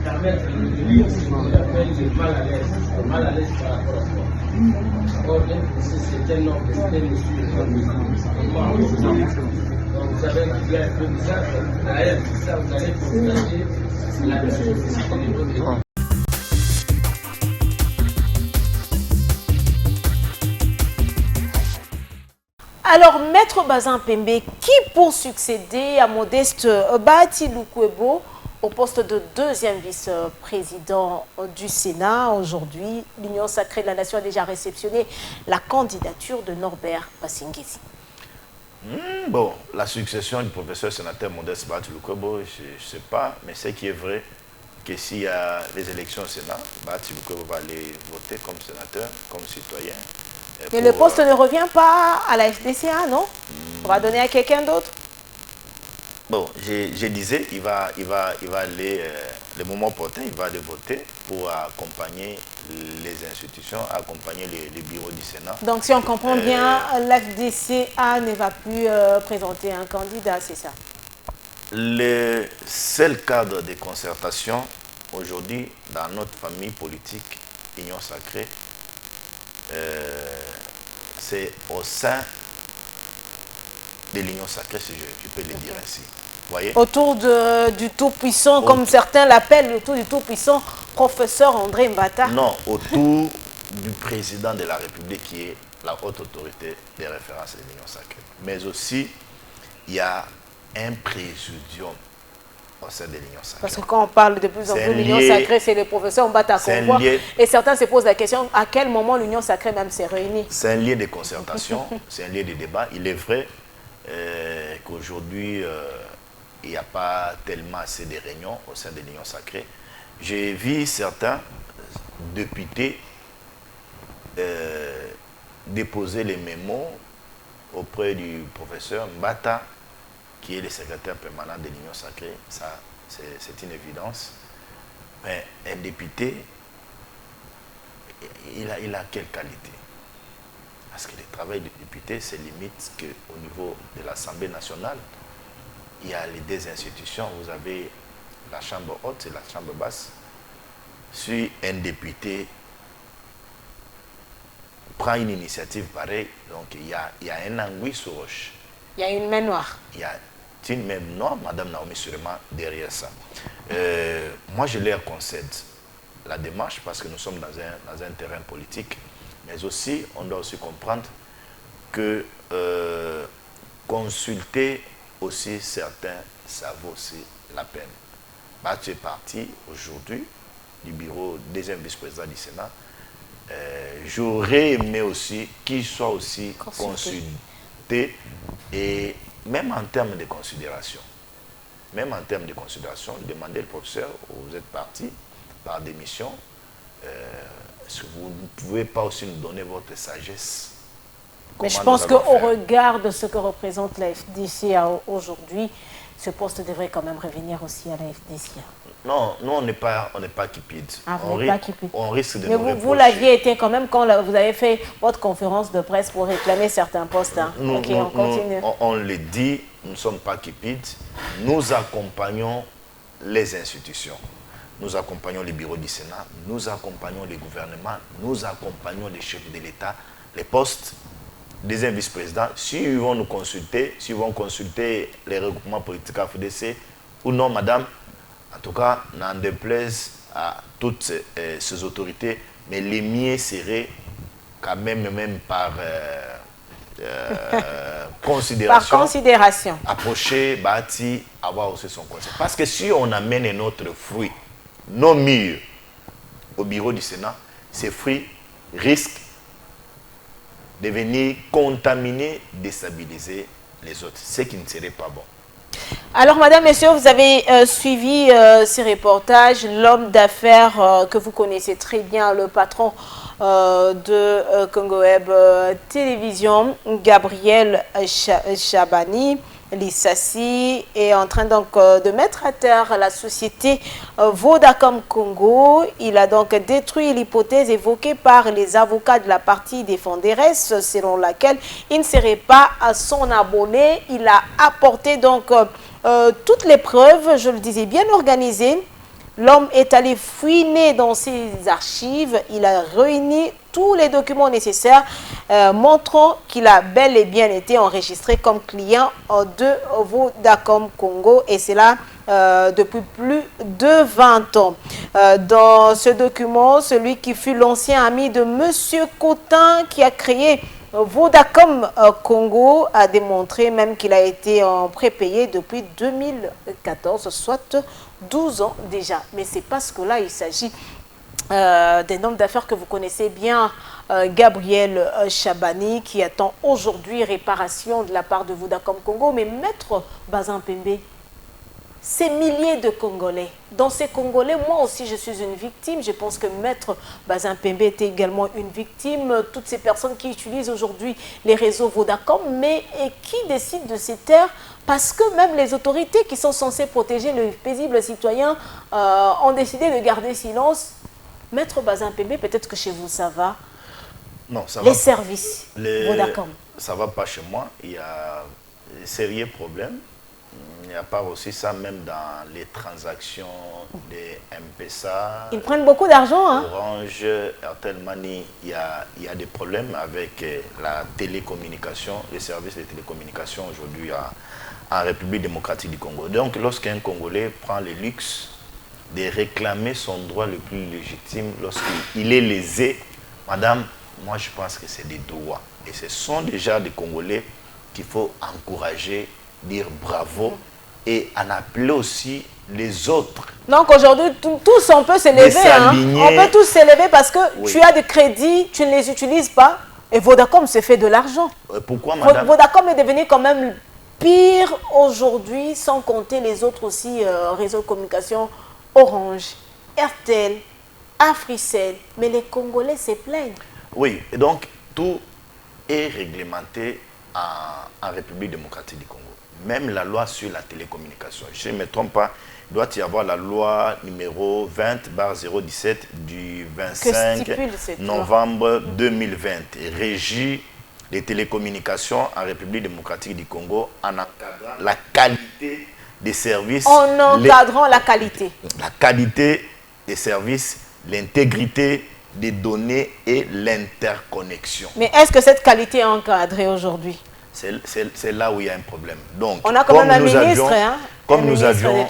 Speaker 11: permettre de devenir ce qu'on appelle le mal à l'aise. Le mal à l'aise par rapport à quoi? D'abord, bien que c'est un homme, c'est un monsieur. Donc vous savez qu'il y a un peu de ça, derrière tout ça, vous allez constater la nécessité de votre.
Speaker 1: Alors, Maître Bazin Pembe, qui pour succéder à Modeste Bahati Lukwebo au poste de deuxième vice-président du Sénat? Aujourd'hui, l'Union sacrée de la Nation a déjà réceptionné la candidature de Norbert Basingezi.
Speaker 2: Bon, la succession du professeur sénateur Modeste Bahati Lukwebo, je ne sais pas, mais ce qui est vrai, que s'il y a les élections au Sénat, Bahati Lukwebo va aller voter comme sénateur, comme citoyen.
Speaker 1: Mais le poste ne revient pas à la FDCA, non? On va donner à quelqu'un d'autre?
Speaker 2: Bon, je disais, il va aller, le moment opportun, il va aller voter pour accompagner les institutions, accompagner les bureaux du Sénat.
Speaker 1: Donc, si on comprend bien, la FDCA ne va plus présenter un candidat, c'est ça?
Speaker 2: Le seul cadre de concertation, aujourd'hui, dans notre famille politique, Union Sacrée, c'est au sein de l'Union Sacrée, si je peux le dire ainsi. Voyez?
Speaker 1: Autour du tout-puissant, comme certains l'appellent, autour du tout-puissant professeur André Mbata.
Speaker 2: Non, autour du président de la République qui est la haute autorité des références de l'Union Sacrée. Mais aussi, il y a un présidium au sein de l'Union Sacrée.
Speaker 1: Parce que quand on parle de plus en plus de l'Union Sacrée, c'est le professeur Mbata qu'on voit. Et certains se posent la question, à quel moment l'Union Sacrée même s'est réunie?
Speaker 2: C'est un lieu de concertation, c'est un lieu de débat. Il est vrai qu'aujourd'hui, il n'y a pas tellement assez de réunions au sein de l'Union Sacrée. J'ai vu certains députés déposer les mémos auprès du professeur Mbata, qui est le secrétaire permanent de l'Union Sacrée. Ça, c'est une évidence. Mais un député, il a quelle qualité? Parce que le travail du député se limite qu'au niveau de l'Assemblée nationale, il y a les deux institutions. Vous avez la chambre haute et la chambre basse. Si un député prend une initiative pareille, donc il y a un anguille sur roche.
Speaker 1: Il y a une main noire.
Speaker 2: Il y a une main noire, Madame Naomi sûrement derrière ça. Moi, je leur concède la démarche parce que nous sommes dans un terrain politique. Mais aussi, on doit aussi comprendre que consulter aussi certains, ça vaut aussi la peine. Bah, tu es parti aujourd'hui du bureau deuxième vice-président du Sénat. J'aurais aimé aussi qu'il soit aussi consulté et même en termes de considération. Même en termes de considération, demandez au professeur, vous êtes parti par démission, est-ce que vous ne pouvez pas aussi nous donner votre sagesse?
Speaker 1: Mais je pense qu'au regard de ce que représente la FDCA aujourd'hui, ce poste devrait quand même revenir aussi à la FDCA.
Speaker 2: Non, nous on n'est pas cupide.
Speaker 1: Ah, vous n'êtes pas cupide.
Speaker 2: On risque de
Speaker 1: mais
Speaker 2: nous
Speaker 1: vous l'aviez été quand même quand vous avez fait votre conférence de presse pour réclamer certains postes. Hein.
Speaker 2: On continue. On le dit, nous ne sommes pas cupides. Nous accompagnons les institutions. Nous accompagnons les bureaux du Sénat, nous accompagnons les gouvernements, nous accompagnons les chefs de l'État, les postes, deuxième vice-président. S'ils vont nous consulter, s'ils vont consulter les regroupements politiques AFDC ou non, madame, en tout cas, n'en déplaise à toutes ces autorités, mais les miens seraient quand même par considération, approcher Bahati, avoir aussi son conseil. Parce que si on amène notre fruit, nos mûres, au bureau du Sénat, ces fruits risquent de venir contaminer, déstabiliser les autres, ce qui ne serait pas bon.
Speaker 1: Alors, madame, messieurs, vous avez suivi ces reportages. L'homme d'affaires que vous connaissez très bien, le patron de Congo Web Télévision, Gabriel Chabani, Lissassi, est en train donc de mettre à terre la société Vodacom Congo. Il a donc détruit l'hypothèse évoquée par les avocats de la partie défenderesse, selon laquelle il ne serait pas à son abonné. Il a apporté donc toutes les preuves, je le disais, bien organisées. L'homme est allé fouiner dans ses archives. Il a réuni tous les documents nécessaires montrant qu'il a bel et bien été enregistré comme client de Vodacom Congo. Et c'est là depuis plus de 20 ans. Dans ce document, celui qui fut l'ancien ami de M. Cotin qui a créé Vodacom Congo a démontré même qu'il a été en prépayé depuis 2014, soit 12 ans déjà. Mais c'est parce que là, il s'agit d'un homme d'affaires que vous connaissez bien, Gabriel Chabani, qui attend aujourd'hui réparation de la part de Vodacom Congo. Mais Maître Bazin Pembe, ces milliers de Congolais, dans ces Congolais, moi aussi je suis une victime. Je pense que Maître Bazin Pembe était également une victime. Toutes ces personnes qui utilisent aujourd'hui les réseaux Vodacom, mais qui décident de ces taire parce que même les autorités qui sont censées protéger le paisible citoyen ont décidé de garder silence. Maître Bazin Pembe, peut-être que chez vous ça va.
Speaker 2: Non, ça
Speaker 1: les
Speaker 2: va.
Speaker 1: Services Vodacom.
Speaker 2: Ça va pas chez moi. Il y a de sérieux problèmes. Il y a pas aussi ça même dans les transactions des M-Pesa.
Speaker 1: Ils prennent beaucoup d'argent. Hein?
Speaker 2: Orange, Airtel Money, il y a des problèmes avec la télécommunication, les services de télécommunication aujourd'hui en République démocratique du Congo. Donc lorsqu'un Congolais prend le luxe de réclamer son droit le plus légitime, lorsqu'il est lésé, madame, moi je pense que c'est des droits. Et ce sont déjà des Congolais qu'il faut encourager, dire bravo et en appeler aussi les autres. Donc aujourd'hui, tous on peut s'élever. Hein? On peut tous s'élever parce que tu as des crédits, tu ne les utilises pas et Vodacom se fait de l'argent. Pourquoi, madame?
Speaker 1: Vodacom est devenu quand même pire aujourd'hui, sans compter les autres aussi réseaux de communication, Orange, Airtel, Africell. Mais les Congolais se plaignent. Oui, et donc tout est réglementé en République démocratique du Congo. Même la loi sur la télécommunication. Je ne me trompe pas, il doit y avoir la loi numéro 20/017 du 25 novembre 2020 et régit les télécommunications en République démocratique du Congo en encadrant la qualité des services. En encadrant la qualité. La qualité des services, l'intégrité des données et l'interconnexion. Mais est-ce que cette qualité est encadrée aujourd'hui? C'est là où il y a un problème. Donc, on a quand même un ministre, hein? Comme nous avions,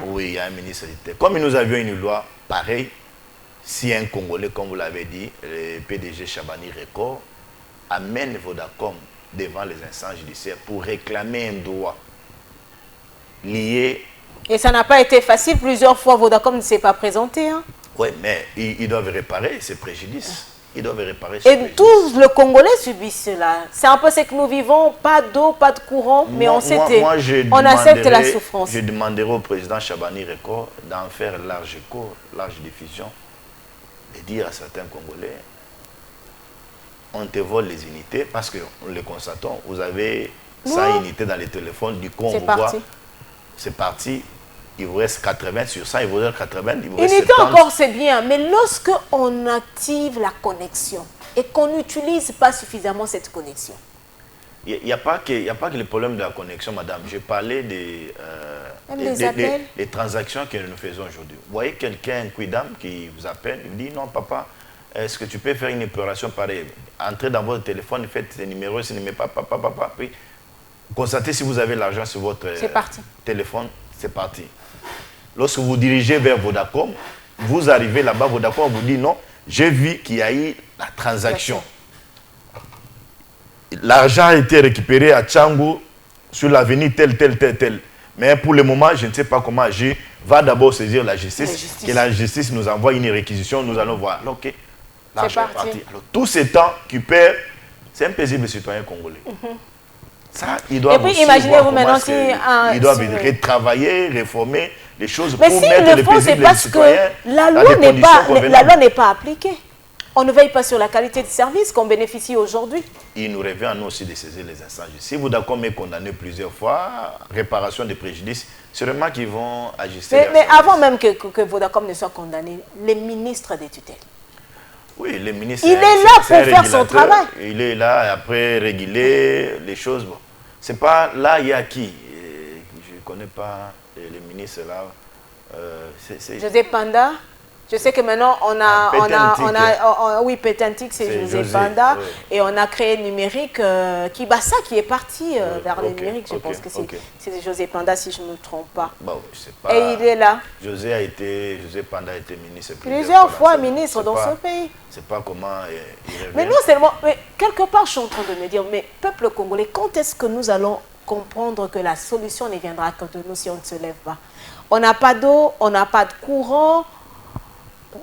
Speaker 1: oui, il y a un ministre de tutelle. Comme nous avions une loi pareille, si un Congolais, comme vous l'avez dit, le PDG Chabani Record, amène Vodacom devant les instances judiciaires pour réclamer un droit lié. Et ça n'a pas été facile. Plusieurs fois, Vodacom ne s'est pas présenté. Hein? Oui, mais ils doivent réparer ces préjudices. Ils doivent réparer ces préjudices. Et tous les Congolais subissent cela. C'est un peu ce que nous vivons. Pas d'eau, pas de courant, mais on accepte la souffrance. Je demanderai au président Chabani Record d'en faire large écho, large diffusion, et dire à certains Congolais, on te vole les unités, parce que nous le constatons, vous avez 100 unités dans les téléphones, du coup on vous voit, c'est parti. Il vous reste 80 sur 100, il vous reste 80, il vous reste 70. Unité encore, c'est bien, mais lorsque on active la connexion et qu'on n'utilise pas suffisamment cette connexion. Il n'y a pas que le problème de la connexion, madame. Je parlais des transactions que nous faisons aujourd'hui. Vous voyez quelqu'un, un quidam, qui vous appelle, il dit non, papa, est-ce que tu peux faire une opération pareille? Entrez dans votre téléphone, faites ce numéro, papa, puis constatez si vous avez l'argent sur votre téléphone, c'est parti. Lorsque vous dirigez vers Vodacom, vous arrivez là-bas, Vodacom vous dit non, j'ai vu qu'il y a eu la transaction. L'argent a été récupéré à Tchangou sur l'avenue tel. Mais pour le moment, je ne sais pas comment agir. Va d'abord saisir la justice. Que la justice nous envoie une réquisition, nous allons voir. Ok, l'argent est parti. Alors, tout ce temps qu'il perd, c'est un paisible citoyen congolais. Ça, ils doivent. Et puis imaginez-vous maintenant si ils doivent retravailler, réformer les choses pour mettre les paisibles citoyens. La loi n'est pas appliquée. On ne veille pas sur la qualité du service qu'on bénéficie aujourd'hui. Il nous revient à nous aussi de saisir les instances. Si Vodacom est condamné plusieurs fois, réparation des préjudices, sûrement qu'ils vont ajuster. Mais avant même que Vodacom ne soit condamné, les ministres des tutelles. Oui, le ministre. Il est là pour faire son travail. Il est là après réguler les choses. Bon. C'est pas là, il y a qui? Je ne connais pas les ministres là. José Panda. Je sais que maintenant, oui, Pétantique, c'est José Panda. Oui. Et on a créé Numérique, Kibassa, qui est parti vers le numérique. Je pense que c'est José Panda, si je ne me trompe pas.
Speaker 2: Bon, je sais pas.
Speaker 1: Et il est là.
Speaker 2: José Panda a été ministre
Speaker 1: plusieurs fois ministre dans ce pays.
Speaker 2: Je ne sais pas comment il revient.
Speaker 1: Mais non seulement, mais quelque part, je suis en train de me dire, mais peuple congolais, quand est-ce que nous allons comprendre que la solution ne viendra que de nous si on ne se lève pas? On n'a pas d'eau, on n'a pas de courant.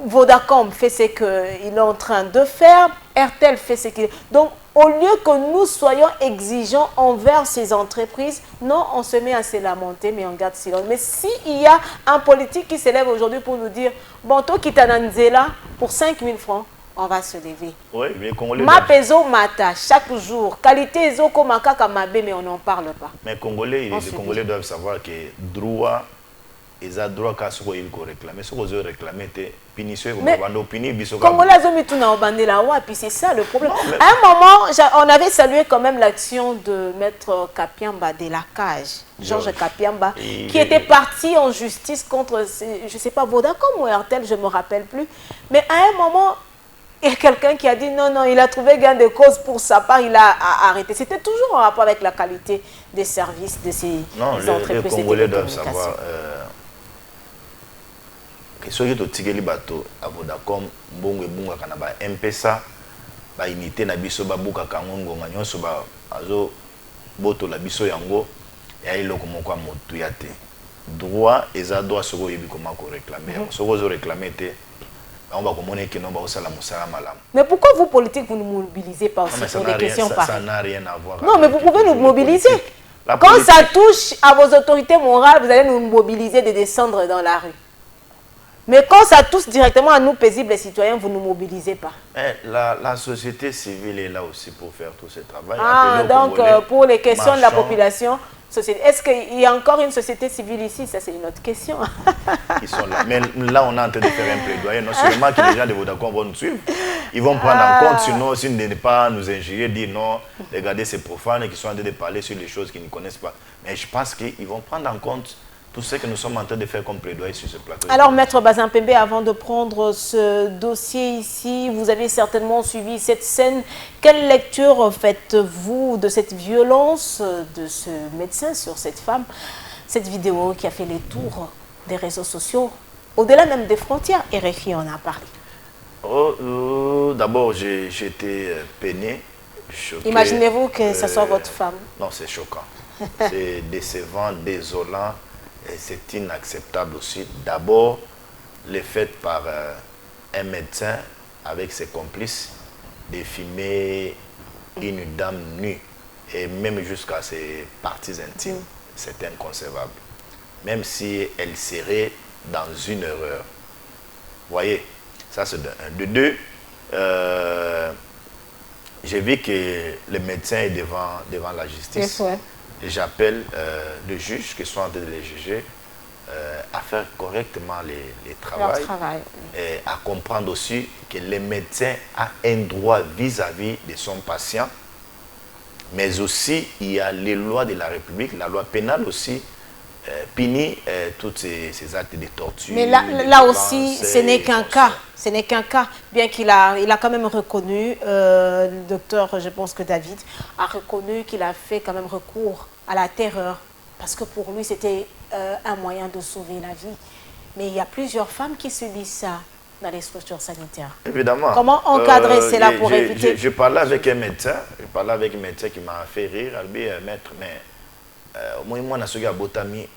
Speaker 1: Vodacom fait ce qu'il est en train de faire, RTL fait ce qu'il... Donc, au lieu que nous soyons exigeants envers ces entreprises, non, on se met à se lamenter, mais on garde silence. Mais s'il y a un politique qui s'élève aujourd'hui pour nous dire, bon, toi qui t'as là, pour 5 000 francs, on va se lever.
Speaker 2: Oui, mais Congolais...
Speaker 1: Ma peso mata, chaque jour. Qualité ezoko makaka mabe, mais on n'en parle pas.
Speaker 2: Mais les Congolais doivent savoir que droit... Ils ont droit à ce qu'ils réclament. Ce qu'ils ont réclamé, c'est punition.
Speaker 1: Mais Congolais ont mis tout dans le puis c'est ça le problème. À un moment, on avait salué quand même l'action de Maître Kapiamba de la cage, Georges Kapiamba, qui était parti en justice contre, je ne sais pas, Vodacom ou RTL, je ne me rappelle plus. Mais à un moment, il y a quelqu'un qui a dit non, il a trouvé gain de cause pour sa part, il a arrêté. C'était toujours en rapport avec la qualité des services de ces entreprises.
Speaker 2: Les Congolais doivent savoir... soki totikeli bato à Vodacom mbongo ebungaka na ba M-Pesa ba unité na biso babukaka ngonga nyonso ba azo boto la biso yango ya iloko moko ya motu ya te droit eza droit soko yebi comment ko réclamer soko zo réclamer te on va communiquer que non ba osala musala malamu.
Speaker 1: Mais pourquoi vous politiques vous ne mobilisez pas aussi sur des questions pareilles?
Speaker 2: Ça n'a rien à voir.
Speaker 1: Non, mais vous pouvez nous mobiliser. Quand ça touche à vos autorités morales, vous allez nous mobiliser de descendre dans la rue. Mais quand ça touche directement à nous, paisibles citoyens, vous ne nous mobilisez pas.
Speaker 2: La société civile est là aussi pour faire tout ce travail.
Speaker 1: Ah, donc pour les questions de la population, est-ce qu'il y a encore une société civile ici? Ça, c'est une autre question.
Speaker 2: Ils sont là. Mais là, on est en train de faire un plaidoyer. Non seulement que les gens de Vodacom vont nous suivre, ils vont prendre en compte, sinon, s'ils ne pas nous injurer, dire non, regardez ces profanes qui sont en train de parler sur les choses qu'ils ne connaissent pas. Mais je pense qu'ils vont prendre en compte tout ce que nous sommes en train de faire comme plaidoyer sur ce plateau.
Speaker 1: Alors, Maître Bazimpembe, avant de prendre ce dossier ici, vous avez certainement suivi cette scène. Quelle lecture faites-vous de cette violence de ce médecin sur cette femme? Cette vidéo qui a fait les tours des réseaux sociaux, au-delà même des frontières, RFI en a parlé.
Speaker 2: D'abord, j'ai été peiné, choqué.
Speaker 1: Imaginez-vous que ce soit votre femme.
Speaker 2: Non, c'est choquant. C'est décevant, désolant. Et c'est inacceptable aussi. D'abord, le fait par un médecin avec ses complices de filmer une dame nue et même jusqu'à ses parties intimes. C'est inconcevable. Même si elle serait dans une erreur. Vous voyez, ça c'est de un. De deux, j'ai vu que le médecin est devant la justice. Et j'appelle le juge qui sont en train de les juger à faire correctement les travail et à comprendre aussi que le médecin a un droit vis-à-vis de son patient, mais aussi il y a les lois de la République, la loi pénale aussi punit tous ces actes de torture.
Speaker 1: Mais là aussi, ce n'est qu'un cas. Ce n'est qu'un cas, bien qu'il a quand même reconnu, le docteur, je pense que David, a reconnu qu'il a fait quand même recours à la terreur. Parce que pour lui, c'était un moyen de sauver la vie. Mais il y a plusieurs femmes qui subissent ça dans les structures sanitaires.
Speaker 2: Évidemment.
Speaker 1: Comment encadrer cela pour éviter...
Speaker 2: Je parlais avec un médecin. Je parlais avec un médecin qui m'a fait rire. Il m'a dit, maître, mais moi, je suis botami.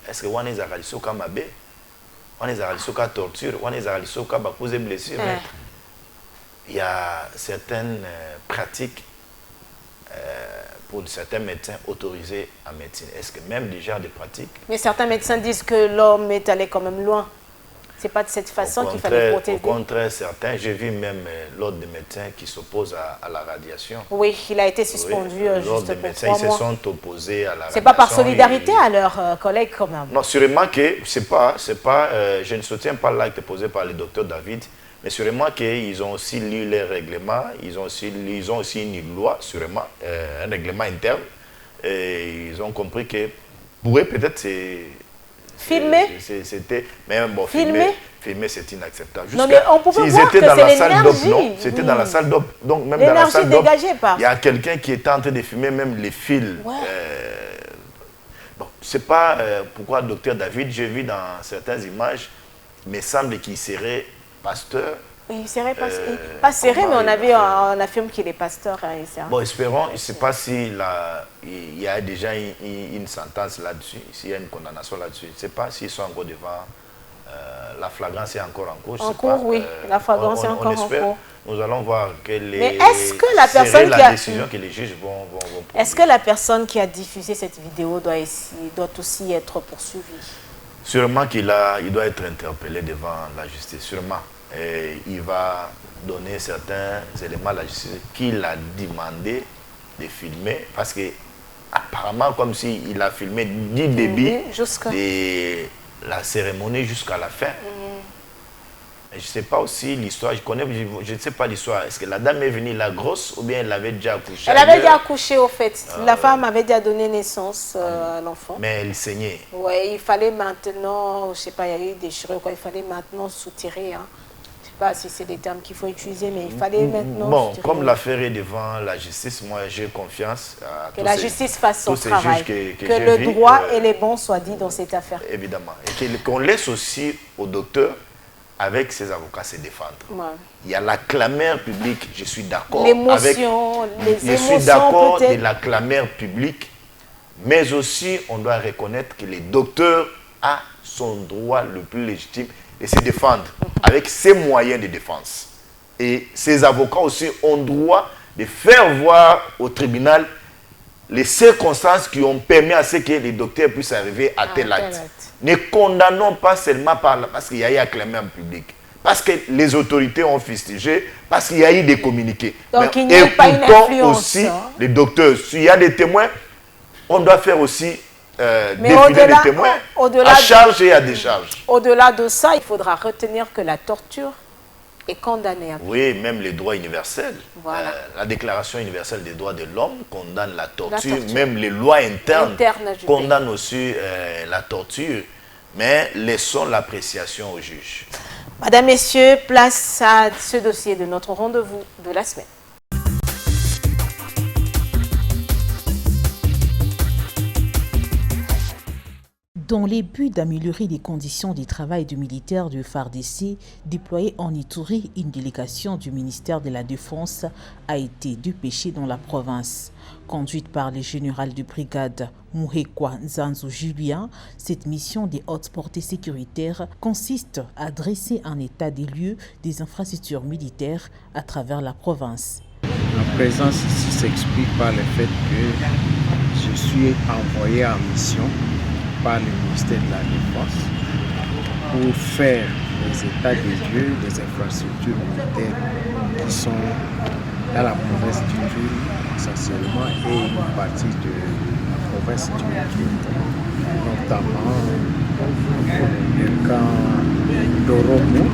Speaker 2: Est-ce que on est à l'issue mabe, on est à l'issue torture, on est à l'issue de blessures. Il y a certaines pratiques pour certains médecins autorisés en médecine. Est-ce que même déjà des pratiques?
Speaker 1: Mais certains médecins disent que l'homme est allé quand même loin. C'est pas de cette façon qu'il fallait protéger.
Speaker 2: Au contraire, certains, j'ai vu même l'ordre des médecins qui s'oppose à la radiation.
Speaker 1: Oui, il a été suspendu juste pour 3 mois. L'ordre des médecins,
Speaker 2: ils se sont opposés à la radiation.
Speaker 1: C'est pas par solidarité à leurs collègues quand même?
Speaker 2: Non, sûrement que c'est pas je ne soutiens pas l'acte posé par le docteur David, mais sûrement qu'ils ont aussi lu les règlements, ils ont aussi une loi, sûrement, un règlement interne Et ils ont compris que pour eux, peut-être c'est...
Speaker 1: Filmer.
Speaker 2: C'était... Mais bon,
Speaker 1: filmer,
Speaker 2: c'est inacceptable.
Speaker 1: Non, mais on pouvait voir que
Speaker 2: dans la
Speaker 1: c'est
Speaker 2: salle d'op,
Speaker 1: l'énergie.
Speaker 2: non? C'était dans la salle d'op. Donc même dans la salle d'op, il y a quelqu'un qui était en train de filmer même les fils.
Speaker 1: Ouais.
Speaker 2: Bon, c'est pas pourquoi docteur David, j'ai vu dans certaines images, mais semble qu'il serait pasteur.
Speaker 1: Oui, il serait pas serré, mais on affirme qu'il est pasteur.
Speaker 2: Bon, espérons, je ne sais pas s'il y a déjà une sentence là-dessus, s'il y a une condamnation là-dessus. Je ne sais pas s'ils sont encore devant, la flagrance est encore en cours.
Speaker 1: En cours, oui, la flagrance est encore en cours.
Speaker 2: Nous allons voir quelle
Speaker 1: est la personne
Speaker 2: la décision que les juges vont prendre.
Speaker 1: Est-ce que la personne qui a diffusé cette vidéo doit aussi être poursuivie?
Speaker 2: Sûrement il doit être interpellé devant la justice, sûrement. Et il va donner certains éléments à la justice qu'il a demandé de filmer, parce que apparemment comme s'il a filmé du début de la cérémonie jusqu'à la fin. Je ne sais pas aussi l'histoire, je ne sais pas l'histoire. Est-ce que la dame est venue la grosse ou bien elle avait déjà accouché?
Speaker 1: Elle avait déjà accouché au fait. La femme avait déjà donné naissance à l'enfant.
Speaker 2: Mais elle saignait.
Speaker 1: Oui, il fallait maintenant, je ne sais pas, il y a eu des déchirures, il fallait maintenant soutirer. Hein. Je ne sais pas si c'est des termes qu'il faut utiliser, mais il fallait maintenant
Speaker 2: bon, comme l'affaire est devant la justice, moi j'ai confiance à
Speaker 1: que la justice fasse son travail. Que le droit et les bons soient dits dans cette affaire.
Speaker 2: Évidemment. Et qu'on laisse aussi au docteur, avec ses avocats, se défendre. Ouais. Il y a la clameur publique, je suis d'accord.
Speaker 1: L'émotion, les émotions.
Speaker 2: Je suis d'accord de la clameur publique, mais aussi on doit reconnaître que le docteur a son droit le plus légitime de se défendre avec ses moyens de défense. Et ses avocats aussi ont droit de faire voir au tribunal les circonstances qui ont permis à ce que les docteurs puissent arriver à tel acte. Ne condamnons pas seulement parce qu'il y a eu un clameur public, parce que les autorités ont fustigé, parce qu'il y a eu des communiqués.
Speaker 1: Donc il n'y a pas une influence.
Speaker 2: Aussi les docteurs. S'il y a des témoins, on doit faire aussi défiler les témoins à charge et à décharge.
Speaker 1: Au-delà de ça, il faudra retenir que la torture est condamnée.
Speaker 2: Oui, même les droits universels.
Speaker 1: Voilà.
Speaker 2: La Déclaration universelle des droits de l'homme condamne la torture. Même les lois internes condamnent aussi la torture. Mais laissons l'appréciation aux juges.
Speaker 1: Madame, Messieurs, place à ce dossier de notre rendez-vous de la semaine.
Speaker 14: Dans les buts d'améliorer les conditions de travail du militaire du FARDC déployé en Ituri, une délégation du ministère de la Défense a été dépêchée dans la province. Conduite par le général de brigade Muhekwa Nzanzu Julien, cette mission des hautes portées sécuritaires consiste à dresser un état des lieux des infrastructures militaires à travers la province.
Speaker 15: Ma présence ici s'explique par le fait que je suis envoyé en mission par le ministère de la Défense pour faire les états des lieux des infrastructures militaires qui sont dans la province du Ituri essentiellement et une partie de la province du Ituri, notamment le camp d'Oromo.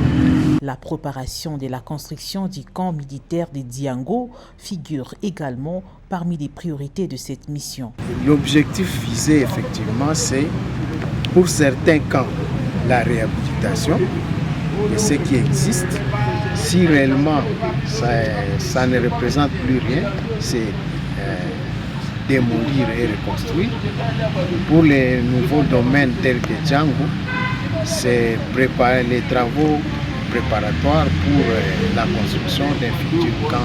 Speaker 14: La préparation de la construction du camp militaire de Diango figure également parmi les priorités de cette mission.
Speaker 15: L'objectif visé effectivement, c'est pour certains camps la réhabilitation de ce qui existe. Si réellement ça ne représente plus rien, c'est démolir et reconstruire. Pour les nouveaux domaines tels que Django, c'est préparer les travaux préparatoires pour la construction d'un futur camp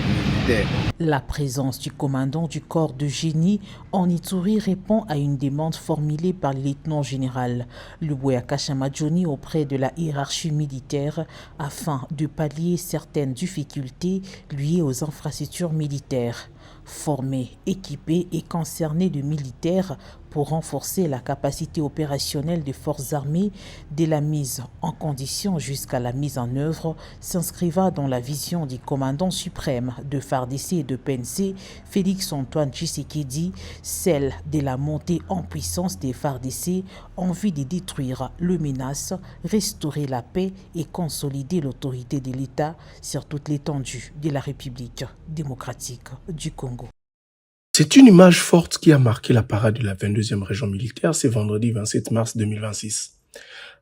Speaker 15: militaire.
Speaker 14: La présence du commandant du corps de génie en Ituri répond à une demande formulée par le lieutenant général Luboya Kashamadjoni auprès de la hiérarchie militaire afin de pallier certaines difficultés liées aux infrastructures militaires. Former, équiper et concerner de militaires pour renforcer la capacité opérationnelle des forces armées dès la mise en condition jusqu'à la mise en œuvre s'inscriva dans la vision du commandant suprême de FARDC et de PNC, Félix-Antoine Tshisekedi, celle de la montée en puissance des FARDC en vue de détruire le menace, restaurer la paix et consolider l'autorité de l'État sur toute l'étendue de la République démocratique du Congo.
Speaker 16: C'est une image forte qui a marqué la parade de la 22e région militaire ce vendredi 27 mars 2026.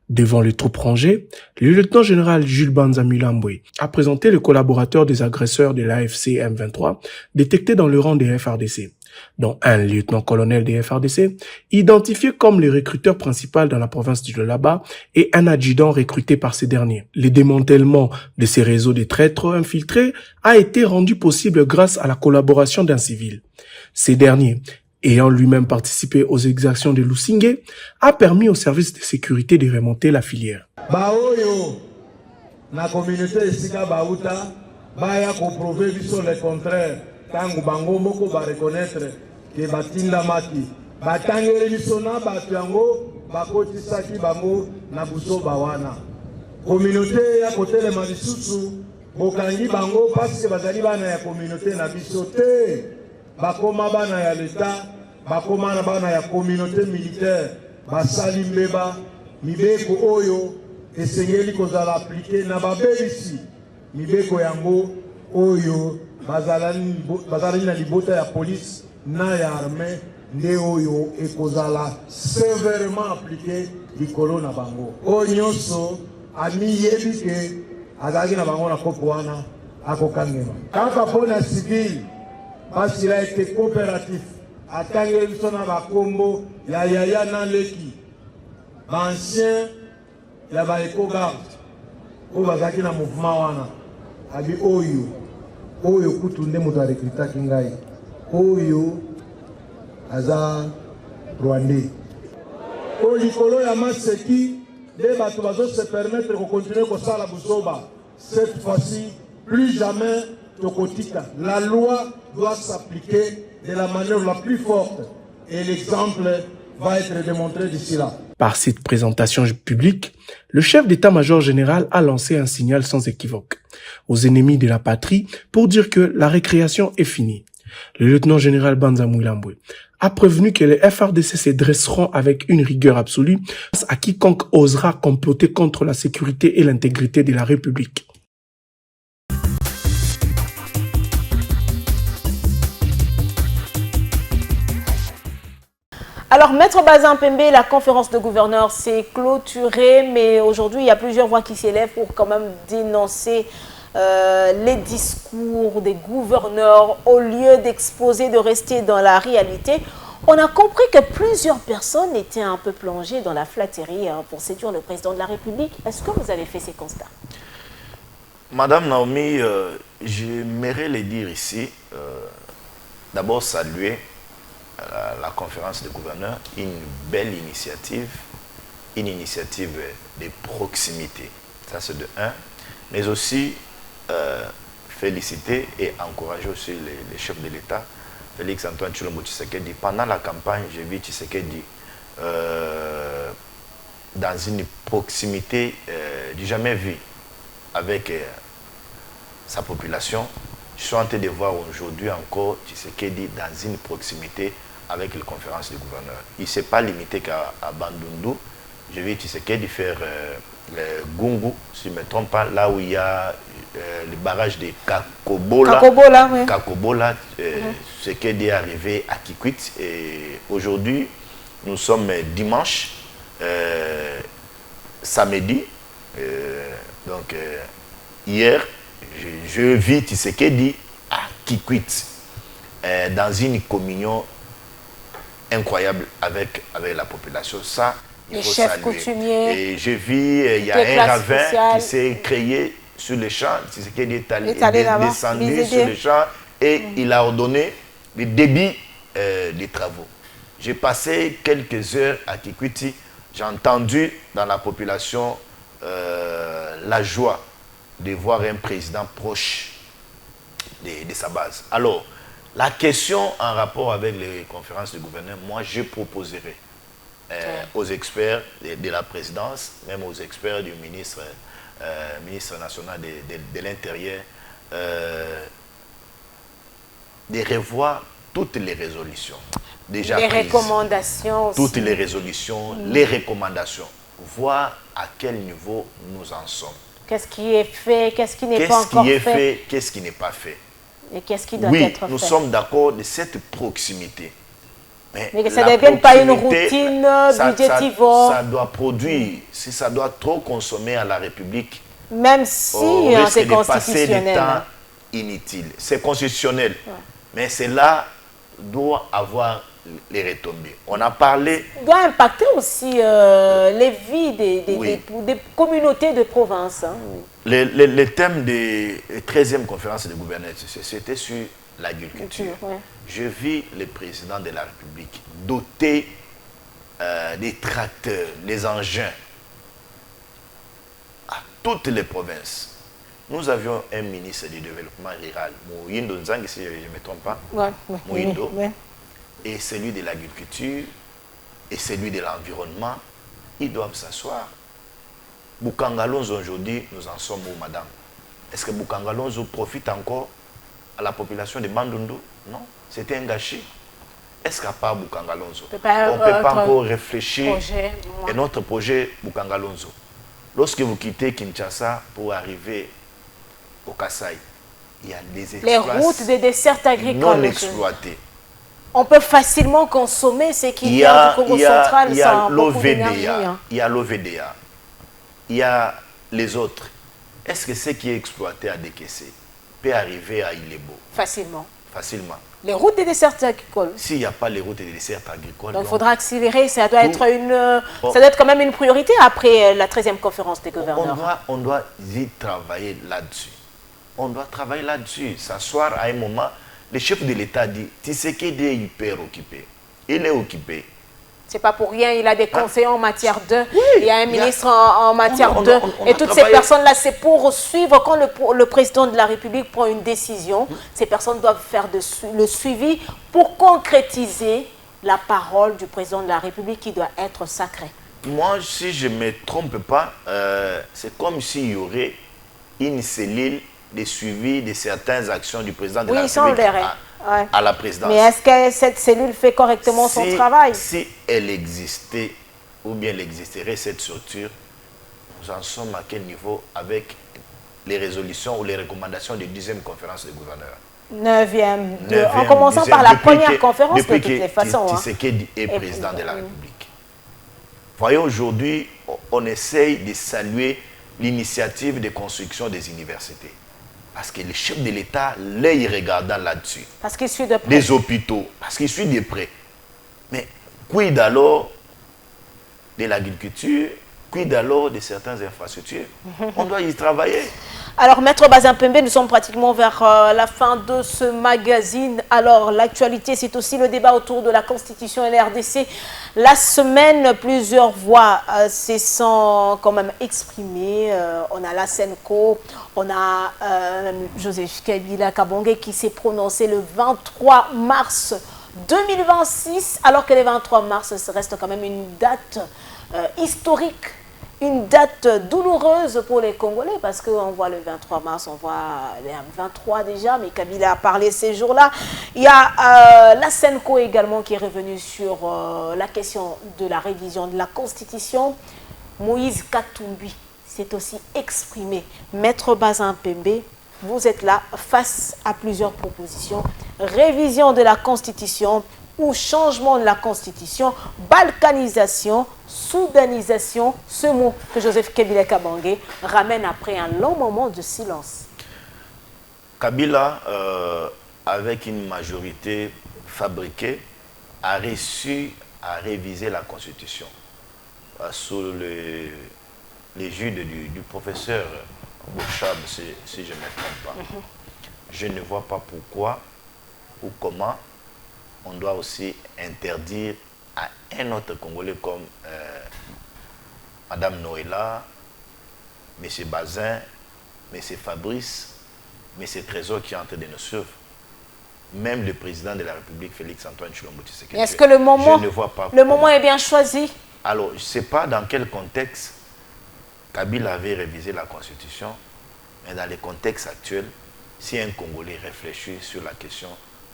Speaker 16: Devant les troupes rangées, le lieutenant-général Jules Banza Mulambwe a présenté le collaborateur des agresseurs de l'AFC M23 détectés dans le rang des FRDC, dont un lieutenant-colonel des FRDC, identifié comme le recruteur principal dans la province du Lualaba et un adjudant recruté par ces derniers. Le démantèlement de ces réseaux de traîtres infiltrés a été rendu possible grâce à la collaboration d'un civil. Ces derniers, ayant lui-même participé aux exactions de Lusingé, a permis au service de sécurité de remonter la filière.
Speaker 17: Baoyo, na communauté esika bauta, baya ko prouver biso le contraire. Tangu bango moko ba reconnaître que batinda maki. Batangeli biso na batu yango bakotisaki bango na buso bawana. Communauté ya kotelema lisusu bokangi bango parce que bazali bana ya communauté na biso te. Bakoma bana ya l'État, bakoma na bana ya communauté militaire, basali mbeba, mibeko oyo, esengeli kozala appliqué na babelisi, mibeko yango oyo, bazalani na libota ya police, na ya armée, nde oyo, ekozala sévèrement appliqué likolo na bango. Oyo nyonso, ami yebike, azalaki na bango na kopo wana, akokangema. Kaka pona civil, parce qu'il a été coopératif. À Tangelson à Combo, Yaya Naleki, l'ancien, il y a éco-garde. Au Bazaki na mouvement wana. Abi Oyo. Oyo Kutunde Mouta Rekrita Kingai. Oyo Aza Rwandais. Oyo Kolo Yamaseki, les bateaux se permettre de continuer comme ça la Boussoba. Cette fois-ci, plus jamais. La loi doit s'appliquer de la manière la plus forte et l'exemple va être démontré d'ici là.
Speaker 16: Par cette présentation publique, le chef d'état-major général a lancé un signal sans équivoque aux ennemis de la patrie pour dire que la récréation est finie. Le lieutenant-général Banza Mulambwe a prévenu que les FRDC se dresseront avec une rigueur absolue face à quiconque osera comploter contre la sécurité et l'intégrité de la République.
Speaker 1: Alors, Maître Bazin Pembe, la conférence de gouverneurs s'est clôturée, mais aujourd'hui, il y a plusieurs voix qui s'élèvent pour quand même dénoncer les discours des gouverneurs au lieu d'exposer, de rester dans la réalité. On a compris que plusieurs personnes étaient un peu plongées dans la flatterie pour séduire le président de la République. Est-ce que vous avez fait ces constats?
Speaker 2: Madame Naomi, j'aimerais le dire ici, d'abord saluer la conférence des gouverneurs, une belle initiative, une initiative de proximité. Ça c'est de un. Mais aussi féliciter et encourager aussi les chefs de l'État. Félix Antoine Tshilombo Tshisekedi, pendant la campagne, j'ai vu Tshisekedi dans une proximité du jamais vu avec sa population. Je suis en train de voir aujourd'hui encore Tshisekedi dans une proximité avec les conférences des gouverneurs. Il ne s'est pas limité qu'à Bandundu. Je vais Tshisekedi faire le Gungu, si je ne me trompe pas, là où il y a le barrage de Kakobola. Oui. Kakobola, Tshisekedi est arrivé à Kikwit. Et aujourd'hui, nous sommes dimanche, samedi. Donc, hier, je vis Tshisekedi à Kikwit, dans une communion incroyable avec la population. Ça, il faut saluer. Coutumiers, et j'ai vu, il y a un ravin qui s'est créé sur les champs. Tshisekedi est descendu sur les champs et il a ordonné le débit des travaux. J'ai passé quelques heures à Kikwiti. J'ai entendu dans la population la joie de voir un président proche de sa base. Alors, la question en rapport avec les conférences de gouverneurs, moi je proposerai aux experts de la présidence, même aux experts du ministre national de l'Intérieur, de revoir toutes les résolutions déjà
Speaker 1: les
Speaker 2: prises,
Speaker 1: recommandations
Speaker 2: toutes
Speaker 1: aussi.
Speaker 2: les résolutions, les recommandations, voir à quel niveau nous en sommes.
Speaker 1: Qu'est-ce qui est fait, qu'est-ce qui n'est pas encore fait.
Speaker 2: Qu'est-ce qui n'est pas fait.
Speaker 1: Et qu'est-ce qui doit être fait?
Speaker 2: Oui, nous sommes d'accord de cette proximité. Mais
Speaker 1: que ça ne devienne pas une routine budgétivore.
Speaker 2: Ça doit produire, si ça doit trop consommer à la République,
Speaker 1: même si c'est constitutionnel.
Speaker 2: Des temps inutiles. C'est constitutionnel. Ouais. Mais cela doit avoir les retombées. On a parlé...
Speaker 1: doit impacter aussi les vies des communautés de province. Hein.
Speaker 2: Le thème des 13e conférences de gouverneurs, c'était sur l'agriculture. Ouais. Je vis le président de la République doter des tracteurs, les engins à toutes les provinces. Nous avions un ministre du développement rural, Mouindo Nzangi, si je ne me trompe pas, Mouindo, et celui de l'agriculture et celui de l'environnement, ils doivent s'asseoir. Boukangalonzo, aujourd'hui, nous en sommes où, madame? Est-ce que Boukangalonzo profite encore à la population de Bandundu? Non, c'était un gâchis. Est-ce qu'à part Boukangalonzo, on ne peut pas encore réfléchir à notre projet Boukangalonzo? Lorsque vous quittez Kinshasa pour arriver au Kasaï, il y a des espaces
Speaker 1: les routes des desserts agricoles
Speaker 2: non exploités.
Speaker 1: On peut facilement consommer ce qui vient du Congo central sans beaucoup d'énergie.
Speaker 2: Il y a l'OVDA, il y a les autres. Est-ce que ce qui est exploité à Dekessé peut arriver à Ilebo?
Speaker 1: Facilement.
Speaker 2: Facilement.
Speaker 1: Les routes des desserts agricoles.
Speaker 2: S'il n'y a pas les routes des desserts agricoles.
Speaker 1: Donc il faudra accélérer, ça doit être ça doit être quand même une priorité après la 13e conférence des gouverneurs.
Speaker 2: On doit y travailler là-dessus. On doit travailler là-dessus. S'asseoir à un moment, le chef de l'État dit, Tshisekedi est hyper occupé. Il est occupé.
Speaker 1: C'est pas pour rien, il a des conseillers en matière de, il y a un ministre en matière de, et toutes ces personnes-là, c'est pour suivre quand le président de la République prend une décision, ces personnes doivent faire le suivi pour concrétiser la parole du président de la République qui doit être sacrée.
Speaker 2: Moi, si je ne me trompe pas, c'est comme s'il y aurait une cellule de suivi de certaines actions du président de la République à la présidence.
Speaker 1: Mais est-ce que cette cellule fait correctement son travail?
Speaker 2: Si elle existait, ou bien elle existerait, cette structure, nous en sommes à quel niveau avec les résolutions ou les recommandations de 10e conférence des gouverneurs?
Speaker 1: 9e. En commençant par la première conférence, de toutes les façons.
Speaker 2: Tshisekedi est président de la République. Voyons, aujourd'hui, on essaye de saluer l'initiative de construction des universités. Parce que le chef de l'État, l'œil regardant là-dessus.
Speaker 1: Parce qu'il suit de près.
Speaker 2: Les hôpitaux, parce qu'il suit de près. Mais quid alors de l'agriculture, quid alors de certaines infrastructures? On doit y travailler.
Speaker 1: Alors, Maître Bazin Pembe, nous sommes pratiquement vers la fin de ce magazine. Alors, l'actualité, c'est aussi le débat autour de la Constitution et la RDC. La semaine, plusieurs voix se sont quand même exprimées. On a la Senko, on a Joseph Kabila Kabonge qui s'est prononcé le 23 mars 2026, alors que le 23 mars, ça reste quand même une date historique. Une date douloureuse pour les Congolais parce qu'on voit le 23 mars, on voit le 23 déjà, mais Kabila a parlé ces jours-là. Il y a la Senko également qui est revenue sur la question de la révision de la Constitution. Moïse Katumbi s'est aussi exprimé. Maître Bazin Pembe, vous êtes là face à plusieurs propositions. Révision de la Constitution ou changement de la Constitution, balkanisation, soudanisation, ce mot que Joseph Kabila Kabangé ramène après un long moment de silence.
Speaker 2: Kabila, avec une majorité fabriquée, a réussi à réviser la Constitution sous l'égide du professeur Bouchab, si je ne me trompe pas. Je ne vois pas pourquoi ou comment on doit aussi interdire à un autre Congolais comme Madame Noëlla, M. Bazin, M. Fabrice, M. Trésor qui est en train de nous suivre, même le président de la République, Félix Antoine Tshilombo Tshisekedi.
Speaker 1: Est-ce que le moment est bien choisi?
Speaker 2: Alors, je ne sais pas dans quel contexte Kabila avait révisé la Constitution, mais dans le contexte actuel, si un Congolais réfléchit sur la question,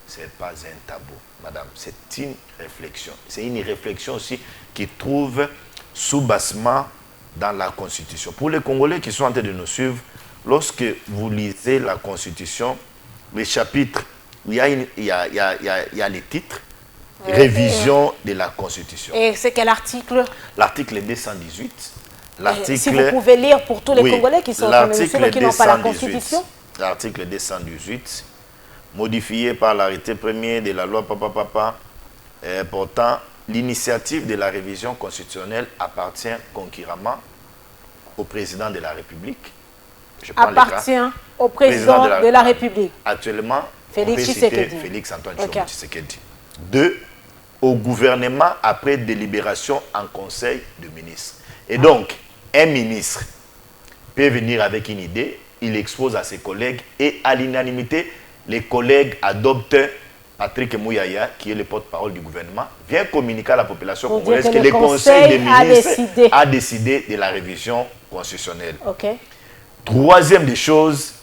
Speaker 2: ce n'est pas un tabou, madame. C'est une réflexion. C'est une réflexion aussi qui trouve sous-bassement dans la Constitution. Pour les Congolais qui sont en train de nous suivre, lorsque vous lisez la Constitution, le chapitre, il y a les titres, révision de la Constitution.
Speaker 1: Et c'est quel article?
Speaker 2: L'article 218.
Speaker 1: Si vous pouvez lire pour tous les Congolais qui sont qui n'ont pas la Constitution.
Speaker 2: L'article 218, modifié par l'arrêté premier de la loi portant l'initiative de la révision constitutionnelle appartient concurremment au président de la République.
Speaker 1: Appartient au président de la République.
Speaker 2: Actuellement,
Speaker 1: Félix Tshisekedi.
Speaker 2: Félix Antoine Tshisekedi. 2. Au gouvernement après délibération en conseil de ministres. Et donc, un ministre peut venir avec une idée, il expose à ses collègues et à l'unanimité, les collègues adoptent Patrick Mouyaya, qui est le porte-parole du gouvernement, vient communiquer à la population congolaise que le conseil des ministres a décidé de la révision constitutionnelle. Troisième des choses,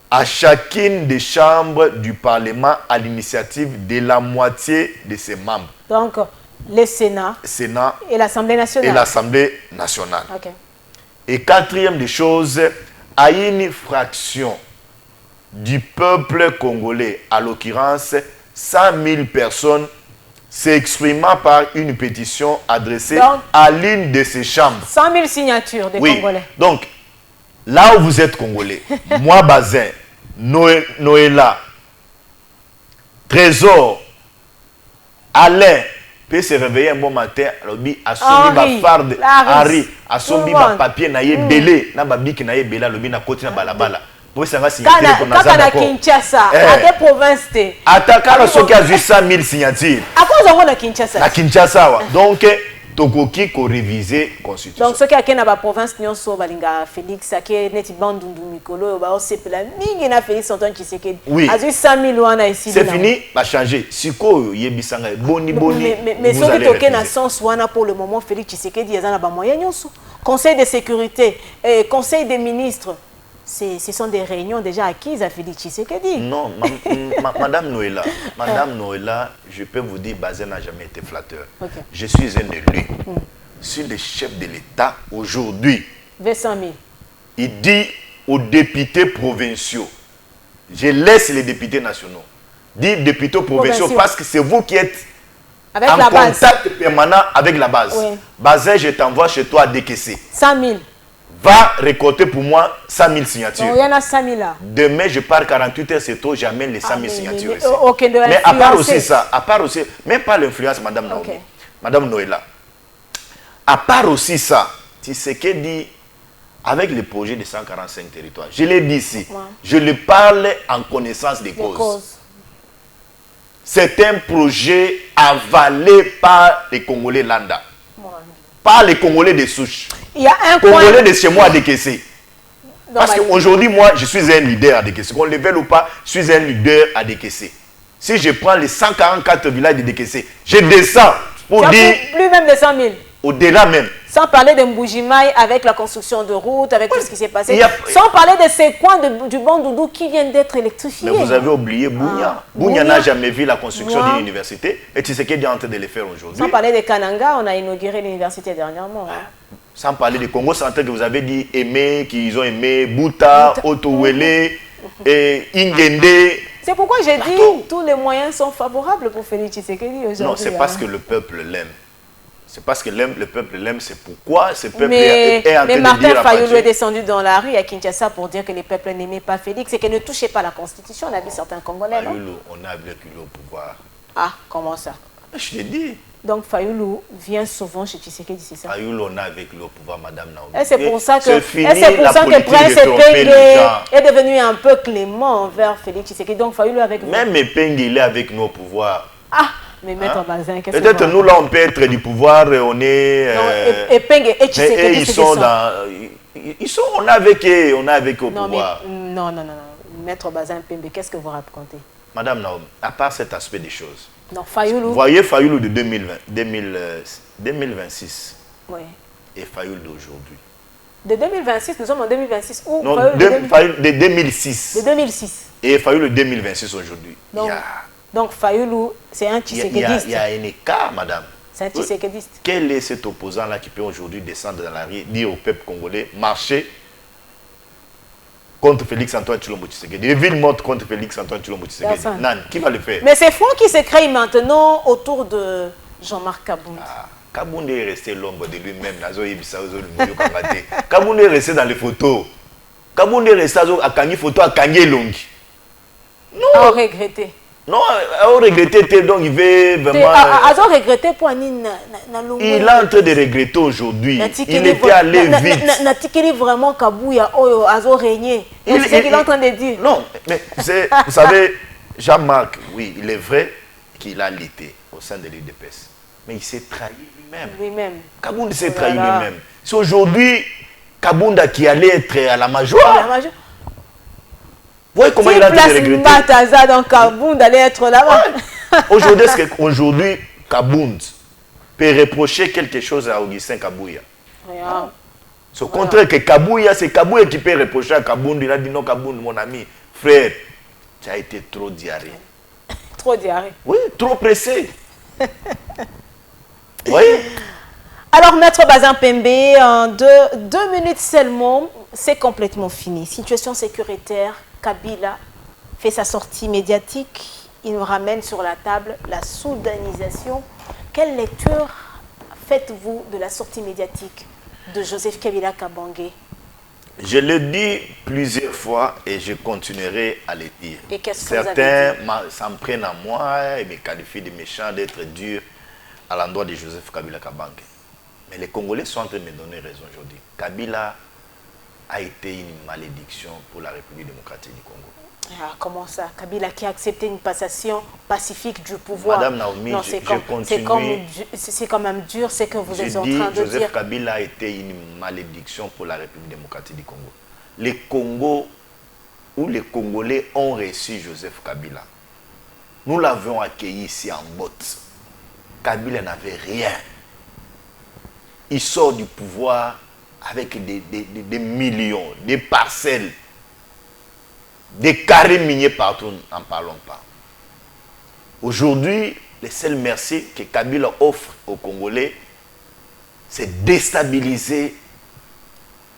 Speaker 2: à chacune des chambres du Parlement à l'initiative de la moitié de ses membres.
Speaker 1: Donc, le Sénat et l'Assemblée nationale.
Speaker 2: Et quatrième des choses, à une fraction du peuple congolais, à l'occurrence 100 000 personnes, s'exprimant par une pétition adressée à l'une de ces chambres.
Speaker 1: 100 000 signatures des Congolais.
Speaker 2: Donc, là où vous êtes Congolais, moi, Bazin, Noëlla, Trésor, Alain, peut se réveiller un bon matin, Asombi ba farde, Harry, Asombi ba papier naie belé, na ba biki naie bela, lobi na koti na balabala. Pour ça,
Speaker 1: Kana Kinshasa, à des provinces.
Speaker 2: Attaquant ceux qui ont 800 000 signatures.
Speaker 1: À quoi on a Kinshasa?
Speaker 2: La Kinshasa, donc, Tokoki ko réviser constitution.
Speaker 1: Donc, ceux qui ont la province, nous sommes Balinga Félix, qui est net bandundu Mikolo, ba osepela mingi na Félix Antoine Tshisekedi.
Speaker 2: Oui.
Speaker 1: A 800 000 wana ici.
Speaker 2: C'est fini, va changer. Siko yebisanga boni.
Speaker 1: Mais ceux qui toquent na sens wana pour le moment, Félix Tshisekedi, ils ont ba moyen nyoso. Conseil de sécurité, conseil des ministres. Ce sont des réunions déjà acquises à Félix Tshisekedi.
Speaker 2: Non, Madame Noëlla, je peux vous dire, Bazin n'a jamais été flatteur. Je suis un élu. Sur le chef de l'État aujourd'hui.
Speaker 1: 200 000.
Speaker 2: Il dit aux députés provinciaux, je laisse les députés nationaux, dit députés provinciaux parce que c'est vous qui êtes
Speaker 1: avec
Speaker 2: en
Speaker 1: la
Speaker 2: contact permanent avec la base.
Speaker 1: Oui.
Speaker 2: Bazin, je t'envoie chez toi à décaisser.
Speaker 1: 100 000.
Speaker 2: Va récolter pour moi 100 000 signatures.
Speaker 1: Il y en a 100 000 là.
Speaker 2: Demain, je pars 48 heures, c'est tôt, j'amène les 100 000 signatures ici.
Speaker 1: Mais
Speaker 2: à part aussi ça, même pas l'influence, Madame Naomi, Madame Noëlla, à part aussi ça, Tshisekedi, avec le projet de 145 territoires, je l'ai dit ici, je le parle en connaissance des causes. C'est un projet avalé par les Congolais lambda. Pas les Congolais de souche.
Speaker 1: Il y a un
Speaker 2: Congolais de chez moi à décaisser. Parce qu'aujourd'hui, moi, je suis un leader à décaisser. Qu'on le veuille ou pas, je suis un leader à décaisser. Si je prends les 144 villages de décaisser, je descends pour dire...
Speaker 1: Plus même de 100 000.
Speaker 2: Au-delà même.
Speaker 1: Sans parler de Mbujimaï avec la construction de routes, avec tout ce qui s'est passé. Sans parler de ces coins du Bandundu qui viennent d'être électrifiés.
Speaker 2: Mais vous avez oublié Bounia. Bounia n'a jamais vu la construction d'une université. Et tu sais qu'il est en train de le faire aujourd'hui.
Speaker 1: Sans parler de Kananga, on a inauguré l'université dernièrement.
Speaker 2: Sans parler de Congo Central que vous avez dit aimer, qu'ils ont aimé, Bouta, Otowele, et Ingende.
Speaker 1: C'est pourquoi j'ai dit tous les moyens sont favorables pour Félix Tshisekedi aujourd'hui.
Speaker 2: Non, c'est parce que le peuple l'aime. C'est parce que le peuple l'aime, c'est pourquoi ce peuple est en train de dire...
Speaker 1: Mais Martin Fayulu est descendu dans la rue à Kinshasa pour dire que le peuple n'aimait pas Félix et qu'il ne touchait pas la Constitution. On a vu certains Congolais, non?
Speaker 2: Fayulu, on a vécu au pouvoir.
Speaker 1: Ah, comment ça?
Speaker 2: Je l'ai dit.
Speaker 1: Donc Fayulu vient souvent chez Tshisekedi, c'est ça?
Speaker 2: Fayulu, on a vécu au pouvoir, Madame Naomi.
Speaker 1: Et c'est pour ça que Prince Epengue est devenu un peu clément envers Félix Tshisekedi. Donc Fayulu avec vous.
Speaker 2: Même Epengue, il est avec nous au pouvoir.
Speaker 1: Ah! Mais Maître Bazin, qu'est-ce que
Speaker 2: peut-être nous là on peut être du pouvoir, on est.
Speaker 1: Epengue et Tshisekedi,
Speaker 2: ils sont dans. Ils sont, on a avec eux au pouvoir.
Speaker 1: Non. Maître Bazin Pembe, qu'est-ce que vous racontez?
Speaker 2: Madame Naomi, à part cet aspect des choses.
Speaker 1: Non, Fayulu.
Speaker 2: Vous voyez Fayulu de 2026.
Speaker 1: Oui.
Speaker 2: Et Fayulu d'aujourd'hui.
Speaker 1: De 2026, nous sommes en 2026. Ou
Speaker 2: non, de 2006.
Speaker 1: De 2006.
Speaker 2: Et Fayulu de 2026 aujourd'hui.
Speaker 1: Donc Fayulu, c'est un Tshisekediste.
Speaker 2: Il y a un écart, madame.
Speaker 1: C'est un Tshisekediste.
Speaker 2: Quel est cet opposant-là qui peut aujourd'hui descendre dans la rue, dire au peuple congolais, marchez contre Félix-Antoine Tshilombo Tshisekedi. Des villes mortes contre Félix-Antoine Tshilombo Tshisekedi. Nan, qui va le faire?
Speaker 1: Mais ces fonds qui se créent maintenant autour de Jean-Marc Kabound.
Speaker 2: Kabound est resté l'ombre de lui-même. Kabound est resté dans les photos. Kabound est resté à Kangi photo, à Kangi Longi. Non.
Speaker 1: À regretter.
Speaker 2: Non, à regretter, donc il veut vraiment...
Speaker 1: À regretter pour Anine.
Speaker 2: Il est en train de regretter aujourd'hui. Il était allé vite.
Speaker 1: N'a-t-il vraiment Kabouya, à régner? C'est ce qu'il est en train de dire.
Speaker 2: Non, mais vous savez, Jean-Marc, oui, il est vrai qu'il a lutté au sein de l'UDPS. Mais il s'est trahi lui-même. Kabound s'est trahi lui-même. C'est aujourd'hui Kabounda qui allait être à la major. Vous voyez comment il a été regretté.
Speaker 1: Mbataza dans Kabound allait être là-bas.
Speaker 2: Aujourd'hui, est-ce qu'aujourd'hui, Kabound peut reprocher quelque chose à Augustin Kabouya?
Speaker 1: Rien.
Speaker 2: C'est au contraire que Kabouya, c'est Kabouya qui peut reprocher à Kabound. Il a dit non, Kabound, mon ami, frère, tu as été trop diarrhée.
Speaker 1: Trop diarrhée.
Speaker 2: Oui, trop pressé. Oui.
Speaker 1: Alors, Maître Bazin Pembe, en deux minutes seulement, c'est complètement fini. Situation sécuritaire, Kabila fait sa sortie médiatique. Il nous ramène sur la table la soudanisation. Quelle lecture faites-vous de la sortie médiatique de Joseph Kabila Kabange?
Speaker 2: Je l'ai dit plusieurs fois et je continuerai à le dire.
Speaker 1: Et qu'est-ce que
Speaker 2: certains s'en prennent à moi et me qualifient de méchant, d'être dur à l'endroit de Joseph Kabila Kabange. Mais les Congolais sont en train de me donner raison aujourd'hui. Kabila a été une malédiction pour la République démocratique du Congo.
Speaker 1: Ah, comment ça? Kabila qui a accepté une passation pacifique du pouvoir.
Speaker 2: Madame Naomi,
Speaker 1: non, c'est quand même dur ce que vous êtes en train de
Speaker 2: Joseph
Speaker 1: dire.
Speaker 2: Kabila a été une malédiction pour la République démocratique du Congo. Les Congos, où les Congolais ont reçu Joseph Kabila, nous l'avons accueilli ici en botte. Kabila n'avait rien. Il sort du pouvoir avec des millions, des parcelles, des carrés miniers partout, n'en parlons pas. Aujourd'hui, les seuls merci que Kabila offre aux Congolais, c'est déstabiliser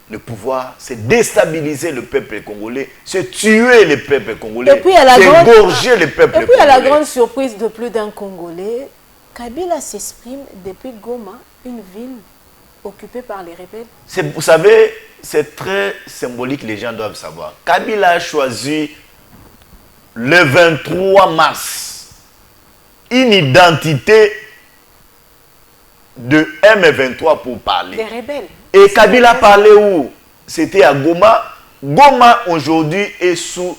Speaker 2: le pouvoir, c'est déstabiliser le peuple congolais, c'est tuer le peuple congolais, c'est égorger le peuple congolais.
Speaker 1: Et puis à la grande surprise de plus d'un Congolais, Kabila s'exprime depuis Goma, une ville occupée par les rebelles.
Speaker 2: Vous savez, c'est très symbolique, les gens doivent savoir. Kabila a choisi le 23 mars une identité de M23 pour parler.
Speaker 1: Des rebelles.
Speaker 2: Et Kabila parlait où? C'était à Goma. Goma aujourd'hui est sous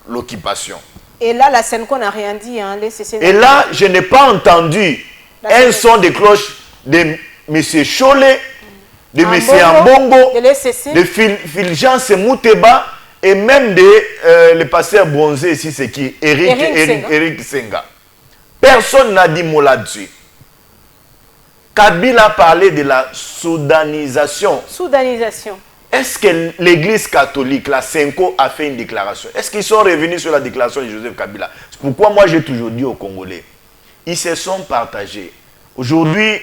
Speaker 2: l'occupation.
Speaker 1: Et là, la Senko n'a rien dit. Hein,
Speaker 2: et là, je n'ai pas entendu un son de cloche de M. Cholet, de M. Ambongo, de Fulgence Mouteba et même de le pasteur bronzé ici, c'est qui? Eric Senga. Personne n'a dit mot là-dessus. Kabila parlait de la soudanisation.
Speaker 1: Soudanisation.
Speaker 2: Est-ce que l'église catholique, la Senko, a fait une déclaration? Est-ce qu'ils sont revenus sur la déclaration de Joseph Kabila? C'est pourquoi moi j'ai toujours dit aux Congolais, ils se sont partagés. Aujourd'hui,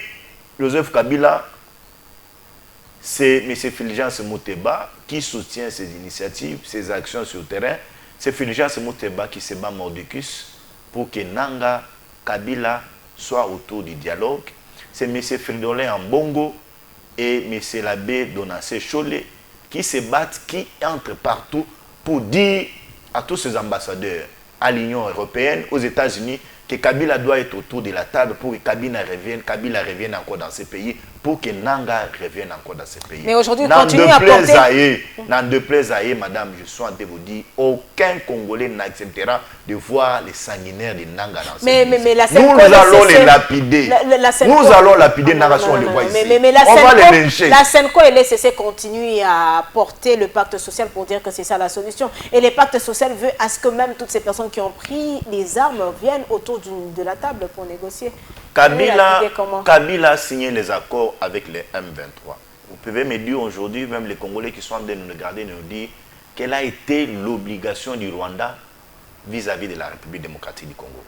Speaker 2: Joseph Kabila, c'est M. Fulgence Mouteba qui soutient ses initiatives, ses actions sur le terrain. C'est Fulgence Mouteba qui se bat mordicus pour que Nanga Kabila soit autour du dialogue. C'est M. Fridolin Ambongo et M. l'abbé Donassé Cholet qui se battent, qui entrent partout pour dire à tous ces ambassadeurs, à l'Union européenne, aux États-Unis, que Kabila doit être autour de la table pour que Kabila revienne encore dans ces pays, pour que Nanga revienne encore dans ces pays.
Speaker 1: Mais aujourd'hui, continue à porter...
Speaker 2: N'en déplaise à madame, je suis en train de vous dire, aucun Congolais n'acceptera de voir les sanguinaires de Nanga dans ces pays.
Speaker 1: Mais la
Speaker 2: nous allons les lapider. Nous allons lapider Nanga si on les voit ici. On va les lyncher.
Speaker 1: La Senko et l'ECC continuent à porter le pacte social pour dire que c'est ça la solution. Et le pacte social veut à ce que même toutes ces personnes qui ont pris les armes viennent autour de la table pour négocier.
Speaker 2: Kabila a signé les accords avec les M23. Vous pouvez me dire aujourd'hui, même les Congolais qui sont en train de nous regarder, nous dire quelle a été l'obligation du Rwanda vis-à-vis de la République démocratique du Congo.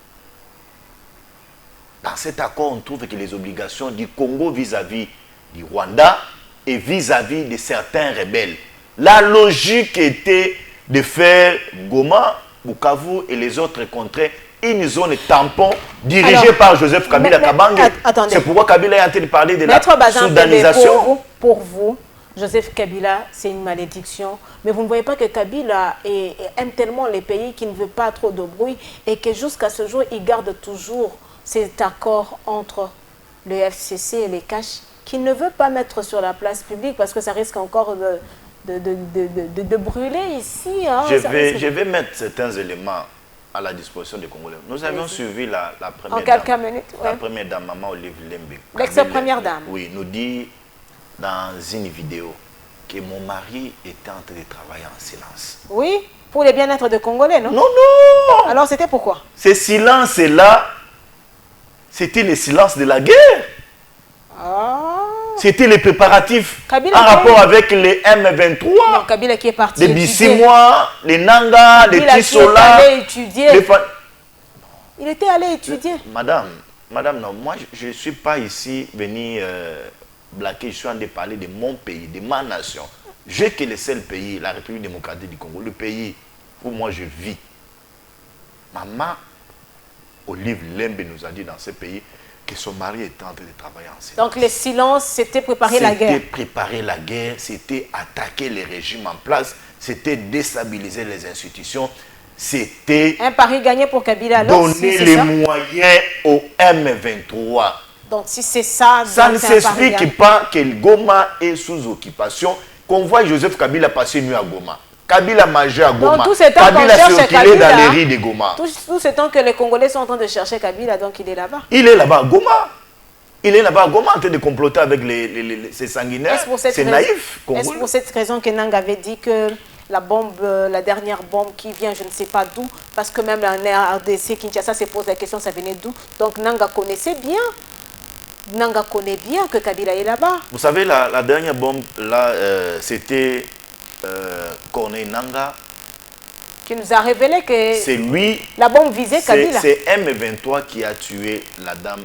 Speaker 2: Dans cet accord, on trouve que les obligations du Congo vis-à-vis du Rwanda et vis-à-vis de certains rebelles. La logique était de faire Goma, Bukavu et les autres contrées une zone tampon dirigée par Joseph Kabila Kabange. C'est pourquoi Kabila est en train de parler de la soudanisation.
Speaker 1: Pour vous, Joseph Kabila, c'est une malédiction. Mais vous ne voyez pas que Kabila aime tellement les pays qu'il ne veut pas trop de bruit et que jusqu'à ce jour, il garde toujours cet accord entre le FCC et les caches qu'il ne veut pas mettre sur la place publique parce que ça risque encore de brûler ici. Hein.
Speaker 2: Je vais mettre certains éléments à la disposition des Congolais. Nous avions suivi la première
Speaker 1: en quelques minutes,
Speaker 2: la première dame, Maman Olive Lembe.
Speaker 1: L'ex-première dame.
Speaker 2: Oui, nous dit dans une vidéo que mon mari était en train de travailler en silence.
Speaker 1: Oui, pour le bien-être des Congolais, non?
Speaker 2: Non, non.
Speaker 1: Alors c'était pourquoi?
Speaker 2: Ce silence-là, c'était le silence de la guerre. C'était les préparatifs en rapport avec les M23.
Speaker 1: Non, Kabila qui est parti
Speaker 2: les Bissimois, les Nanga, les Tissola.
Speaker 1: Il était allé étudier.
Speaker 2: Madame, non, moi je ne suis pas ici venu blaquer, je suis en train de parler de mon pays, de ma nation. Je que le seul pays, la République démocratique du Congo, le pays où moi je vis. Maman Olive Lembe nous a dit dans ce pays que son mari était en train de travailler en silence.
Speaker 1: Donc le silence, c'était préparer la guerre.
Speaker 2: C'était préparer la guerre, c'était attaquer les régimes en place, c'était déstabiliser les institutions, c'était
Speaker 1: un pari gagné pour Kabila.
Speaker 2: Donner les moyens au M23.
Speaker 1: Donc si c'est ça,
Speaker 2: ça ne s'explique pas que Goma est sous occupation. Qu'on voit Joseph Kabila passer nuit à Goma. Kabila mangeait à Goma. Kabila circulait dans les rues de Goma.
Speaker 1: Tout ce temps que les Congolais sont en train de chercher Kabila, donc il est là-bas.
Speaker 2: Il est là-bas à Goma. Il est là-bas à Goma en train de comploter avec ces sanguinaires. C'est naïf.
Speaker 1: Est-ce pour cette raison que Nang avait dit que la bombe, la dernière bombe qui vient, je ne sais pas d'où, parce que même en RDC, Kinshasa se pose la question, ça venait d'où? Donc Nanga connaissait bien. Nanga connaît bien que Kabila est là-bas.
Speaker 2: Vous savez, la dernière bombe, là, c'était Corneille Nanga.
Speaker 1: Qui nous a révélé que
Speaker 2: c'est lui,
Speaker 1: la bombe visait Kabila.
Speaker 2: C'est M23 qui a tué la dame,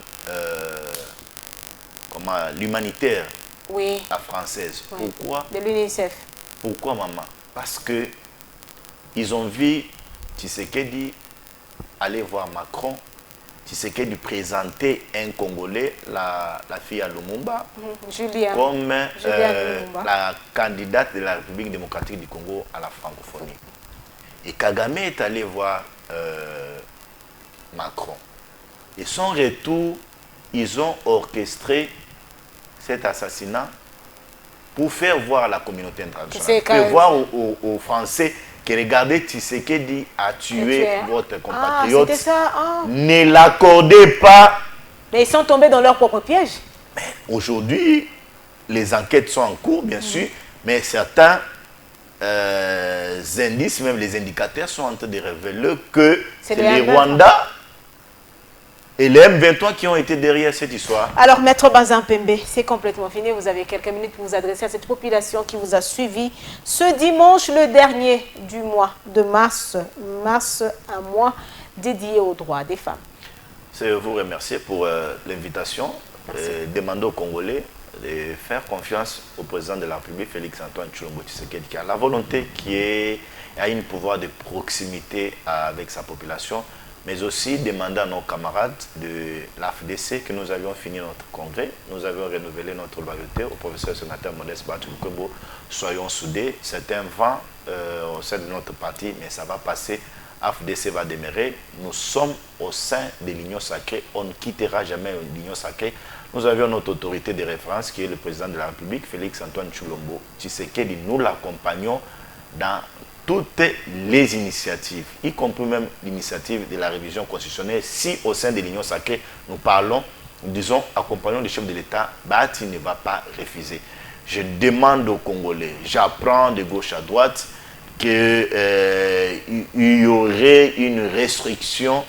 Speaker 2: l'humanitaire,
Speaker 1: oui,
Speaker 2: la française. Oui. Pourquoi?
Speaker 1: De l'UNICEF.
Speaker 2: Pourquoi, maman? Parce que ils ont vu Tshisekedi aller voir Macron. Tshisekedi présenter un Congolais, la fille à Lumumba, comme la candidate de la République démocratique du Congo à la francophonie. Et Kagame est allé voir Macron. Et son retour, ils ont orchestré cet assassinat pour faire voir à la communauté internationale, pour voir aux Français que regardez, Tshisekedi a tué votre compatriote. Ne l'accordez pas.
Speaker 1: Mais ils sont tombés dans leur propre piège.
Speaker 2: Aujourd'hui, les enquêtes sont en cours, bien sûr, mais certains indices, même les indicateurs, sont en train de révéler que c'est les Rwandais et les M23 qui ont été derrière cette histoire.
Speaker 1: Alors, Maître Bazin Pembe, c'est complètement fini. Vous avez quelques minutes pour vous adresser à cette population qui vous a suivi ce dimanche, le dernier du mois de mars. Mars, un mois dédié aux droits des femmes.
Speaker 2: Je vous remercie pour l'invitation. Demander aux Congolais de faire confiance au président de la République, Félix-Antoine Tshilombo Tshisekedi, qui a la volonté, qui a un pouvoir de proximité avec sa population, mais aussi demander à nos camarades de l'AFDC que nous avions fini notre congrès, nous avions renouvelé notre loyauté au professeur sénateur Modeste Batumkwebo. Soyons soudés, c'est un vent au sein de notre parti, mais ça va passer. AFDC va demeurer. Nous sommes au sein de l'Union sacrée, on ne quittera jamais l'Union sacrée. Nous avions notre autorité de référence qui est le président de la République, Félix-Antoine Tshilombo Tshisekedi. Nous l'accompagnons dans toutes les initiatives, y compris même l'initiative de la révision constitutionnelle. Si au sein de l'Union sacrée, nous parlons, nous disons, accompagnons le chef de l'État, Bahati ne va pas refuser. Je demande aux Congolais, j'apprends de gauche à droite qu'il y aurait une restriction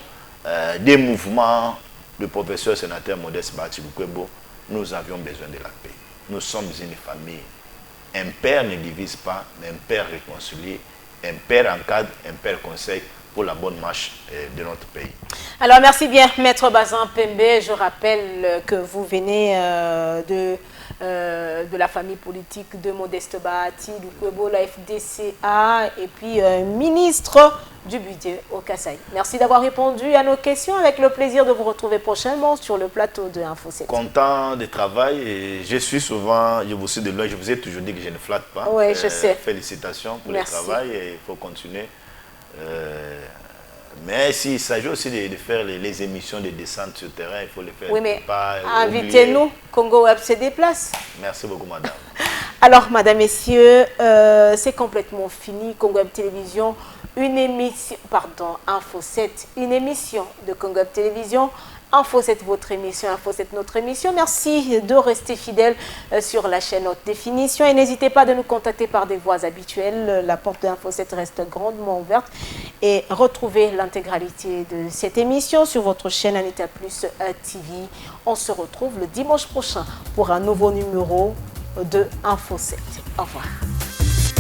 Speaker 2: des mouvements du professeur sénateur Modeste Batumkwebo. Nous avions besoin de la paix. Nous sommes une famille. Un père ne divise pas, mais un père réconcilie. Un père encadre, un père conseille pour la bonne marche de notre pays.
Speaker 1: Alors merci bien, Maître Bazin Pembe. Je rappelle que vous venez de de la famille politique de Modeste Bahati, du Kwebo, la FDCA, et puis ministre du budget au Kasaï. Merci d'avoir répondu à nos questions. Avec le plaisir de vous retrouver prochainement sur le plateau de Info 7.
Speaker 2: Content de travail et je suis souvent, je vous suis de loin, je vous ai toujours dit que je ne flatte pas.
Speaker 1: Oui, je sais.
Speaker 2: Félicitations pour
Speaker 1: Merci.
Speaker 2: le travail et il faut continuer. Mais s'il s'agit aussi de faire les émissions de descente sur terrain, il faut le faire.
Speaker 1: Oui, mais
Speaker 2: invitez-nous,
Speaker 1: Congo Web se déplace.
Speaker 2: Merci beaucoup, madame.
Speaker 1: Alors, madame, messieurs, c'est complètement fini. Congo Web Télévision, une émission, pardon, Info 7, une émission de Congo Web Télévision. Info 7, votre émission, Info 7, notre émission. Merci de rester fidèle sur la chaîne Haute Définition et n'hésitez pas de nous contacter par des voies habituelles. La porte de Info 7 reste grandement ouverte et retrouvez l'intégralité de cette émission sur votre chaîne Anita Plus TV. On se retrouve le dimanche prochain pour un nouveau numéro de Info 7. Au revoir.